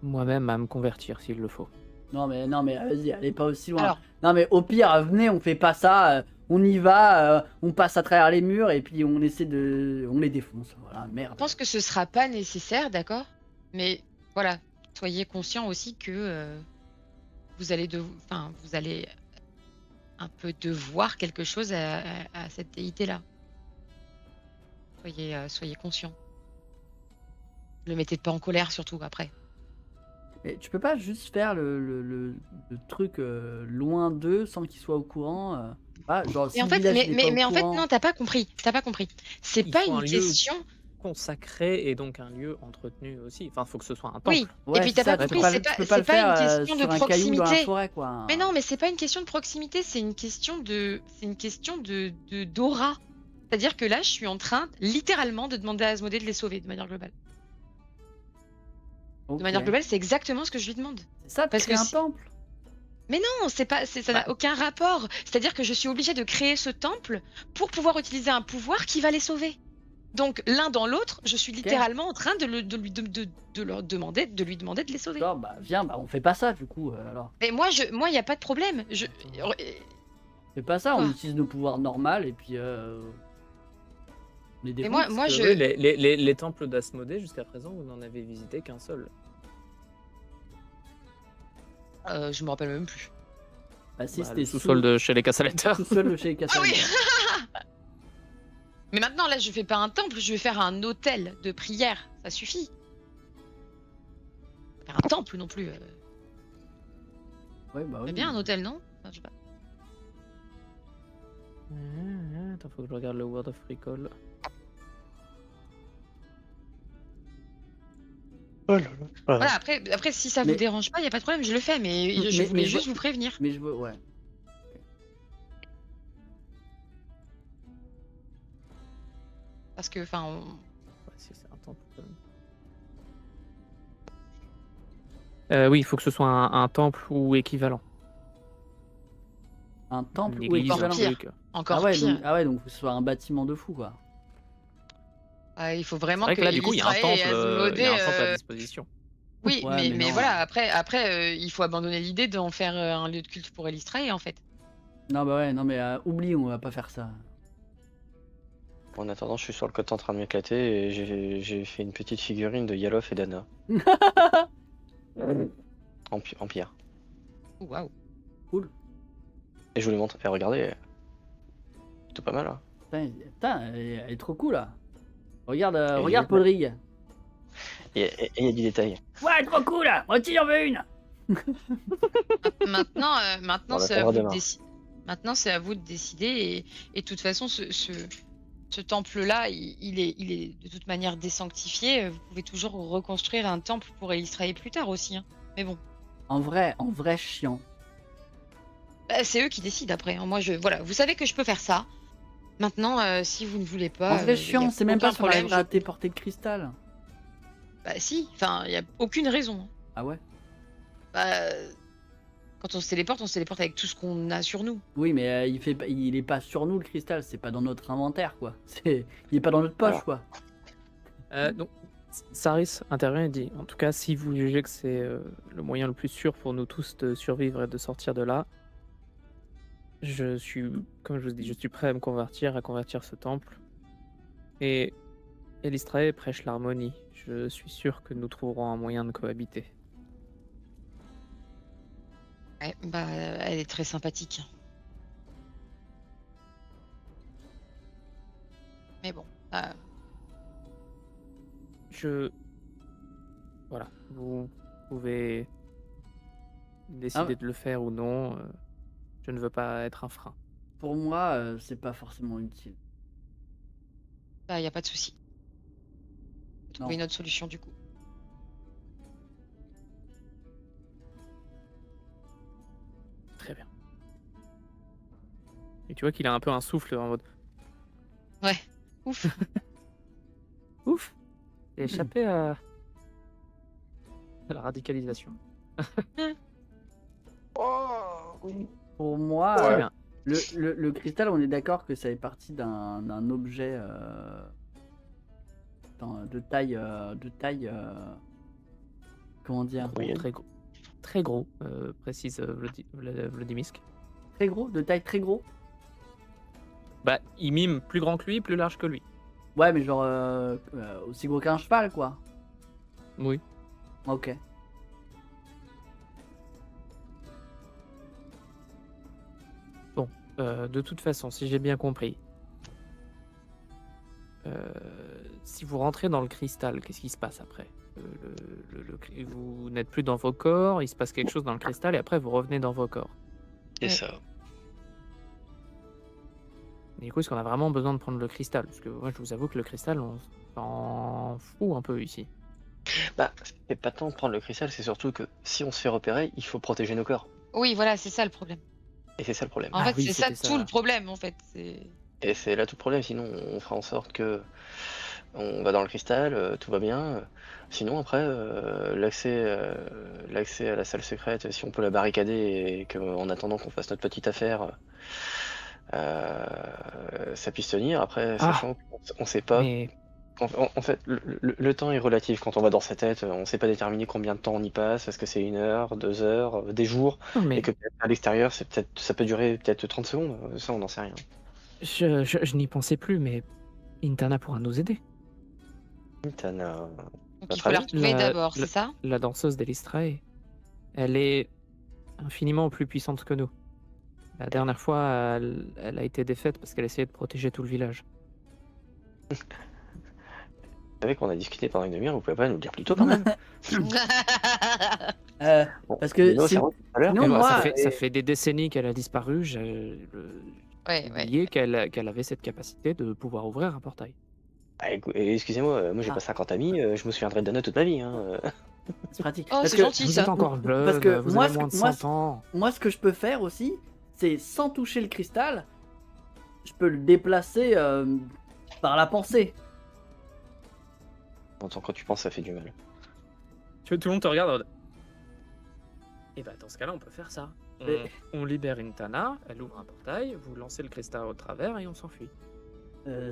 moi-même à me convertir s'il le faut. Non mais vas-y, allez pas aussi loin. Alors, Non mais au pire, venez, on fait pas ça, on y va, on passe à travers les murs et puis on essaie on les défonce. Voilà, merde. je pense que ce sera pas nécessaire, d'accord? Mais voilà, soyez conscient aussi que vous allez un peu devoir quelque chose à cette déité-là. Soyez conscient. Ne le mettez pas en colère, surtout après. Mais tu peux pas juste faire le truc loin d'eux sans qu'ils soient au courant. Genre, si Et en le fait, village, il est pas au mais en fait, courant- non, t'as pas compris. C'est Il pas faut un une lieu question. Consacré et donc un lieu entretenu aussi. Enfin, faut que ce soit un temple. Oui. Ouais, Et puis c'est t'as ça, pas tu compris, peux c'est pas le pas faire une question de sur un caillou dans la proximité. forêt, quoi. Mais non, mais c'est pas une question de proximité, c'est une question de d'aura. C'est-à-dire que là, je suis en train, littéralement, de demander à Asmodée de les sauver de manière globale. Ok. De manière globale, c'est exactement ce que je lui demande. C'est ça, parce créer que un si- temple. Mais non, ça n'a aucun rapport. C'est-à-dire que je suis obligée de créer ce temple pour pouvoir utiliser un pouvoir qui va les sauver. Donc l'un dans l'autre, je suis littéralement en train de lui demander de les sauver. Genre, bah viens, bah on fait pas ça du coup, alors. Mais moi, il y a pas de problème. On fait pas ça, on Quoi utilise nos pouvoirs normaux et puis on les Mais défonce. moi, Parce que, oui, les temples d'Asmodée, jusqu'à présent, vous n'en avez visité qu'un seul. je me rappelle même plus. Bah si, Bah, c'était le sous-sol de chez les Cassaletters. sous-sol de chez Ah oui. Cassandre. Mais maintenant, là, je fais pas un temple, je vais faire un hôtel de prière. Ça suffit. Faire un temple non plus. Ouais, bah oui. C'est bien un hôtel, non Enfin, je sais pas. Attends, faut que je regarde le Word of Recall. Oh là là. Voilà, après, si ça vous Mais- dérange pas, il y a pas de problème, je le fais, mais je voulais mais juste vous prévenir. Mais je veux, ouais. Parce que, enfin, Ouais, si, c'est un temple. Oui, il faut que ce soit un temple ou équivalent. Un temple Une ou église, équivalent. un pire. truc. encore Ah ouais, pire. donc faut que ce soit un bâtiment de fou quoi. Il faut C'est vraiment vrai que là, du coup, il y a un Israël et temple, Asmodée, à disposition. Oui, Ouais, mais mais non. voilà, après il faut abandonner l'idée d'en faire un lieu de culte pour Elistrae, en fait. Non bah ouais, non mais oublie, on va pas faire ça. En attendant, je suis sur le côté en train de m'éclater et j'ai fait une petite figurine de Yalof et d'Anna. En pierre. Oh, waouh. Et je vous les montre. Et regardez, plutôt pas mal. Hein. Putain, elle est trop cool là. Regarde, Et regarde j'ai- Podrigue. Et il y a du détail. Ouais, trop cool là. Moi aussi j'en veux une. Maintenant, On c'est à l'attendra vous de demain. décider. Maintenant, c'est à vous de décider. Et de toute façon, ce temple-là, il est de toute manière désanctifié. Vous pouvez toujours reconstruire un temple pour Elistrae plus tard aussi. Hein. Mais bon, En vrai chiant. c'est eux qui décident après. Hein. Moi, voilà, vous savez que je peux faire ça. Maintenant, si vous ne voulez pas, En vrai y a chiant, c'est même aucun pas si on problème. arrivera à téléporter le cristal. Bah si, enfin, il y a aucune raison. Ah ouais. Bah, quand on se téléporte avec tout ce qu'on a sur nous. Oui, mais il est pas sur nous le cristal, c'est pas dans notre inventaire quoi. Il est pas dans notre poche Alors. quoi. Donc, Saris intervient et dit, en tout cas, si vous jugez que c'est le moyen le plus sûr pour nous tous de survivre et de sortir de là, je suis, comme je vous dis, je suis prêt à convertir ce temple. Et Elistrae prêche l'harmonie. Je suis sûr que nous trouverons un moyen de cohabiter. Ouais, bah, elle est très sympathique. Mais bon, Voilà, vous pouvez décider de le faire ou non. Je ne veux pas être un frein. Pour moi, c'est pas forcément utile. bah, y a pas de souci. Trouver Non. une autre solution du coup. Très bien. Et tu vois qu'il a un peu un souffle en mode Ouais, ouf. ouf. J'ai échappé à la radicalisation. Pour moi, Très bien. le cristal, on est d'accord que ça est parti d'un objet de taille, comment dire, Oui. Très gros, précise Vladimisk. très gros, de taille très gros. Bah, il mime plus grand que lui, plus large que lui. Ouais, mais genre aussi gros qu'un cheval, quoi. Oui. Ok. De toute façon, si j'ai bien compris, si vous rentrez dans le cristal, qu'est-ce qui se passe après? Vous n'êtes plus dans vos corps, il se passe quelque chose dans le cristal et après vous revenez dans vos corps. C'est Ouais. ça. Et du coup, est-ce qu'on a vraiment besoin de prendre le cristal? Parce que moi, je vous avoue que le cristal, on s'en fout un peu ici. Bah, c'est pas tant de prendre le cristal, c'est surtout que si on se fait repérer, il faut protéger nos corps. Oui, voilà, c'est ça le problème. Et c'est ça le problème. En Ah fait, oui, c'est ça c'était tout ça. le problème, en fait. Et c'est là tout le problème, sinon on fera en sorte que on va dans le cristal, tout va bien. Sinon après, l'accès à la salle secrète, si on peut la barricader et qu'en attendant qu'on fasse notre petite affaire, ça puisse tenir. Après, Ah, sachant qu'on sait pas. mais En fait, le temps est relatif quand on va dans sa tête. On sait pas déterminer combien de temps on y passe. Est-ce que c'est 1 heure, 2 heures, des jours, non, et mais que peut-être à l'extérieur, ça peut durer peut-être 30 secondes. Ça, on n'en sait rien. je n'y pensais plus, mais Intana pourra nous aider. Tana, Donc il Votre faut la avis retrouver d'abord, c'est ça? La danseuse d'Elistrae, elle est infiniment plus puissante que nous. La dernière fois, elle a été défaite parce qu'elle essayait de protéger tout le village. vous savez qu'on a discuté pendant une demi-heure. Vous pouvez pas nous le dire plus tôt quand même. Bon, Parce que mais non, si- c'est vrai, tout à l'heure, sinon, Mais bon, moi, ça fait des décennies qu'elle a disparu. J'ai Ouais, oublié qu'elle avait cette capacité de pouvoir ouvrir un portail. excusez-moi, moi j'ai Ah. pas 50 amis, je me souviendrai d'Anna toute ma vie. Hein. c'est pratique. Oh, Parce c'est que- gentil Vous ça. êtes encore jeune, Parce que vous moi, avez ce moins que- de moi, 100 ans. Moi, ce que je peux faire aussi, c'est sans toucher le cristal, je peux le déplacer par la pensée. En tant que quand tu penses, ça fait du mal. Tout le monde te regarde. Et bah dans ce cas-là, on peut faire ça. Mais- On libère Intana, elle ouvre un portail, vous lancez le cristal au travers et on s'enfuit.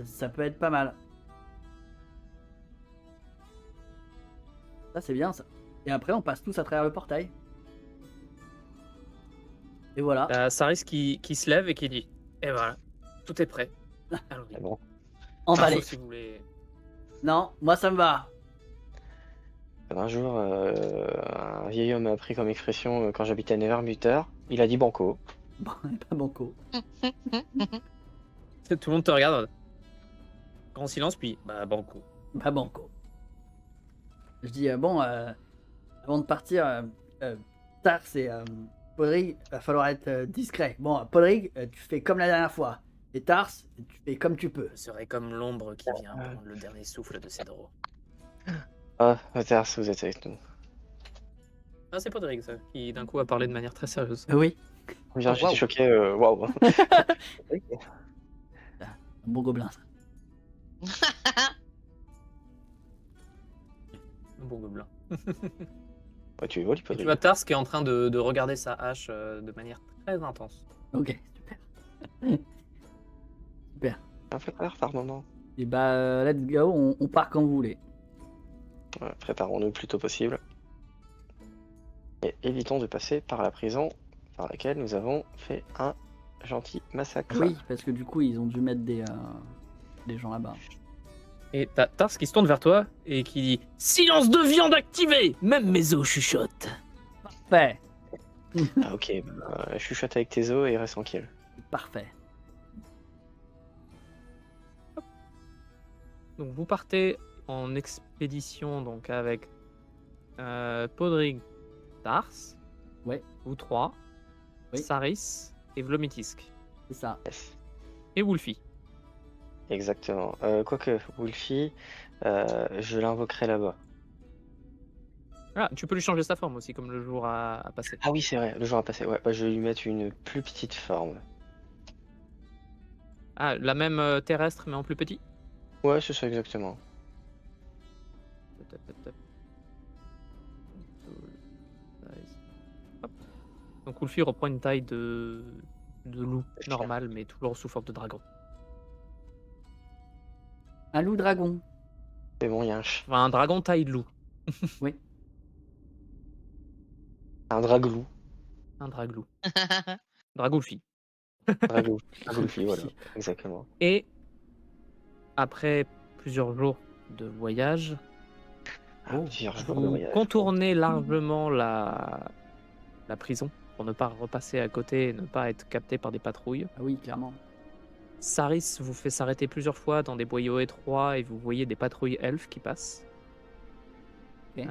Ça peut être pas mal. Ça, c'est bien ça. Et après, on passe tous à travers le portail. Et voilà. T'as Saris qui se lève et qui dit et voilà, tout est prêt. Allons-y. Ah bon. Emballé. Sauf si vous voulez. Non, moi ça me va. Un jour, un vieil homme a pris comme expression quand j'habitais à Nevermutter, il a dit banco. Bon, pas banco. Tout le monde te regarde. Grand silence, puis bah banco. Pas banco. Je dis, bon, avant de partir, Tars et Podrick, va falloir être discret. Bon, Podrick, tu fais comme la dernière fois. Et Tars, tu fais comme tu peux. Je serai comme l'ombre qui vient prendre le dernier souffle de Cédro. Ah, Tars, vous êtes avec nous. Ah, c'est Podrick, ça, qui d'un coup a parlé de manière très sérieuse. Oui, Bien, j'étais Waouh. choqué, waouh. un bon gobelin. Ça. Un bon gobelin. Ouais, tu voles, Et tu Podrick. vois Tars qui est en train de regarder sa hache de manière très intense. Ok, super. Un peu tard par moment. Et bah, let's go, on part quand vous voulez. Ouais, préparons-nous le plus tôt possible. Et évitons de passer par la prison par laquelle nous avons fait un gentil massacre. Oui, parce que du coup, ils ont dû mettre des gens là-bas. Et t'as Tars qui se tourne vers toi et qui dit silence de viande activé. Même mes os chuchotent. Parfait. Ah ok, je chuchote avec tes os et reste tranquille. Parfait. Donc vous partez en expédition donc avec Podrick, Tars, Ouais. vous trois, Oui. Saris et Vlomitisk. C'est ça. Yes. Et Wolfie. Exactement. Quoique, Wolfie, je l'invoquerai là-bas. Ah, tu peux lui changer sa forme aussi comme le jour a passé. Ah oui, c'est vrai, le jour a passé. Ouais, bah, je vais lui mettre une plus petite forme. Ah, la même terrestre mais en plus petit. Ouais, c'est ça exactement. Hop. Donc Wolfie reprend une taille de loup normal mais toujours sous forme de dragon. Un loup dragon. C'est bon, Yinch. Enfin, un dragon taille loup. Un draglou. Un draglou. Dragoulfie. Dragoulfie, voilà. Exactement. Et après plusieurs jours de voyage, Ah, plusieurs jours de vous voyage. contournez largement la prison pour ne pas repasser à côté et ne pas être capté par des patrouilles. Ah oui, clairement. Saris vous fait s'arrêter plusieurs fois dans des boyaux étroits et vous voyez des patrouilles elfes qui passent. Ok.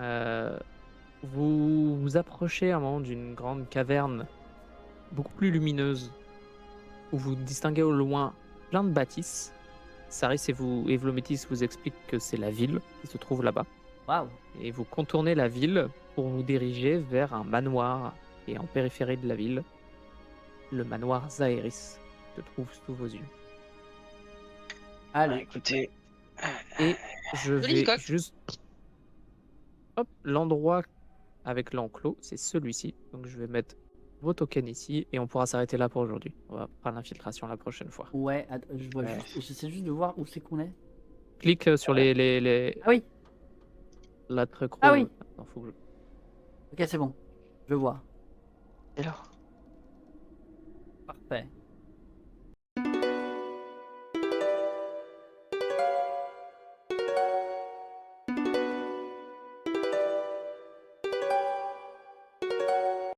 Vous vous approchez à un moment d'une grande caverne beaucoup plus lumineuse où vous distinguez au loin plein de bâtisses. Saris et Vlomitis vous expliquent que c'est la ville qui se trouve là-bas. Waouh. Et vous contournez la ville pour vous diriger vers un manoir qui est en périphérie de la ville. Le manoir Zaeris se trouve sous vos yeux. Ah, Allez. écoutez, Et je Joli vais coq. juste... Hop, l'endroit avec l'enclos, c'est celui-ci. Donc je vais mettre vos tokens ici et on pourra s'arrêter là pour aujourd'hui. On va prendre l'infiltration la prochaine fois. Ouais, je vois Ouais. juste, j'essaie juste de voir où c'est qu'on est. Clique sur les... Ah oui, la truc Ah rouge. oui. Attends, faut que je- ok, c'est bon. Je vois. Et là Parfait.